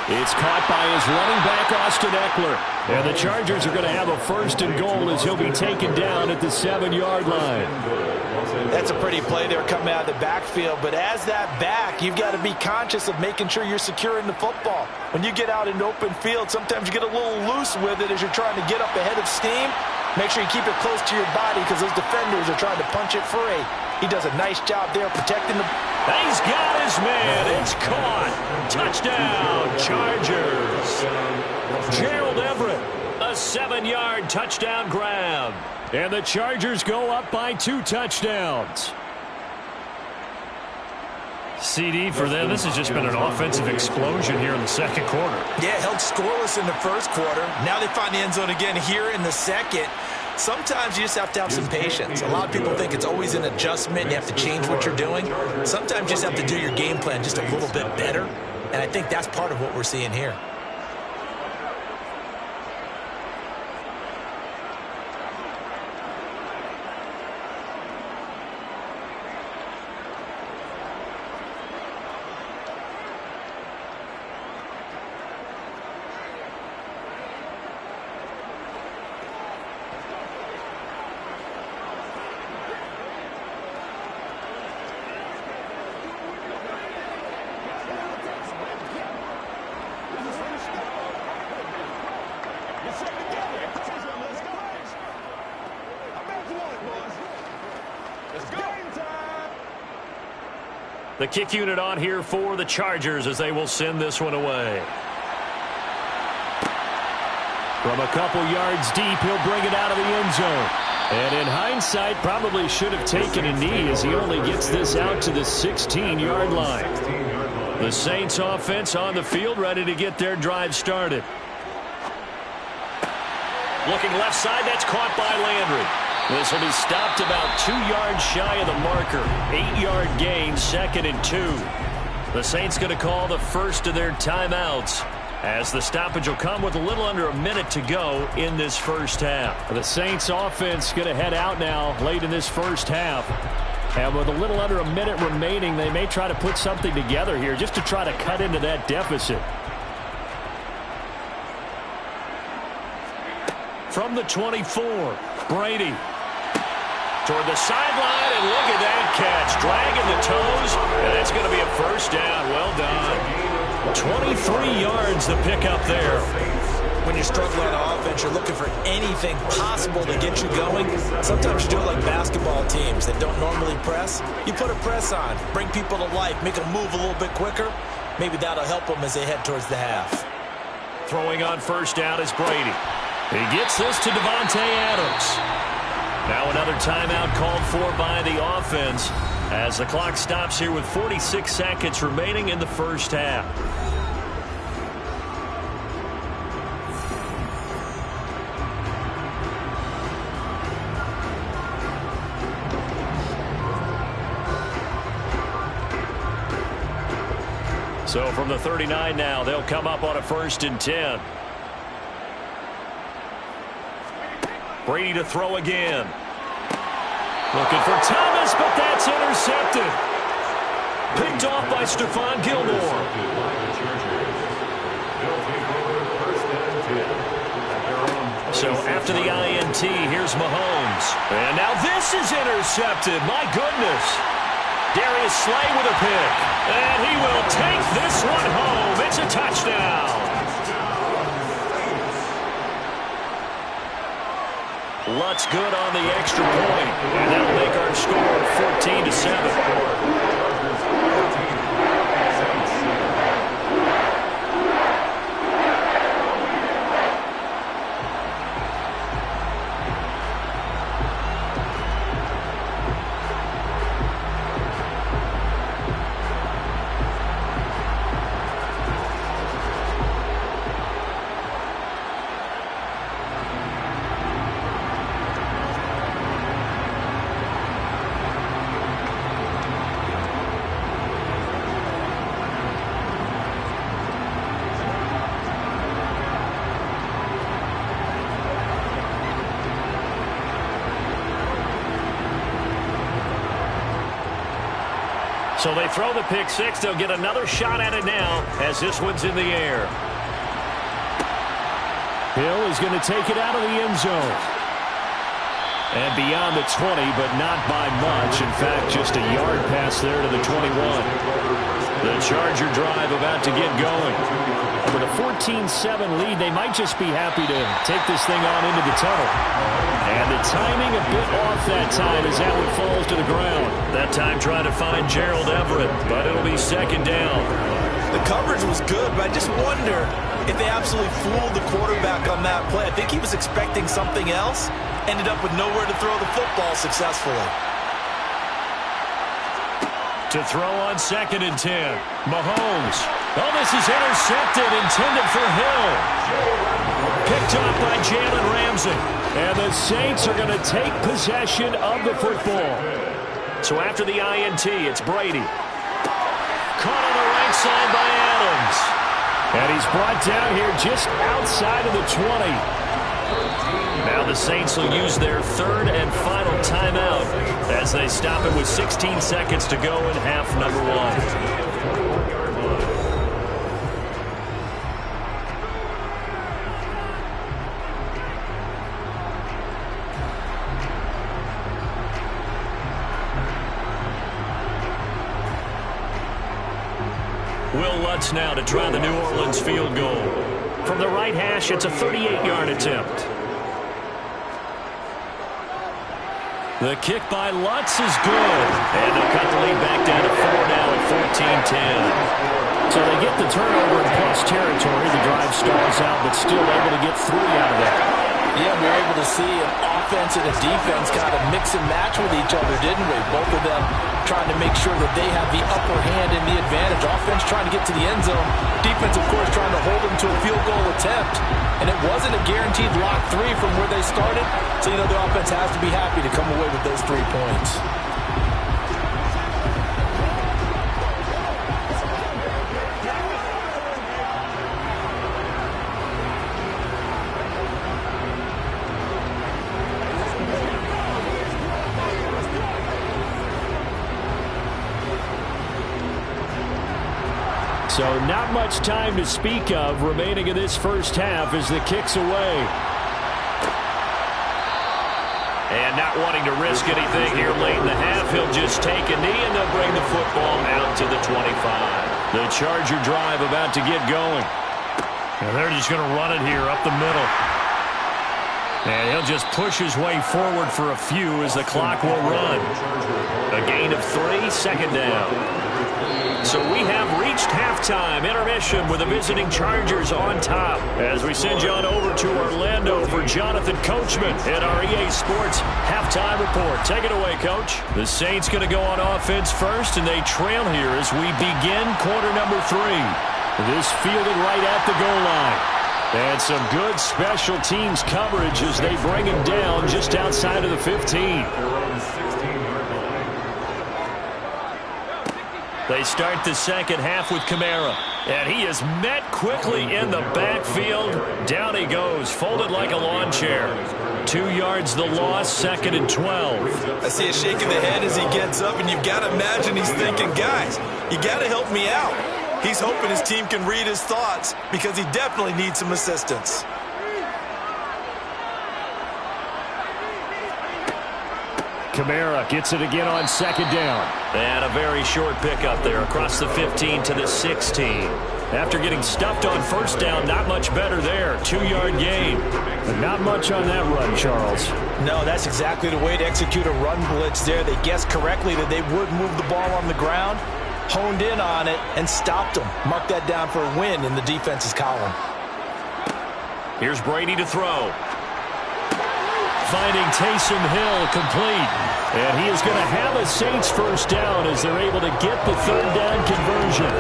It's caught by his running back, Austin Eckler. And the Chargers are going to have a first and goal as he'll be taken down at the 7-yard line. That's a pretty play there coming out of the backfield, but as that back, you've got to be conscious of making sure you're securing the football. When you get out in open field, sometimes you get a little loose with it as you're trying to get up ahead of steam. Make sure you keep it close to your body because those defenders are trying to punch it free. He does a nice job there protecting the... He's got his man. It's caught. Touchdown, Chargers. Gerald Everett, a 7-yard touchdown grab. And the Chargers go up by 2 touchdowns. CD for them. This has just been an offensive explosion here in the second quarter. Yeah, held scoreless in the first quarter. Now they find the end zone again here in the second. Sometimes you just have to have some patience. A lot of people think it's always an adjustment. You have to change what you're doing. Sometimes you just have to do your game plan just a little bit better. And I think that's part of what we're seeing here. The kick unit on here for the Chargers as they will send this one away. From a couple yards deep, he'll bring it out of the end zone. And in hindsight, probably should have taken a knee as he only gets this out to the 16-yard line. The Saints offense on the field, ready to get their drive started. Looking left side, that's caught by Landry. This will be stopped about 2 yards shy of the marker. 8-yard gain, 2nd and 2. The Saints going to call the first of their timeouts as the stoppage will come with a little under a minute to go in this first half. The Saints offense going to head out now late in this first half. And with a little under a minute remaining, they may try to put something together here just to try to cut into that deficit. From the 24, Brady. Toward the sideline, and look at that catch. Dragging the toes, and that's going to be a first down. Well done. 23 yards the pick up there. When you're struggling on offense, you're looking for anything possible to get you going. Sometimes you do it like basketball teams that don't normally press. You put a press on, bring people to life, make them move a little bit quicker. Maybe that'll help them as they head towards the half. Throwing on first down is Brady. He gets this to Devontae Adams. Now another timeout called for by the offense as the clock stops here with 46 seconds remaining in the first half. So from the 39 now, they'll come up on a 1st and 10. Brady to throw again. Looking for Thomas, but that's intercepted. Picked off by Stephon Gilmore. So after the INT, here's Mahomes. And now this is intercepted. My goodness. Darius Slay with a pick. And he will take this one home. It's a touchdown. Lutz good on the extra point, and that'll make our score 14-7. So they throw the pick six. They'll get another shot at it now as this one's in the air. Hill is going to take it out of the end zone. And beyond the 20, but not by much. In fact, just a yard pass there to the 21. The Charger drive about to get going. With a 14-7 lead, they might just be happy to take this thing on into the tunnel. And the timing a bit off that time as that one falls to the ground. That time trying to find Gerald Everett, but it'll be second down. The coverage was good, but I just wonder if they absolutely fooled the quarterback on that play. I think he was expecting something else. Ended up with nowhere to throw the football successfully. To throw on 2nd and 10. Mahomes. Oh, this is intercepted, intended for Hill. Picked off by Jalen Ramsey. And the Saints are going to take possession of the football. So after the INT, it's Brady. Caught on the right side by Adams. And he's brought down here just outside of the 20. Now the Saints will use their third and final timeout as they stop it with 16 seconds to go in half number one. Will Lutz now to try the New Orleans field goal. From the right hash, it's a 38-yard attempt. The kick by Lutz is good. And they'll cut the lead back down to 4 now at 14-10. So they get the turnover in plus territory. The drive stalls out, but still able to get 3 out of that. Yeah, we were able to see an offense and a defense kind of mix and match with each other, didn't we? Both of them trying to make sure that they have the upper hand and the advantage. Offense trying to get to the end zone. Defense, of course, trying to hold them to a field goal attempt. And it wasn't a guaranteed lock 3 from where they started. So, you know, the offense has to be happy to come away with those 3 points. So not much time to speak of remaining in this first half as the kick's away. And not wanting to risk anything here late in the half, he'll just take a knee and they'll bring the football out to the 25. The Charger drive about to get going. And they're just going to run it here up the middle. And he'll just push his way forward for a few as the clock will run. A gain of 3, second down. So we have reached halftime intermission with the visiting Chargers on top as we send you on over to Orlando for Jonathan Coachman at our EA Sports halftime report. Take it away, Coach. The Saints going to go on offense first, and they trail here as we begin quarter number 3. This fielded right at the goal line. And some good special teams coverage as they bring him down just outside of the 15. They start the second half with Kamara. And he is met quickly in the backfield. Down he goes, folded like a lawn chair. 2 yards the loss, 2nd and 12. I see a shake of the head as he gets up, and you've got to imagine he's thinking, guys, you got to help me out. He's hoping his team can read his thoughts because he definitely needs some assistance. Kamara gets it again on 2nd down. And a very short pickup there across the 15 to the 16. After getting stuffed on 1st down, not much better there. 2-yard gain. But not much on that run, Charles. No, that's exactly the way to execute a run blitz there. They guessed correctly that they would move the ball on the ground, honed in on it, and stopped them. Mark that down for a win in the defense's column. Here's Brady to throw. Finding Taysom Hill complete. And he is going to have a Saints 1st down as they're able to get the 3rd down conversion.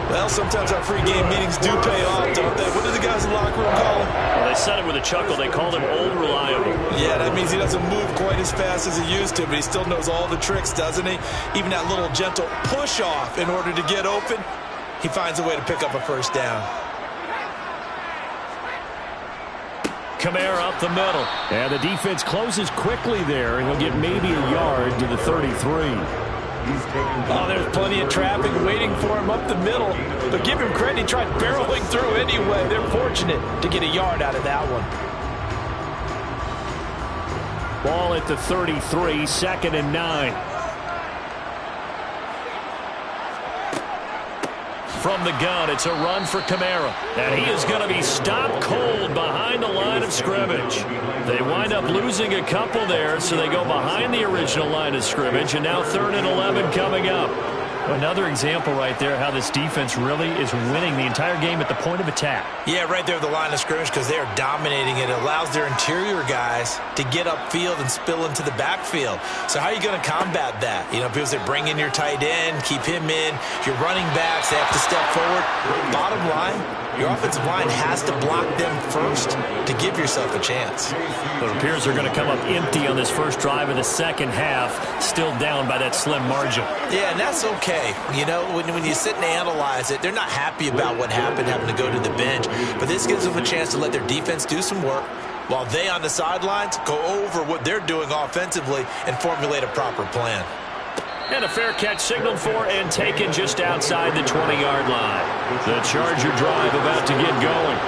Well, sometimes our pregame meetings do pay off, don't they? What do the guys in the locker room call him? Well, they said it with a chuckle. They called him Old Reliable. Yeah, that means he doesn't move quite as fast as he used to, but he still knows all the tricks, doesn't he? Even that little gentle push-off in order to get open, he finds a way to pick up a 1st down. Kamara up the middle. And the defense closes quickly there, and he'll get maybe a yard to the 33. Oh, there's plenty of traffic waiting for him up the middle. But give him credit, he tried barreling through anyway. They're fortunate to get a yard out of that one. Ball at the 33, 2nd and 9. From the gun, it's a run for Kamara. And he is going to be stopped cold behind the line of scrimmage. They wind up losing a couple there, so they go behind the original line of scrimmage, and now 3rd and 11 coming up. Another example right there how this defense really is winning the entire game at the point of attack. Yeah, right there at the line of scrimmage because they are dominating it. It allows their interior guys to get upfield and spill into the backfield. So how are you going to combat that? You know, people say bring in your tight end, keep him in. Your running backs, they have to step forward. Bottom line, your offensive line has to block them first to give yourself a chance. But it appears they're going to come up empty on this first drive of the second half, still down by that slim margin. Yeah, and that's okay. You know, when you sit and analyze it, they're not happy about what happened, having to go to the bench. But this gives them a chance to let their defense do some work while they on the sidelines go over what they're doing offensively and formulate a proper plan. And a fair catch signaled for and taken just outside the 20-yard line. The Charger drive about to get going.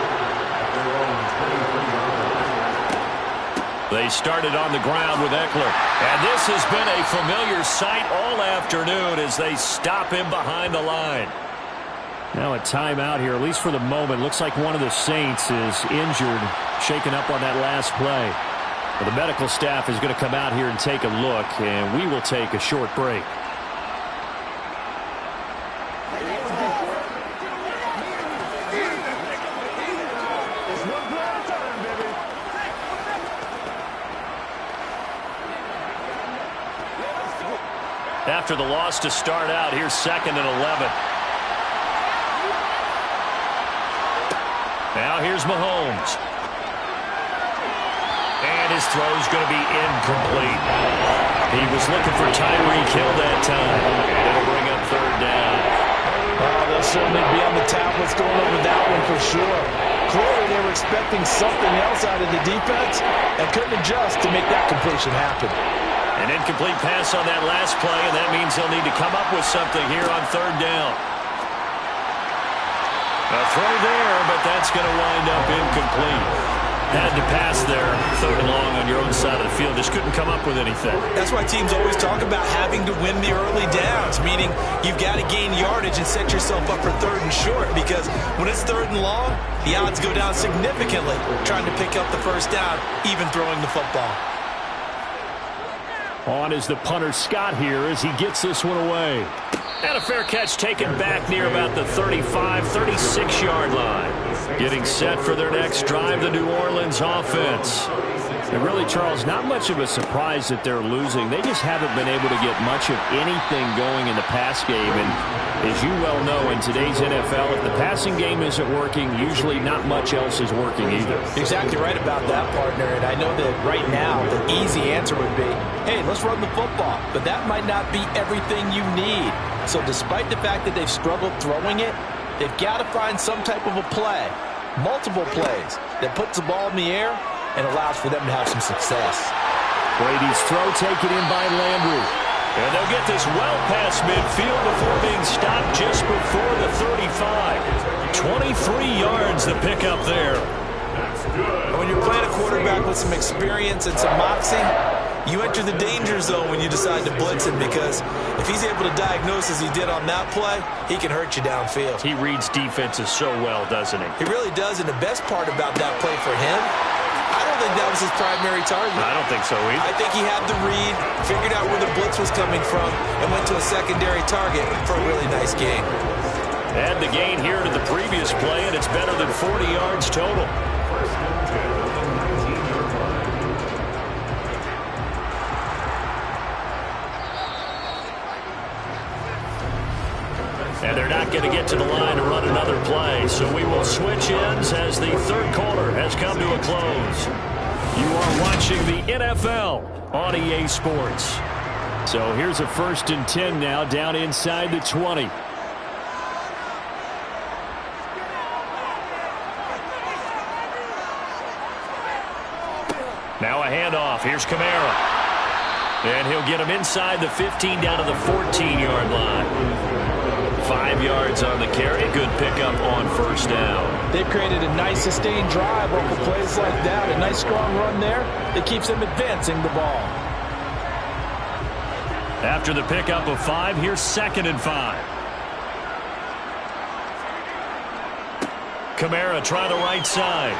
They started on the ground with Eckler. And this has been a familiar sight all afternoon as they stop him behind the line. Now a timeout here, at least for the moment. Looks like one of the Saints is injured, shaken up on that last play. Well, the medical staff is going to come out here and take a look, and we will take a short break. After the loss to start out, here's 2nd and 11. Now here's Mahomes. And his throw is going to be incomplete. He was looking for Tyreek Hill that time. And it'll bring up 3rd down. Oh, they'll certainly be on the tablets going over that one for sure. Clearly they were expecting something else out of the defense and couldn't adjust to make that completion happen. An incomplete pass on that last play, and that means they'll need to come up with something here on 3rd down. A throw there, but that's going to wind up incomplete. Had to pass there, 3rd and long on your own side of the field. Just couldn't come up with anything. That's why teams always talk about having to win the early downs, meaning you've got to gain yardage and set yourself up for 3rd and short, because when it's 3rd and long, the odds go down significantly trying to pick up the first down, even throwing the football. On is the punter Scott here as he gets this one away. And a fair catch taken back near about the 35, 36-yard line. Getting set for their next drive, the New Orleans offense. And really, Charles, not much of a surprise that they're losing. They just haven't been able to get much of anything going in the pass game. And as you well know, in today's NFL, if the passing game isn't working, usually not much else is working either. You're exactly right about that, partner. And I know that right now the easy answer would be, hey, let's run the football. But that might not be everything you need. So despite the fact that they've struggled throwing it, they've got to find some type of a play, multiple plays, that puts the ball in the air and allows for them to have some success. Brady's throw taken in by Landry. And they'll get this well past midfield before being stopped just before the 35. 23 yards to pick up there. When you're playing a quarterback with some experience and some moxie, you enter the danger zone when you decide to blitz him, because if he's able to diagnose as he did on that play, he can hurt you downfield. He reads defenses so well, doesn't he? He really does, and the best part about that play for him, I don't think that was his primary target. I don't think so either. I think he had the read, figured out where the blitz was coming from, and went to a secondary target for a really nice gain. Add the gain here to the previous play, and it's better than 40 yards total. And they're not going to get to the line to run another play, so we will switch ends as the 3rd quarter has come to a close. You are watching the NFL on EA Sports. So here's a 1st and 10 now, down inside the 20. Now a handoff. Here's Kamara. And he'll get him inside the 15 down to the 14-yard line. 5 yards on the carry. Good pickup on first down. They've created a nice sustained drive off of plays like that. A nice strong run there that keeps them advancing the ball. After the pickup of 5, here's 2nd and 5. Kamara try the right side.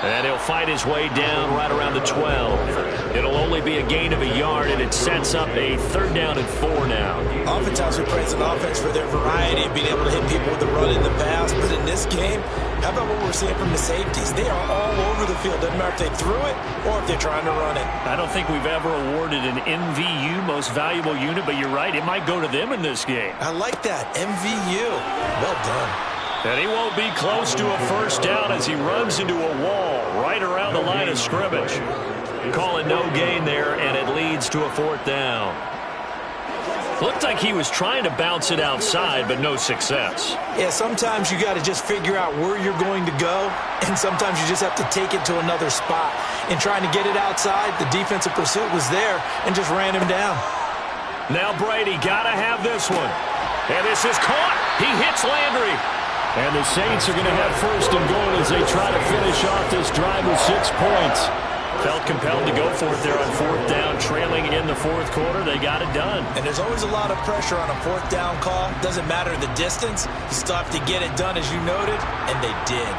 And he'll fight his way down right around the 12. It'll only be a gain of a yard, and it sets up a 3rd down and 4 now. Oftentimes we praise an offense for their variety of being able to hit people with the run in the pass. But in this game, how about what we're seeing from the safeties? They are all over the field. Doesn't matter if they threw it or if they're trying to run it. I don't think we've ever awarded an MVU, most valuable unit, but you're right. It might go to them in this game. I like that. MVU. Well done. And he won't be close to a 1st down as he runs into a wall right around the line of scrimmage. Call it no gain there, and it leads to a 4th down. Looked like he was trying to bounce it outside, but no success. Yeah, sometimes you got to just figure out where you're going to go, and sometimes you just have to take it to another spot. In trying to get it outside, the defensive pursuit was there and just ran him down. Now Brady got to have this one. And this is caught. He hits Landry. And the Saints are going to have 1st and goal as they try to finish off this drive with 6 points. Felt compelled to go for it there on 4th down, trailing in the 4th quarter. They got it done. And there's always a lot of pressure on a 4th down call. Doesn't matter the distance. You still have to get it done, as you noted, and they did.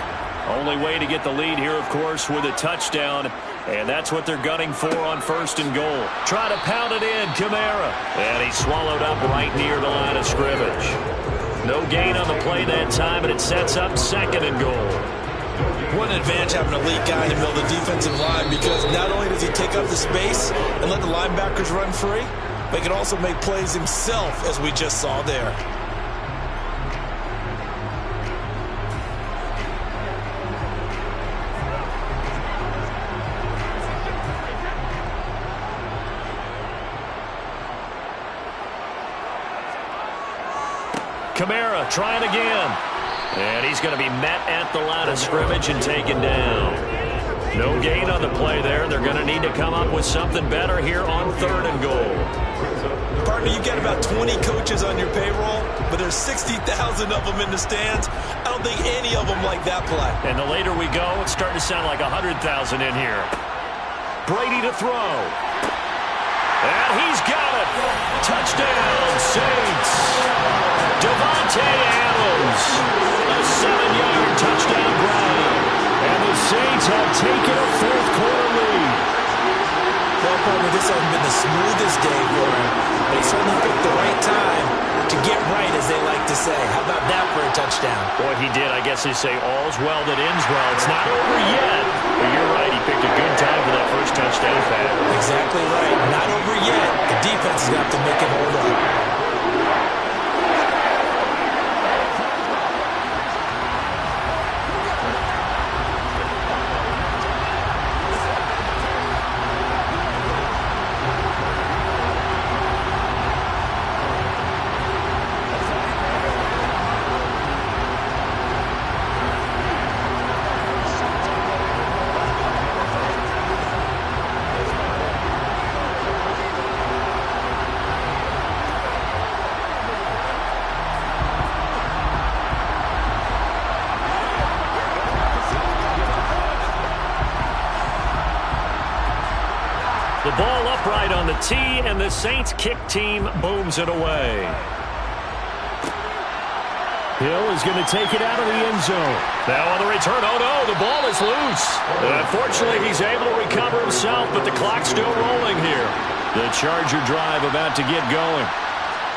Only way to get the lead here, of course, with a touchdown. And that's what they're gunning for on 1st and goal. Try to pound it in, Kamara. And he's swallowed up right near the line of scrimmage. No gain on the play that time, and it sets up 2nd and goal. What an advantage having a lead guy in the middle of the defensive line, because not only does he take up the space and let the linebackers run free, but he can also make plays himself, as we just saw there. Kamara trying again. And he's going to be met at the line of scrimmage and taken down. No gain on the play there. They're going to need to come up with something better here on 3rd and goal. Partner, you got about 20 coaches on your payroll, but there's 60,000 of them in the stands. I don't think any of them like that play. And the later we go, it's starting to sound like 100,000 in here. Brady to throw. And he's got it. Touchdown, Saints. Devontae Adams. A 7-yard touchdown grab. And the Saints have taken a 4th quarter lead. Well, partner, this hasn't been the smoothest day for him, but he certainly picked the right time to get right, as they like to say. How about that for a touchdown? Boy, he did. I guess they say all's well that ends well. It's not over yet. But you're right. He picked a good time for that first touchdown pass. Exactly right. Not over yet. The defense is going to have to make it hold up. The ball upright on the tee, and the Saints kick team booms it away. Hill is going to take it out of the end zone. Now on the return, oh no, the ball is loose. Unfortunately, he's able to recover himself, but the clock's still rolling here. The Charger drive about to get going.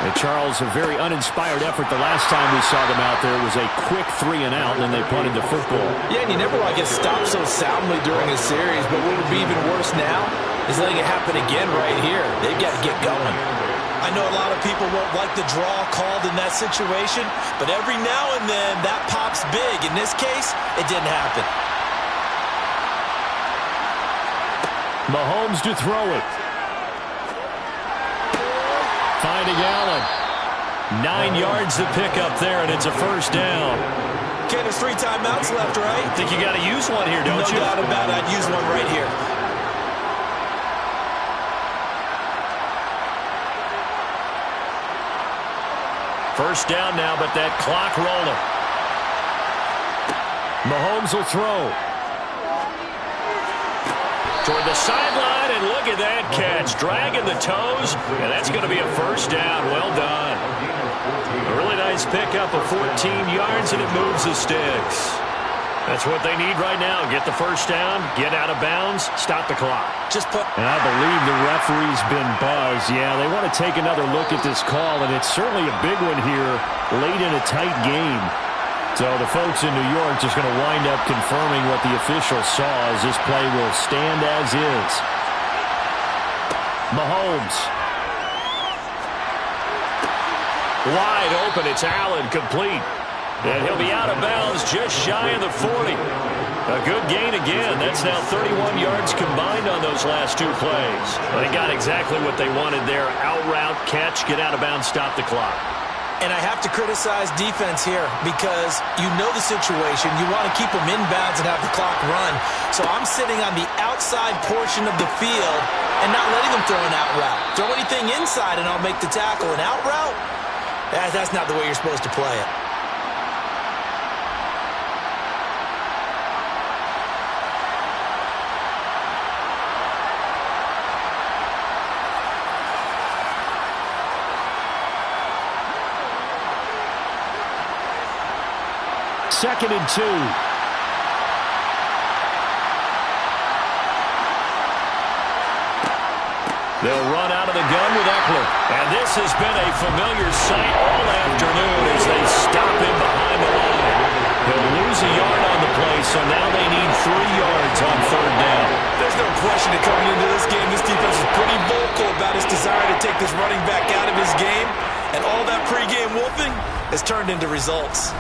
And Charles, a very uninspired effort. The last time we saw them out there was a quick 3 and out, and then they punted the football. Yeah, and you never want to get stopped so soundly during a series, but what would be even worse now is letting it happen again right here. They've got to get going. I know a lot of people won't like the draw called in that situation, but every now and then that pops big. In this case, it didn't happen. Mahomes to throw it. Finding Allen. 9 yards to pick up there, and it's a first down. Okay, there's 3 timeouts left, right? I think you got to use one here, don't you? No doubt about it. I'd use one right here. First down now, but that clock rolling. Mahomes will throw. Toward the sideline, and look at that catch. Dragging the toes, and that's going to be a first down. Well done. A really nice pickup of 14 yards, and it moves the sticks. That's what they need right now. Get the first down, get out of bounds, stop the clock. And I believe the referee's been buzzed. Yeah, they want to take another look at this call, and it's certainly a big one here late in a tight game. So the folks in New York just going to wind up confirming what the official saw as this play will stand as is. Mahomes. Wide open, it's Allen, complete. And he'll be out of bounds just shy of the 40. A good gain again. That's now 31 yards combined on those last two plays. They got exactly what they wanted there. Out route, catch, get out of bounds, stop the clock. And I have to criticize defense here because you know the situation. You want to keep them inbounds and have the clock run. So I'm sitting on the outside portion of the field and not letting them throw an out route. Throw anything inside and I'll make the tackle. An out route? That's not the way you're supposed to play it. Second and 2. They'll run out of the gun with Eckler. And this has been a familiar sight all afternoon as they stop him behind the line. He'll lose a yard on the play, so now they need 3 yards on third down. There's no question that coming into this game, this defense is pretty vocal about its desire to take this running back out of his game. And all that pregame wolfing has turned into results.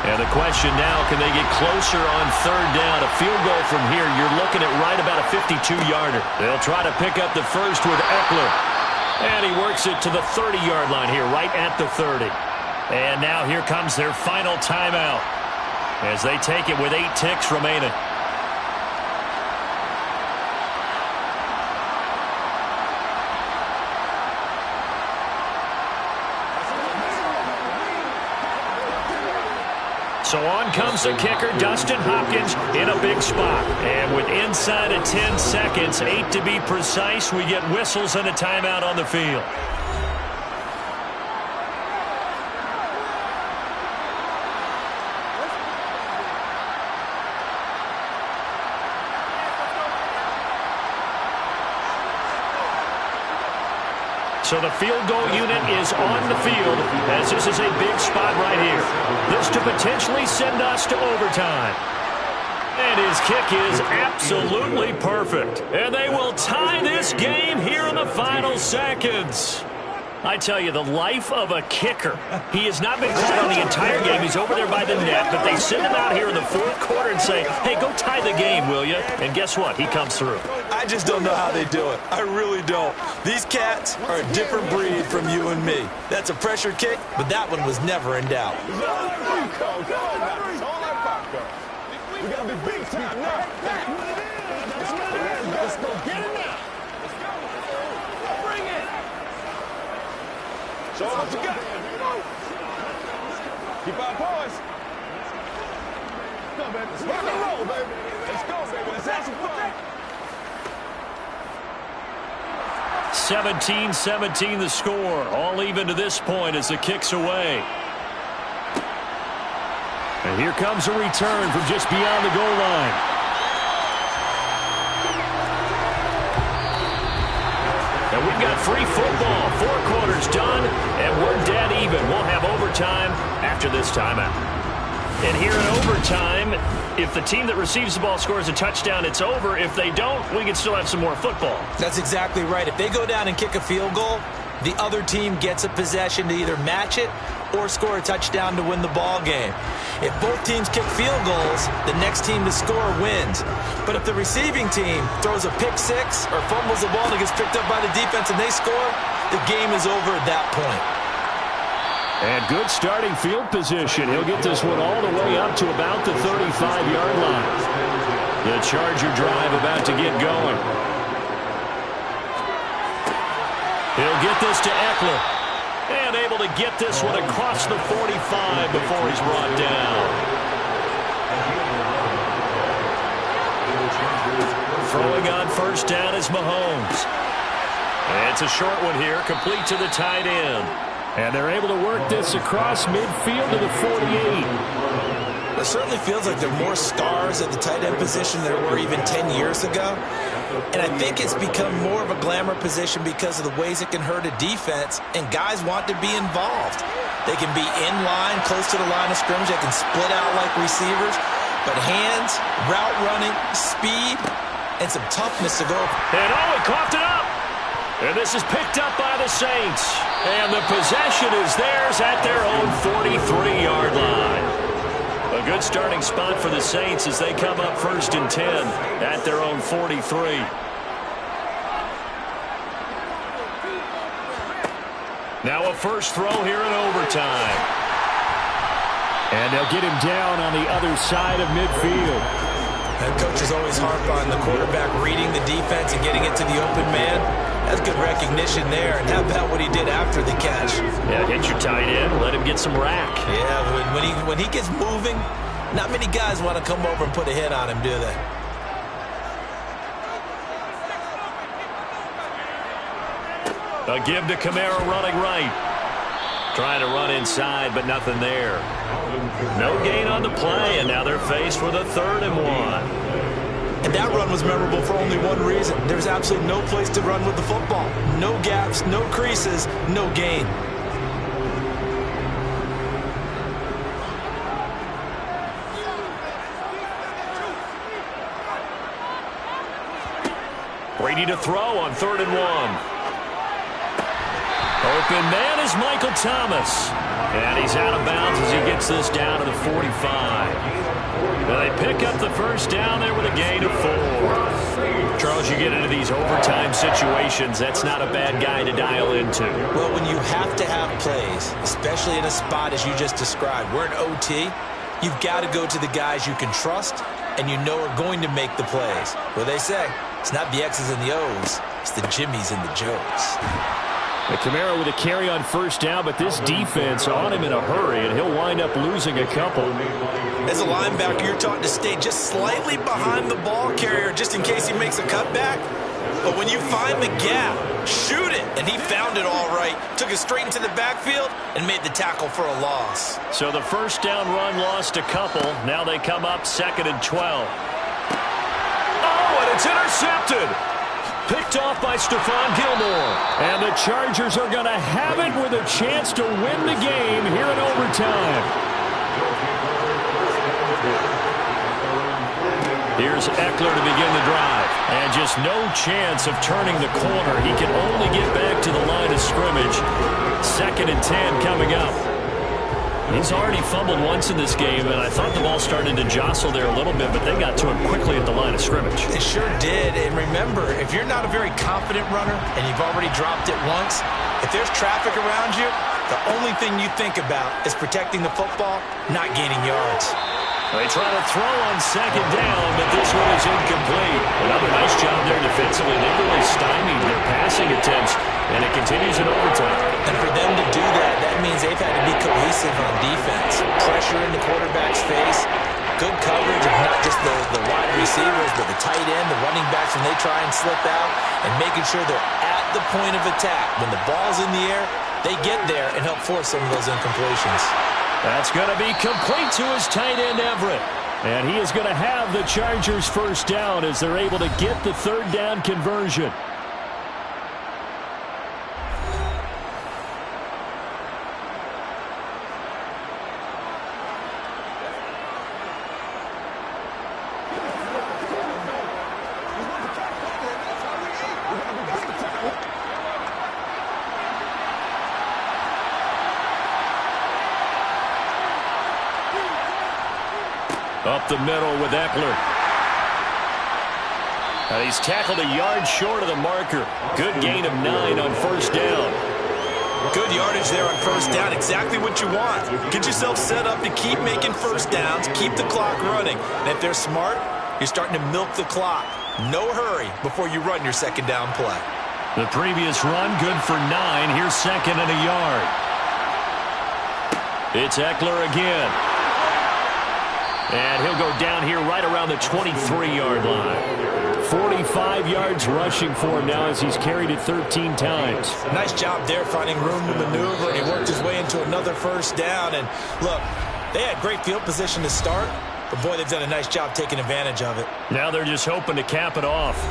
And the question now, can they get closer on third down? A field goal from here, you're looking at right about a 52-yarder. They'll try to pick up the first with Eckler. And he works it to the 30-yard line here, right at the 30. And now here comes their final timeout as they take it with 8 ticks remaining. So on comes the kicker, Dustin Hopkins, in a big spot. And with inside of 10 seconds, 8 to be precise, we get whistles and a timeout on the field. So the field goal unit is on the field as this is a big spot right here. This to potentially send us to overtime. And his kick is absolutely perfect. And they will tie this game here in the final seconds. I tell you, the life of a kicker. He has not been called on the entire game. He's over there by the net, but they send him out here in the fourth quarter and say, hey, go tie the game, will you? And guess what? He comes through. I just don't know how they do it. I really don't. These cats are a different breed from you and me. That's a pressure kick, but that one was never in doubt. We got to be big time now. Let's go get it now. Bring it. Show what you got. Keep our poise. Go, baby. Let's rock and roll, baby. Let's go, baby. Let's have some fun. 17-17 the score. All even to this point as the kick's away. And here comes a return from just beyond the goal line. And we've got free football. 4 quarters done, and we're dead even. We'll have overtime after this timeout. And here in overtime, if the team that receives the ball scores a touchdown, it's over. If they don't, we can still have some more football. That's exactly right. If they go down and kick a field goal, the other team gets a possession to either match it or score a touchdown to win the ball game. If both teams kick field goals, the next team to score wins. But if the receiving team throws a pick six or fumbles the ball and it gets picked up by the defense and they score, the game is over at that point. And good starting field position. He'll get this one all the way up to about the 35-yard line. The Charger drive about to get going. He'll get this to Eckler. And able to get this one across the 45 before he's brought down. Throwing on first down is Mahomes. And it's a short one here, complete to the tight end. And they're able to work this across midfield to the 48. It certainly feels like there are more stars at the tight end position than there were even 10 years ago. And I think it's become more of a glamour position because of the ways it can hurt a defense, and guys want to be involved. They can be in line, close to the line of scrimmage. They can split out like receivers. But hands, route running, speed, and some toughness to go. And he coughed it up. And this is picked up by the Saints. And the possession is theirs at their own 43-yard line. A good starting spot for the Saints as they come up 1st and 10 at their own 43. Now a first throw here in overtime. And they'll get him down on the other side of midfield. And coaches always harp on the quarterback reading the defense and getting it to the open man. That's good recognition there. And how about what he did after the catch? Yeah, hit your tight end, let him get some rack. Yeah, when he gets moving, not many guys want to come over and put a hit on him, do they? A give to Kamara running right. Trying to run inside, but nothing there. No gain on the play, and now they're faced with a 3rd and 1. And that run was memorable for only one reason. There's absolutely no place to run with the football. No gaps, no creases, no gain. Brady to throw on 3rd and 1. Open man is Michael Thomas. And he's out of bounds as he gets this down to the 45. Now they pick up the first down there with a gain of 4. Charles, you get into these overtime situations, that's not a bad guy to dial into. Well, when you have to have plays, especially in a spot as you just described, we're in OT, you've got to go to the guys you can trust and you know are going to make the plays. What they say, it's not the X's and the O's, it's the Jimmies and the Joes. The Kamara with a carry on first down, but this defense on him in a hurry, and he'll wind up losing a couple. As a linebacker, you're taught to stay just slightly behind the ball carrier just in case he makes a cutback. But when you find the gap, shoot it. And he found it all right. Took it straight into the backfield and made the tackle for a loss. So the first down run lost a couple. Now they come up 2nd and 12. Oh, and it's intercepted. Picked off by Stephon Gilmore. And the Chargers are going to have it with a chance to win the game here in overtime. Here's Eckler to begin the drive. And just no chance of turning the corner. He can only get back to the line of scrimmage. 2nd and 10 coming up. He's already fumbled once in this game, and I thought the ball started to jostle there a little bit, but they got to him quickly at the line of scrimmage. It sure did. And remember, if you're not a very confident runner and you've already dropped it once, if there's traffic around you, the only thing you think about is protecting the football, not gaining yards. They try to throw on 2nd down, but this one is incomplete. Another nice job there defensively. They really stymied their passing attempts, and it continues in overtime. And for them to do that, that means they've had to be cohesive on defense. Pressure in the quarterback's face, good coverage of not just the wide receivers, but the tight end, the running backs when they try and slip out, and making sure they're at the point of attack. When the ball's in the air, they get there and help force some of those incompletions. That's going to be complete to his tight end, Everett. And he is going to have the Chargers first down as they're able to get the 3rd down conversion. Up the middle with Eckler. He's tackled a yard short of the marker. Good gain of 9 on first down. Good yardage there on first down. Exactly what you want. Get yourself set up to keep making first downs, keep the clock running. And if they're smart, you're starting to milk the clock. No hurry before you run your second down play. The previous run, good for 9. Here's second and a yard. It's Eckler again. And he'll go down here right around the 23-yard line. 45 yards rushing for him now as he's carried it 13 times. Nice job there finding room to maneuver, and he worked his way into another first down. And look, they had great field position to start, but boy, they've done a nice job taking advantage of it. Now they're just hoping to cap it off.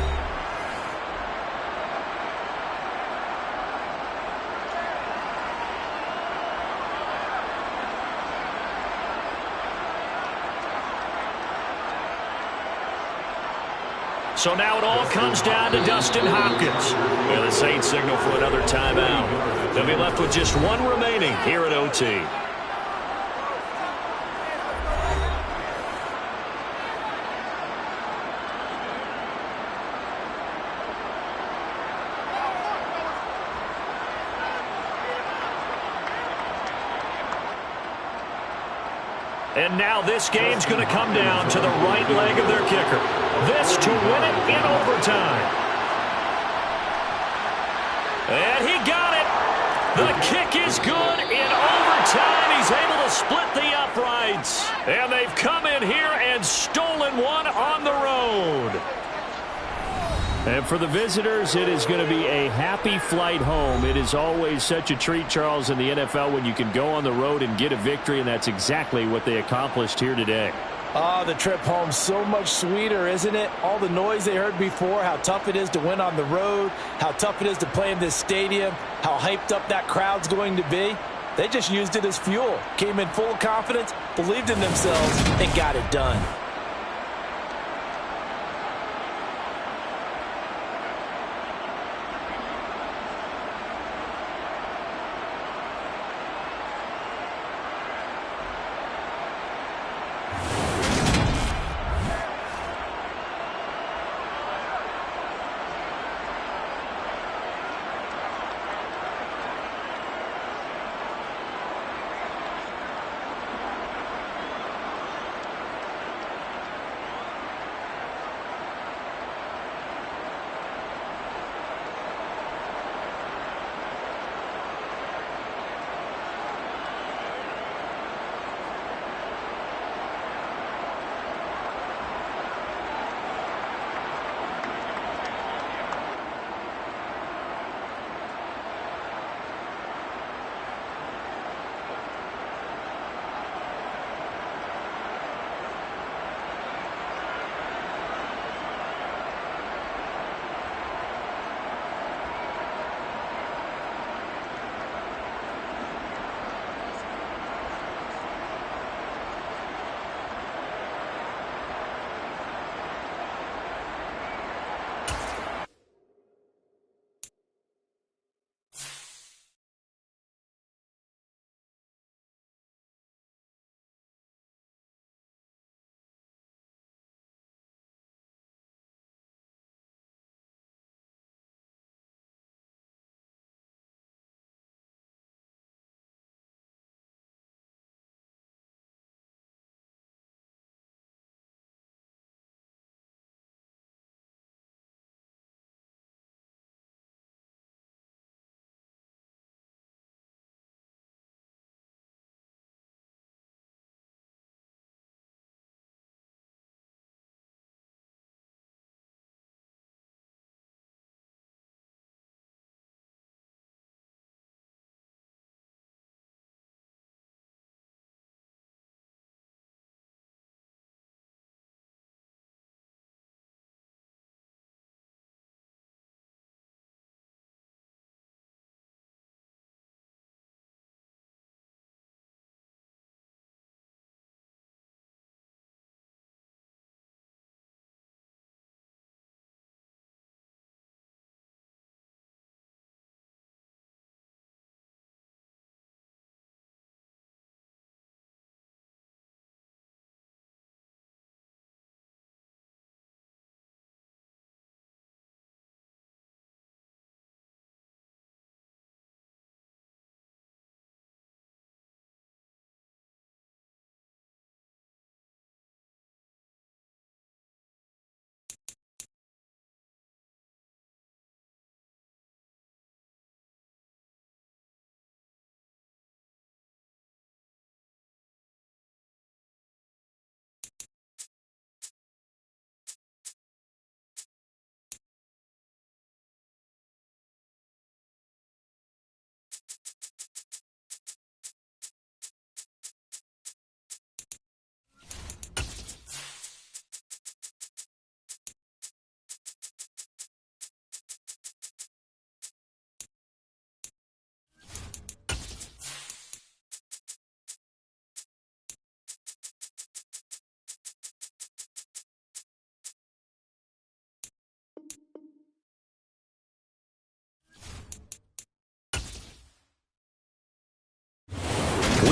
So now it all comes down to Dustin Hopkins. And the Saints signal for another timeout. They'll be left with just one remaining here at OT. And now this game's going to come down to the right leg of their kicker. This to win it in overtime. And he got it. The kick is good in overtime. He's able to split the uprights. And they've come in here and stolen one on the road. And for the visitors, it is going to be a happy flight home. It is always such a treat, Charles, in the NFL when you can go on the road and get a victory, and that's exactly what they accomplished here today. The trip home so much sweeter, isn't it? All the noise they heard before, how tough it is to win on the road, how tough it is to play in this stadium, how hyped up that crowd's going to be. They just used it as fuel, came in full of confidence, believed in themselves, and got it done.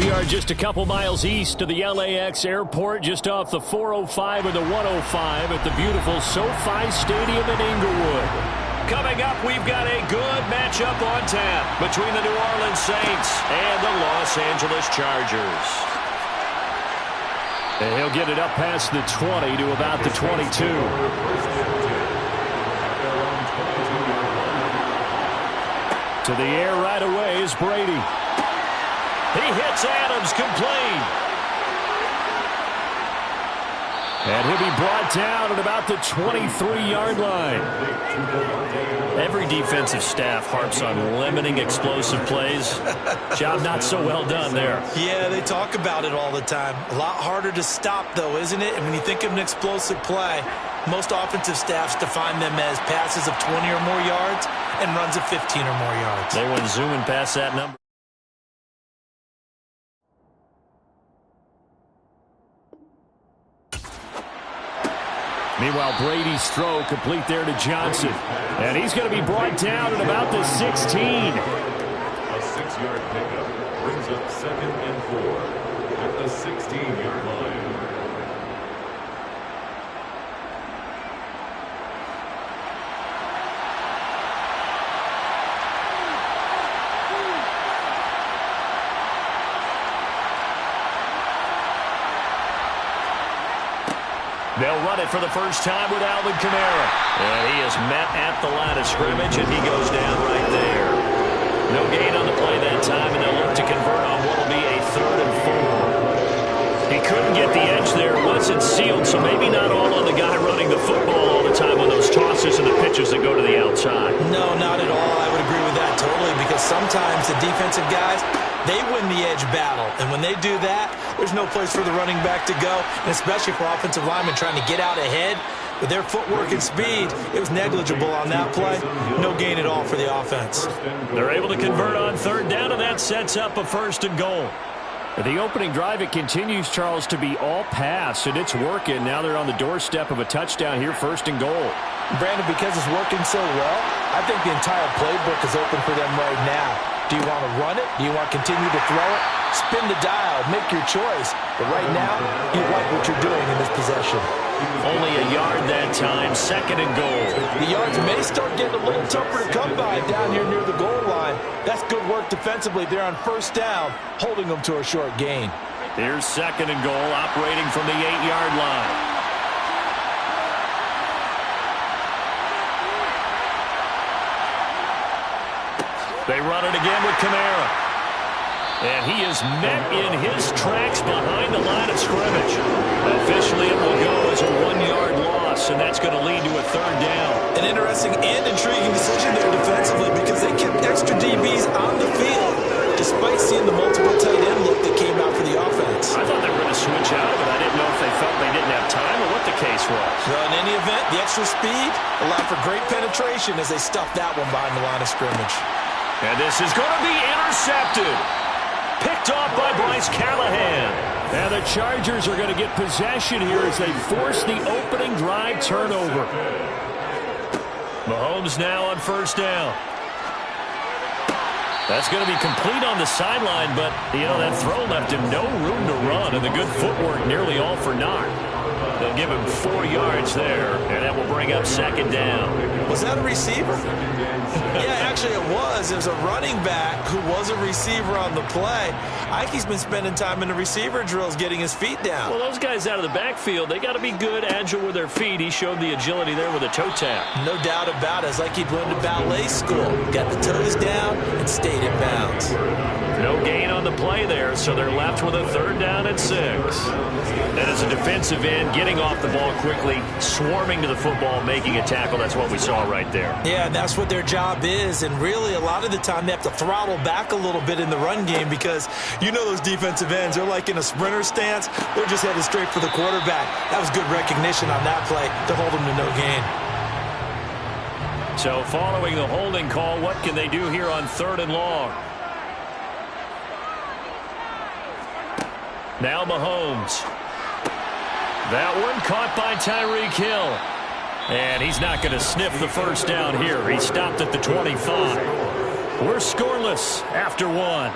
We are just a couple miles east of the LAX airport, just off the 405 and the 105 at the beautiful SoFi Stadium in Inglewood. Coming up, we've got a good matchup on tap between the New Orleans Saints and the Los Angeles Chargers. And he'll get it up past the 20 to about the 22. To the air right away is Brady. He hits Adams, complete. And he'll be brought down at about the 23-yard line. Every defensive staff harps on limiting explosive plays. Job not so well done there. Yeah, they talk about it all the time. A lot harder to stop, though, isn't it? And when you think of an explosive play, most offensive staffs define them as passes of 20 or more yards and runs of 15 or more yards. They went zooming past that number. Meanwhile, Brady's throw complete there to Johnson. And he's going to be brought down at about the 16. A 6-yard pickup brings up 2nd and 4 at the 16-yard line. They'll run it for the first time with Alvin Kamara. And he is met at the line of scrimmage, and he goes down right there. No gain on the play that time, and they'll look to convert on what will be a 3rd and 4. He couldn't get the edge there. It wasn't sealed, so maybe not all on the guy running the football all the time on those tosses and the pitches that go to the outside. No, not at all. I would agree with that totally, because sometimes the defensive guys, they win the edge battle. And when they do that, there's no place for the running back to go, and especially for offensive linemen trying to get out ahead. With their footwork and speed, it was negligible on that play. No gain at all for the offense. They're able to convert on 3rd down, and that sets up a 1st and goal. The opening drive, it continues, Charles, to be all pass, and it's working. Now they're on the doorstep of a touchdown here, 1st and goal. Brandon, because it's working so well, I think the entire playbook is open for them right now. Do you want to run it? Do you want to continue to throw it? Spin the dial. Make your choice. But right now, you like what you're doing in this possession. Only a yard that time, 2nd and goal. The yards may start getting a little tougher to come by down here near the goal line. That's good work defensively there on 1st down, holding them to a short gain. Here's 2nd and goal, operating from the 8-yard line. They run it again with Kamara. And he is met in his tracks behind the line of scrimmage. Officially, it will go as a 1-yard loss, and that's going to lead to a 3rd down. An interesting and intriguing decision there defensively, because they kept extra DBs on the field despite seeing the multiple tight end look that came out for the offense. I thought they were going to switch out of it. I didn't know if they felt they didn't have time or what the case was. Well, in any event, the extra speed allowed for great penetration as they stuffed that one behind the line of scrimmage. And this is going to be intercepted. Picked off by Bryce Callahan. And the Chargers are going to get possession here as they force the opening drive turnover. Mahomes now on 1st down. That's going to be complete on the sideline, but, that throw left him no room to run, and the good footwork nearly all for naught. They'll give him 4 yards there, and that will bring up 2nd down. Was that a receiver? Yeah, actually it was. It was a running back who was a receiver on the play. I think he's been spending time in the receiver drills getting his feet down. Well, those guys out of the backfield, they got to be good, agile with their feet. He showed the agility there with a toe tap. No doubt about it. It's like he'd went to ballet school. Got the toes down and stayed in bounds. No gain on the play there, so they're left with a 3rd down and 6. And as a defensive end, getting off the ball quickly, swarming to the football, making a tackle, that's what we saw right there. Yeah, and that's what their job is. And really, a lot of the time, they have to throttle back a little bit in the run game because those defensive ends, they're like in a sprinter stance. They're just headed straight for the quarterback. That was good recognition on that play to hold them to no gain. So following the holding call, what can they do here on 3rd and long? Now Mahomes. That one caught by Tyreek Hill. And he's not going to sniff the 1st down here. He stopped at the 25. We're scoreless after 1.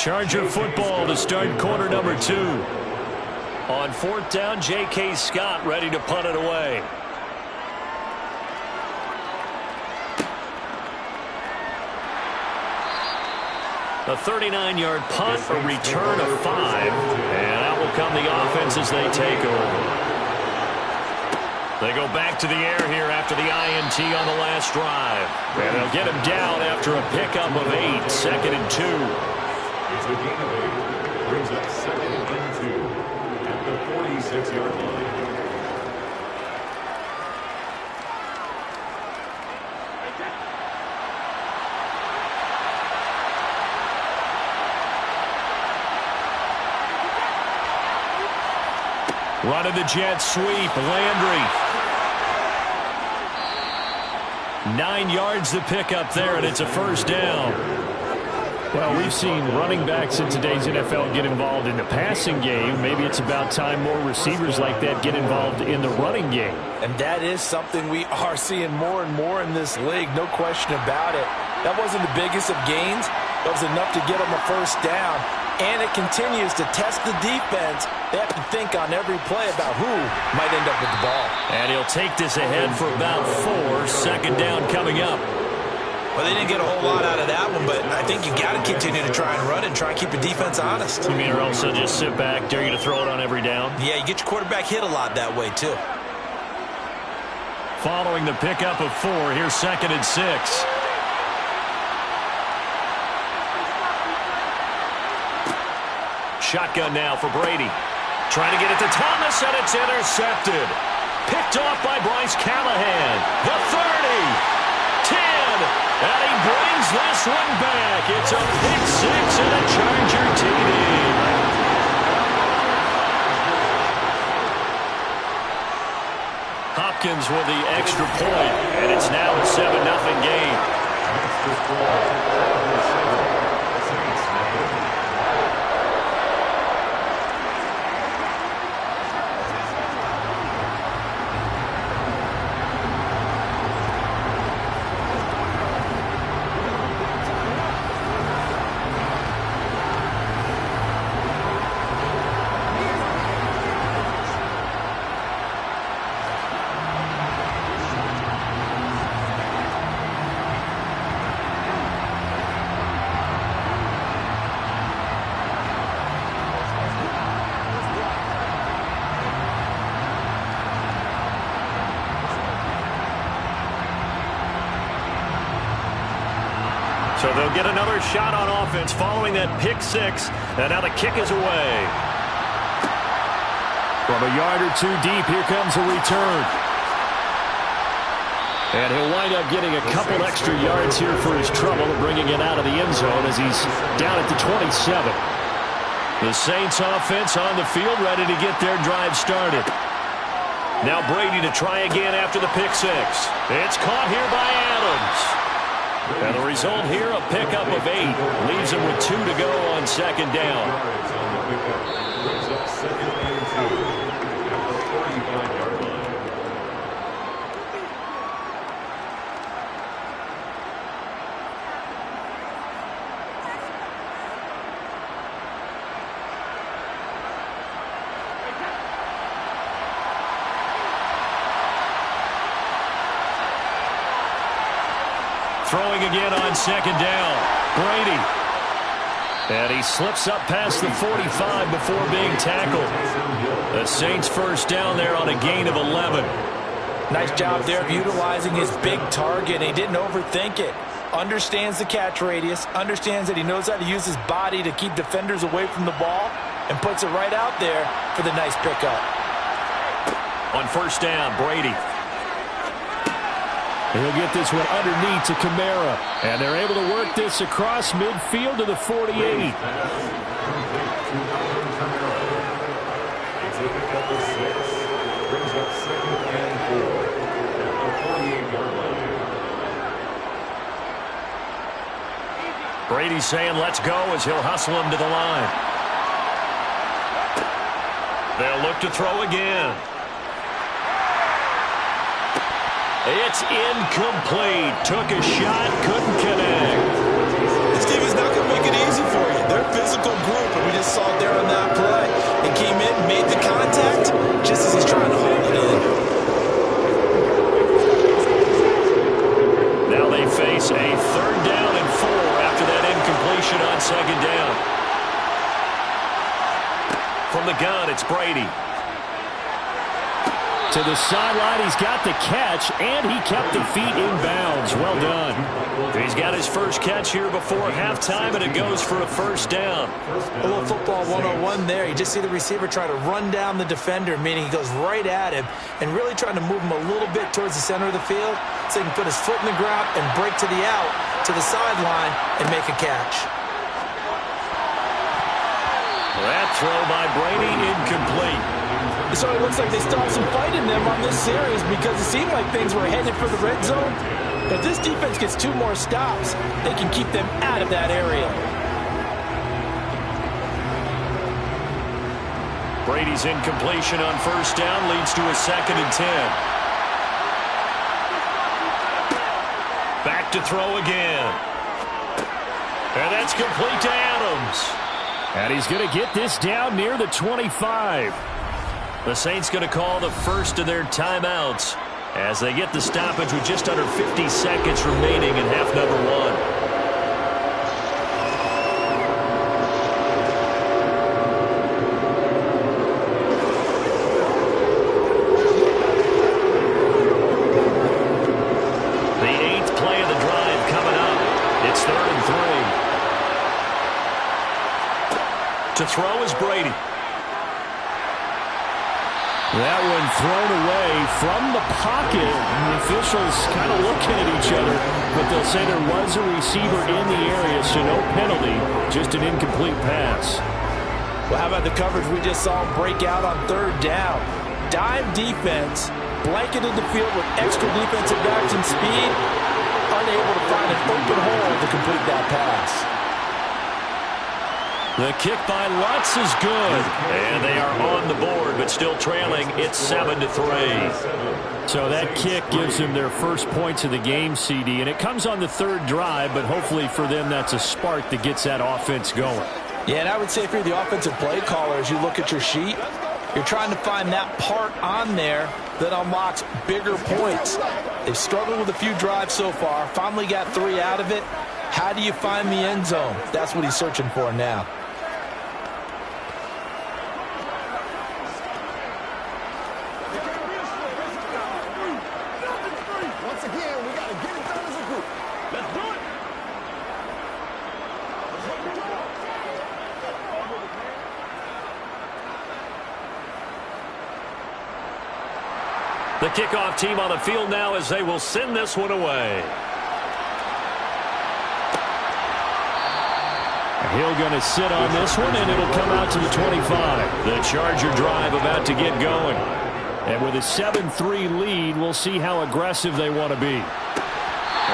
Charger football to start quarter number 2. On fourth down, J.K. Scott ready to punt it away. A 39-yard punt, a return of 5. And out will come the offense as they take over. They go back to the air here after the INT on the last drive. And they'll get him down after a pickup of 8, 2nd and 2. It's a gain of 8. Brings up 2nd and 2 at the 46-yard line. Running the jet sweep, Landry. 9 yards to pick up there, and it's a first down. Well, we've seen running backs in today's NFL get involved in the passing game. Maybe it's about time more receivers like that get involved in the running game. And that is something we are seeing more and more in this league, no question about it. That wasn't the biggest of gains. That was enough to get them a first down. And it continues to test the defense. They have to think on every play about who might end up with the ball. And he'll take this ahead for about 4. Second down coming up. Well, they didn't get a whole lot out of that one, but I think you got to continue to try and run and try and keep the defense honest. You mean or else they'll just sit back, dare you to throw it on every down? Yeah, you get your quarterback hit a lot that way, too. Following the pickup of 4, here's 2nd and 6. Shotgun now for Brady. Trying to get it to Thomas, and it's intercepted. Picked off by Bryce Callahan. The 30. 10. And he brings this one back. It's a pick 6 and a Charger TD. Hopkins with the extra point, and it's now a 7-0 game. So they'll get another shot on offense following that pick 6. And now the kick is away. From a yard or 2 deep, here comes a return. And he'll wind up getting a couple extra yards here for his trouble and bringing it out of the end zone as he's down at the 27. The Saints offense on the field ready to get their drive started. Now Brady to try again after the pick 6. It's caught here by Adams. And the result here, a pickup of 8. Leaves him with 2 to go on 2nd down. Brings up 2nd and 2 at the 45-yard line. Throwing again on 2nd down. Brady. And he slips up past the 45 before being tackled. The Saints first down there on a gain of 11. Nice job there of utilizing his big target. He didn't overthink it. Understands the catch radius. Understands that he knows how to use his body to keep defenders away from the ball. And puts it right out there for the nice pickup. On first down, Brady. He'll get this one underneath to Kamara. And they're able to work this across midfield to the 48. It's a pickup of 6. Brings up 2nd and 4 at the 48-yard line. Brady saying let's go as he'll hustle him to the line. They'll look to throw again. It's incomplete. Took a shot, couldn't connect. This team is not going to make it easy for you. They're physical. second down. From the gun, it's Brady. To the sideline, he's got the catch, and he kept the feet in bounds. Well done. He's got his first catch here before halftime, and it goes for a first down. A little football 101 there. You just see the receiver try to run down the defender, meaning he goes right at him and really trying to move him a little bit towards the center of the field so he can put his foot in the ground and break to the out, to the sideline, and make a catch. That throw by Brady incomplete. So it looks like they still have some fight in them on this series because it seemed like things were headed for the red zone. But if this defense gets 2 more stops, they can keep them out of that area. Brady's incompletion on first down leads to a 2nd and 10. Back to throw again. And that's complete to Adams. And he's going to get this down near the 25. The Saints going to call the first of their timeouts as they get the stoppage with just under 50 seconds remaining in half number 1. The 8th play of the drive coming up. It's 3rd and 3. To throw is Brady. That one thrown away from the pocket. And the officials kind of looking at each other, but they'll say there was a receiver in the area, so no penalty, just an incomplete pass. Well, how about the coverage we just saw break out on 3rd down? Dime defense, blanketed the field with extra defensive backs and speed, unable to find an open hole to complete that pass. The kick by Lutz is good. And they are on the board, but still trailing. It's 7-3. So that kick gives them their first points of the game, CD. And it comes on the 3rd drive, but hopefully for them that's a spark that gets that offense going. Yeah, and I would say if you're the offensive play caller, as you look at your sheet, you're trying to find that part on there that unlocks bigger points. They've struggled with a few drives so far, finally got 3 out of it. How do you find the end zone? That's what he's searching for now. The kickoff team on the field now as they will send this one away. Hill going to sit on this one, and it'll come out to the 25. The Charger drive about to get going. And with a 7-3 lead, we'll see how aggressive they want to be.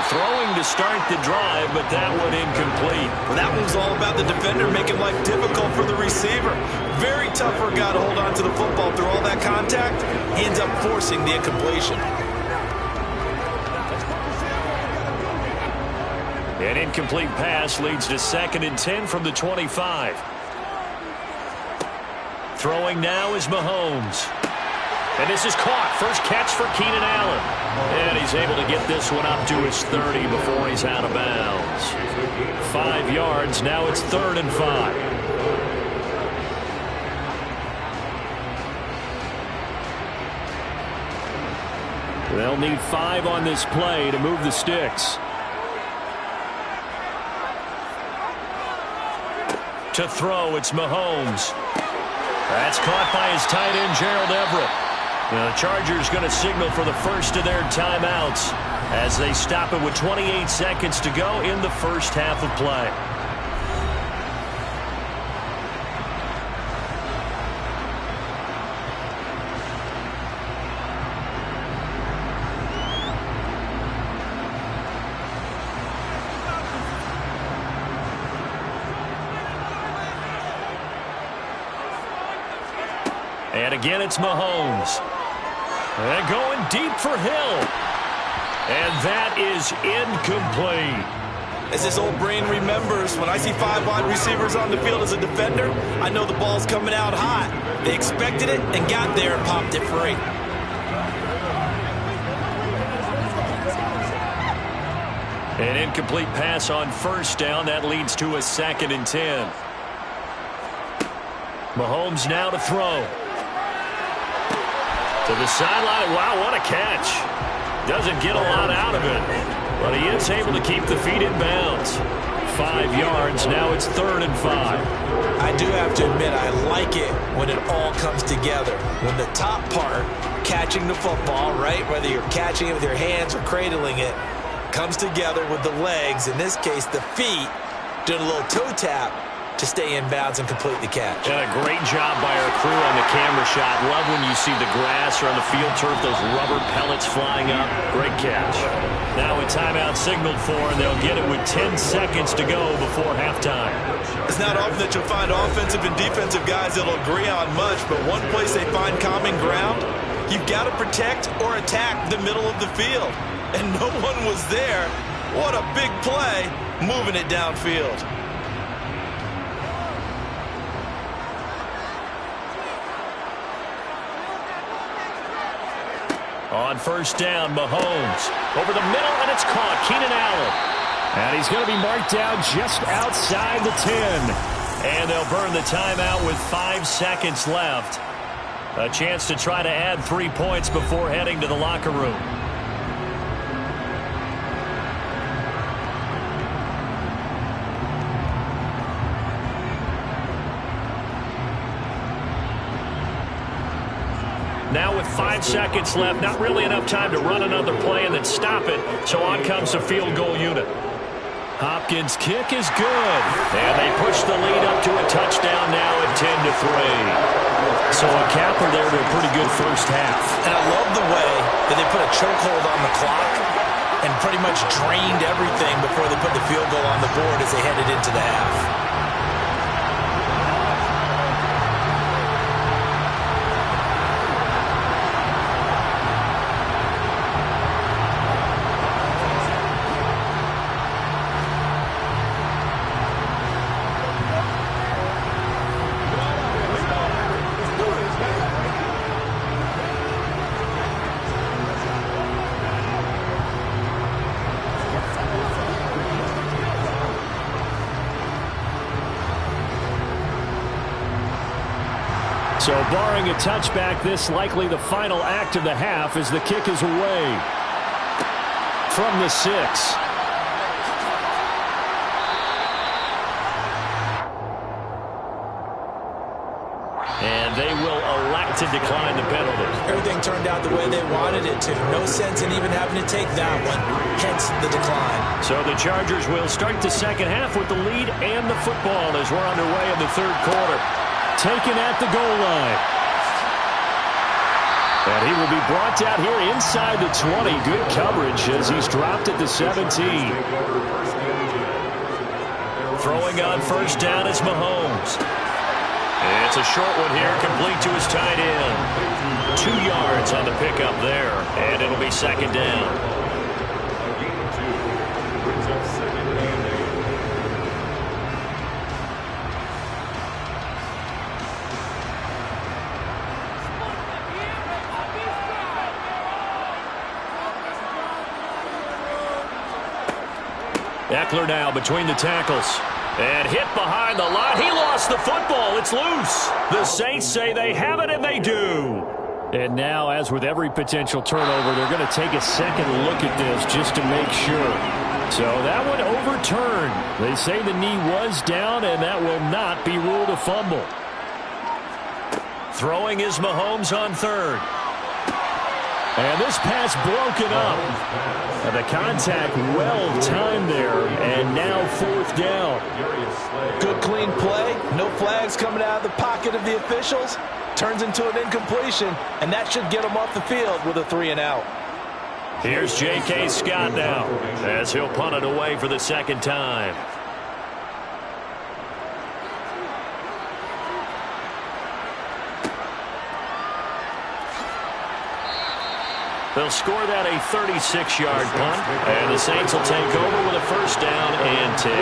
Throwing to start the drive, but that one incomplete. Well, that one's all about the defender making life difficult for the receiver. Very tough for a guy to hold on to the football through all that contact. He ends up forcing the incompletion. An incomplete pass leads to 2nd and 10 from the 25. Throwing now is Mahomes. And this is caught. First catch for Keenan Allen. And he's able to get this one up to his 30 before he's out of bounds. 5 yards. Now it's 3rd and 5. They'll need 5 on this play to move the sticks. To throw, it's Mahomes. That's caught by his tight end, Gerald Everett. The Chargers going to signal for the first of their timeouts as they stop it with 28 seconds to go in the first half of play. And again, it's Mahomes. And going deep for Hill. And that is incomplete. As this old brain remembers, when I see 5 wide receivers on the field as a defender, I know the ball's coming out hot. They expected it and got there and popped it free. An incomplete pass on first down. That leads to a 2nd and 10. Mahomes now to throw. To the sideline. Wow, what a catch. Doesn't get a lot out of it, but he is able to keep the feet in bounds. 5 yards. Now it's 3rd and 5. I do have to admit, I like it when it all comes together. When the top part, catching the football, right, whether you're catching it with your hands or cradling it, comes together with the legs, in this case the feet, doing a little toe tap to stay in bounds and complete the catch. And a great job by our crew on the camera shot. Love when you see the grass or on the field turf, those rubber pellets flying up. Great catch. Now a timeout signaled for, and they'll get it with 10 seconds to go before halftime. It's not often that you'll find offensive and defensive guys that'll agree on much, but one place they find common ground, you've got to protect or attack the middle of the field. And no one was there. What a big play, moving it downfield. On first down, Mahomes. Over the middle, and it's caught. Keenan Allen. And he's going to be marked down just outside the 10. And they'll burn the timeout with 5 seconds left. A chance to try to add 3 points before heading to the locker room. Now with 5 seconds left, not really enough time to run another play and then stop it, so on comes the field goal unit. Hopkins' kick is good, and they push the lead up to a touchdown now at 10-3. So a capper there to a pretty good first half. And I love the way that they put a chokehold on the clock and pretty much drained everything before they put the field goal on the board as they headed into the half. So barring a touchback, this likely the final act of the half as the kick is away from the 6. And they will elect to decline the penalty. Everything turned out the way they wanted it to. No sense in even having to take that one, hence the decline. So the Chargers will start the second half with the lead and the football as we're underway in the 3rd quarter. Taken at the goal line. And he will be brought down here inside the 20. Good coverage as he's dropped at the 17. Throwing on first down is Mahomes. It's a short one here, complete to his tight end. 2 yards on the pickup there, and it'll be 2nd down. Brings up 2nd and 8. Eckler now between the tackles. And hit behind the line. He lost the football. It's loose. The Saints say they have it, and they do. And now, as with every potential turnover, they're going to take a second look at this just to make sure. So that one overturned. They say the knee was down, and that will not be ruled a fumble. Throwing is Mahomes on 3rd. And this pass broken up. And the contact well timed there, and now 4th down. Good clean play. No flags coming out of the pocket of the officials. Turns into an incompletion, and that should get him off the field with a 3 and out. Here's J.K. Scott now as he'll punt it away for the 2nd time. They'll score that a 36-yard punt, and the Saints will take over with a first down and 10.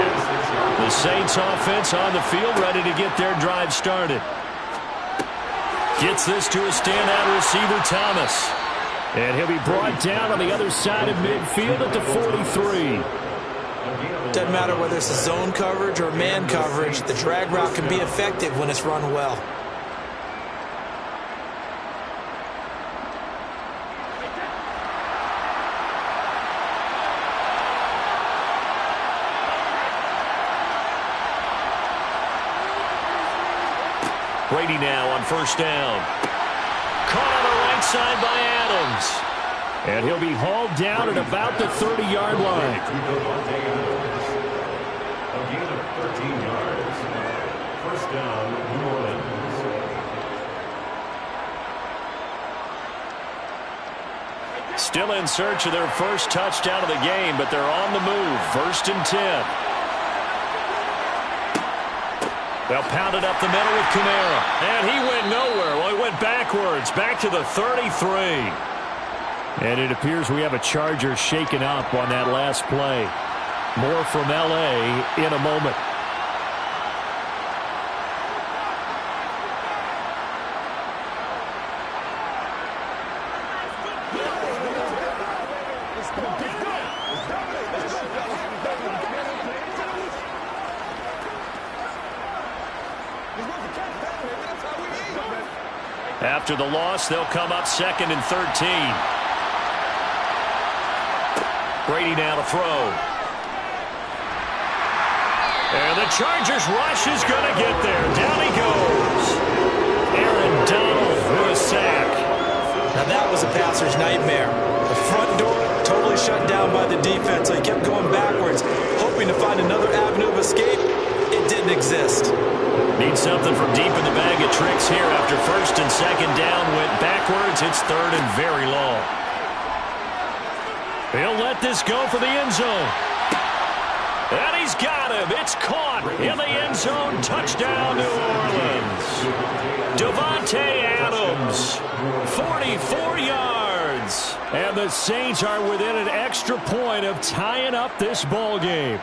The Saints offense on the field ready to get their drive started. Gets this to a standout receiver, Thomas. And he'll be brought down on the other side of midfield at the 43. Doesn't matter whether it's a zone coverage or man coverage, the drag route can be effective when it's run well. Brady now on first down. Caught on the right side by Adams. And he'll be hauled down at about the 30-yard line. A gain of 13 yards. First down, New Orleans. Still in search of their first touchdown of the game, but they're on the move. First and 10. They'll pound it up the middle with Kamara. And he went nowhere. Well, he went backwards, back to the 33. And it appears we have a Charger shaken up on that last play. More from L.A. in a moment. After the loss, they'll come up second and 13. Brady now to throw. And the Chargers rush is going to get there. Down he goes. Aaron Donald with a sack. Now that was a passer's nightmare. The front door totally shut down by the defense, so he kept going backwards, hoping to find another avenue of escape. It didn't exist. Need something from deep in the bag of tricks here after first and second down went backwards. It's third and very long. He'll let this go for the end zone. And he's got him. It's caught in the end zone. Touchdown, New Orleans. Davante Adams, 44 yards. And the Saints are within an extra point of tying up this ball game.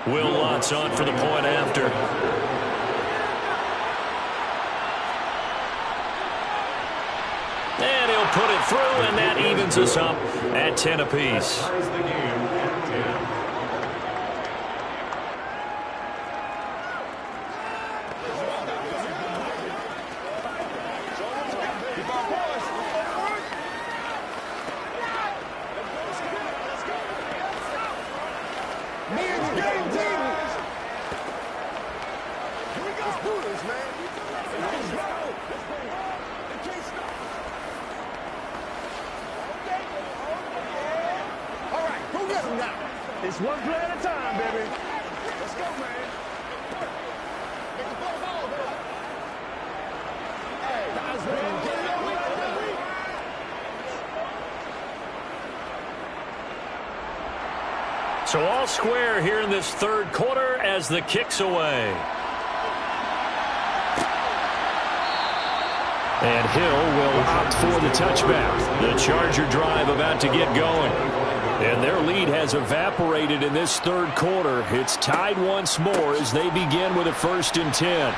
Will Lutz on for the point after. And he'll put it through, and that evens us up at 10 apiece. Ties the game at 10. It's one play at a time, baby. Let's go, man. Get the ball, bro. Hey, guys, man, get it over. So all square here in this third quarter as the kick's away. And Hill will opt for the touchback. The Charger drive about to get going. And their lead has evaporated in this third quarter. It's tied once more as they begin with a first and 10.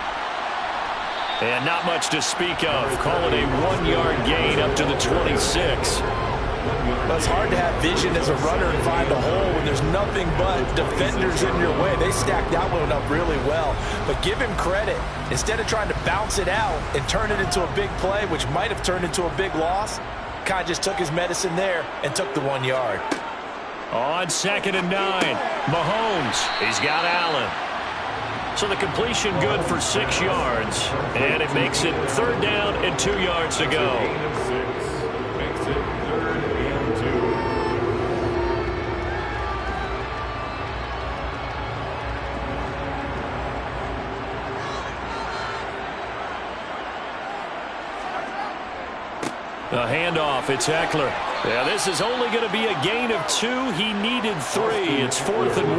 And not much to speak of. Call it a 1-yard gain up to the 26. But it's hard to have vision as a runner and find a hole when there's nothing but defenders in your way. They stacked that one up really well. But give him credit. Instead of trying to bounce it out and turn it into a big play, which might have turned into a big loss, kind of just took his medicine there and took the 1 yard. On second and 9, Mahomes. He's got Allen. So the completion good for 6 yards. And it makes it third down and 2 yards to go. Gain of 6 makes it third and 2. A handoff. It's Eckler. Yeah, this is only going to be a gain of 2. He needed 3. It's 4th and 1.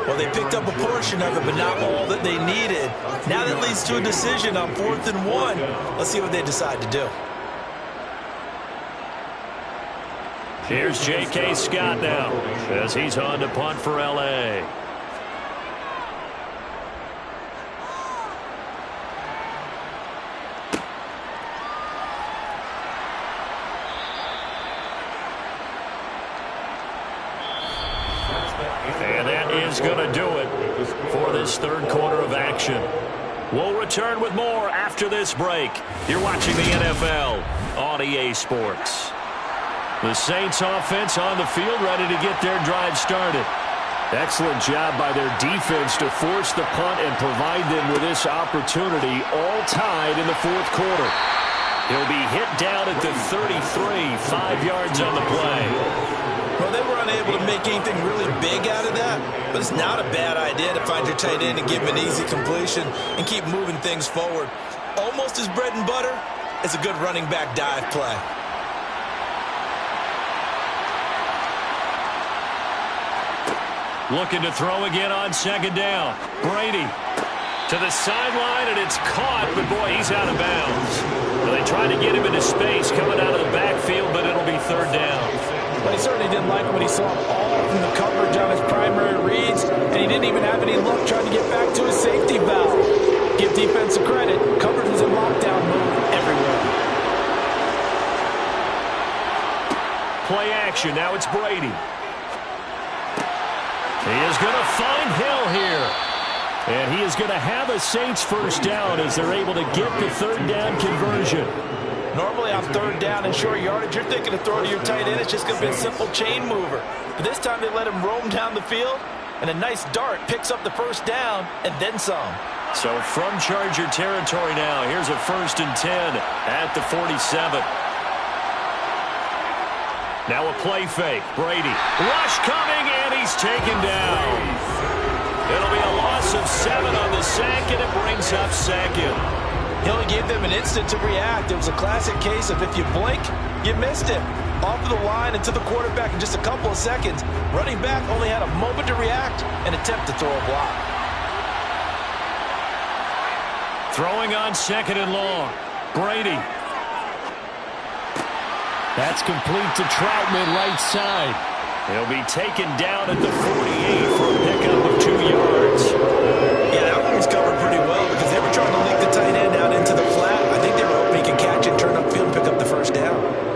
Well, they picked up a portion of it, but not all that they needed. Now that leads to a decision on 4th and 1. Let's see what they decide to do. Here's J.K. Scott now as he's on to punt for L.A. is going to do it for this third quarter of action. We'll return with more after this break. You're watching the NFL on EA Sports. The Saints offense on the field, ready to get their drive started. Excellent job by their defense to force the punt and provide them with this opportunity, all tied in the fourth quarter. He'll be hit down at the 33, 5 yards on the play. Well, they were unable to make anything really big out of that, but it's not a bad idea to find your tight end and give him an easy completion and keep moving things forward. Almost as bread and butter as a good running back dive play. Looking to throw again on second down. Brady to the sideline, and it's caught, but boy, he's out of bounds. Well, they tried to get him into space coming out of the backfield, but it'll be third down. But he certainly didn't like when he saw all from the coverage on his primary reads, and he didn't even have any luck trying to get back to his safety valve. Give defense a credit. Coverage was in lockdown mode everywhere. Play action. Now it's Brady. He is going to find Hill here. And he is going to have a Saints first down as they're able to get the third down conversion. Normally on third down and short yardage, you're thinking to throw to your tight end. It's just going to be a simple chain mover. But this time they let him roam down the field, and a nice dart picks up the first down and then some. So from Charger territory now, here's a 1st and 10 at the 47. Now a play fake. Brady. Rush coming, and he's taken down. It'll be a loss of 7 on the sack, and it brings up second. He only gave them an instant to react. It was a classic case of if you blink, you missed it. Off of the line and to the quarterback in just a couple of seconds. Running back only had a moment to react and attempt to throw a block. Throwing on second and long. Brady. That's complete to Troutman, right side. He'll be taken down at the 48 for a pickup of 2 yards. Yeah, that one was covered pretty well because they were trying to link the tight end out into the flat. I think they were hoping he could catch it, turn upfield, and pick up the first down.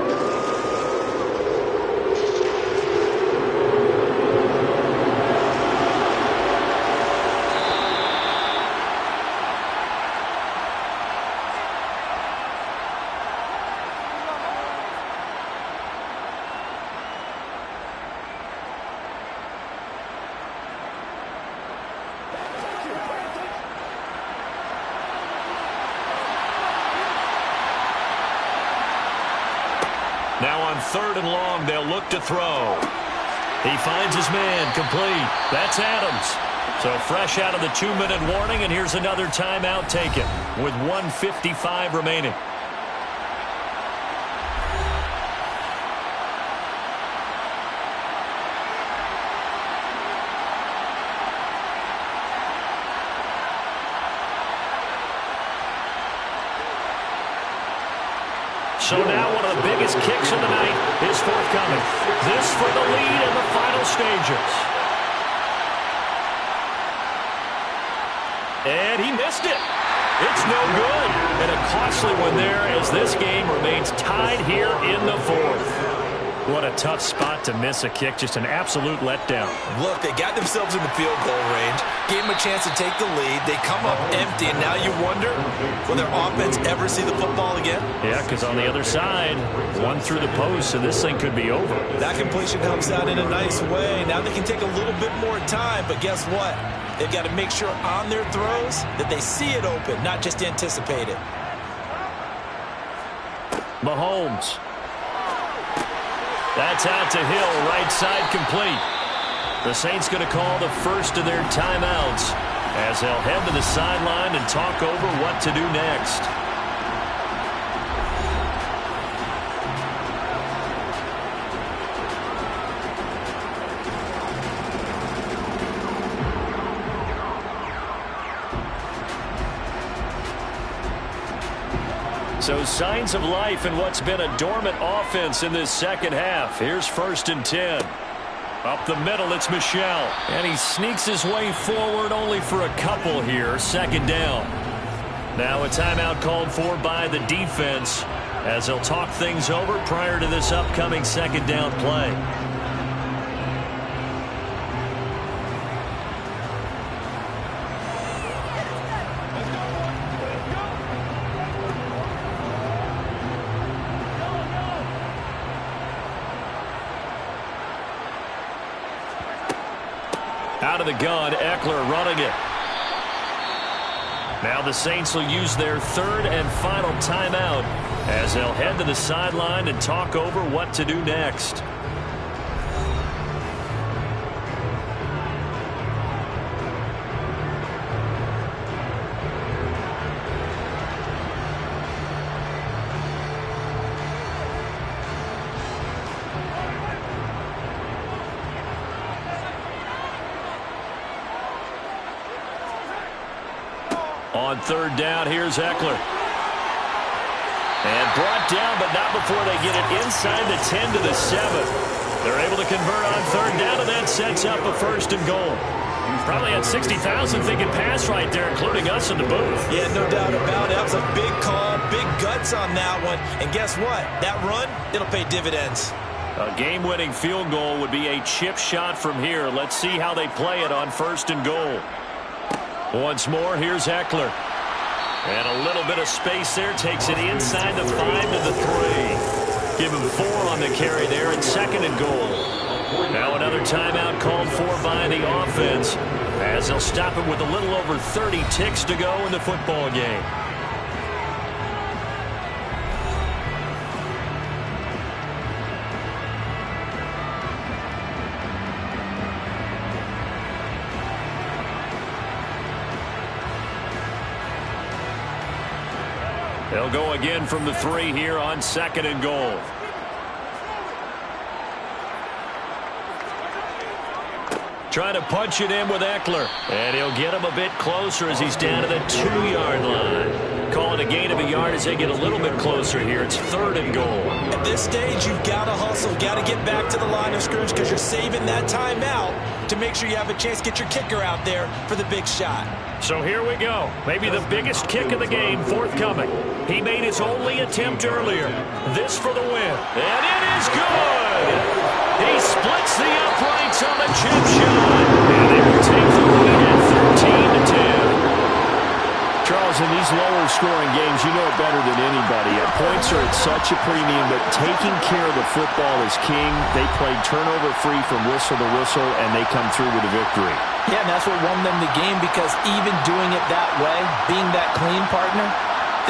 Now on 3rd and long, they'll look to throw. He finds his man, complete. That's Adams. So fresh out of the 2-minute warning, and here's another timeout taken with 1:55 remaining. So now one of the biggest kicks of the night is forthcoming. This for the lead in the final stages. And he missed it. It's no good. And a costly one there as this game remains tied here in the fourth. What a tough spot to miss a kick. Just an absolute letdown. Look, they got themselves in the field goal range, gave them a chance to take the lead. They come up empty, and now you wonder, will their offense ever see the football again? Yeah, because on the other side, one through the post, so this thing could be over. That completion comes out in a nice way. Now they can take a little bit more time, but guess what? They've got to make sure on their throws that they see it open, not just anticipate it. Mahomes. That's out to Hill, right side complete. The Saints going to call the first of their timeouts as they'll head to the sideline and talk over what to do next. So signs of life in what's been a dormant offense in this second half. Here's 1st and 10. Up the middle, it's Michel. And he sneaks his way forward only for a couple here. 2nd down. Now a timeout called for by the defense as they'll talk things over prior to this upcoming 2nd down play. Out of the gun, Eckler running it. Now the Saints will use their third and final timeout as they'll head to the sideline and talk over what to do next. On third down, here's Eckler. And brought down, but not before they get it inside the 10 to the 7. They're able to convert on third down, and that sets up a first and goal. Probably had 60,000 thinking pass right there, including us in the booth. Yeah, no doubt about it. That was a big call, big guts on that one. And guess what? That run, it'll pay dividends. A game-winning field goal would be a chip shot from here. Let's see how they play it on first and goal. Once more, here's Eckler. And a little bit of space there. Takes it inside the 5 to the 3. Give him 4 on the carry there at second and goal. Now another timeout called for by the offense as they'll stop it with a little over 30 ticks to go in the football game. They'll go again from the 3 here on second and goal. Trying to punch it in with Eckler. And he'll get him a bit closer as he's down to the 2-yard line. Call it a gain of a yard as they get a little bit closer here. It's third and goal. At this stage, you've got to hustle, got to get back to the line of scrimmage because you're saving that timeout to make sure you have a chance to get your kicker out there for the big shot. So here we go. Maybe the biggest kick of the game forthcoming. He made his only attempt earlier. This for the win. And it is good! He splits the uprights on the chip shot. And they will take the lead at 13-10. Charles, in these lower scoring games, you know it better than anybody. Points are at such a premium, but taking care of the football is king. They played turnover free from whistle to whistle, and they come through with a victory. Yeah, and that's what won them the game because even doing it that way, being that clean partner,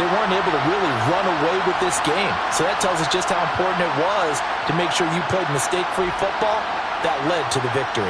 they weren't able to really run away with this game. So that tells us just how important it was to make sure you played mistake-free football that led to the victory.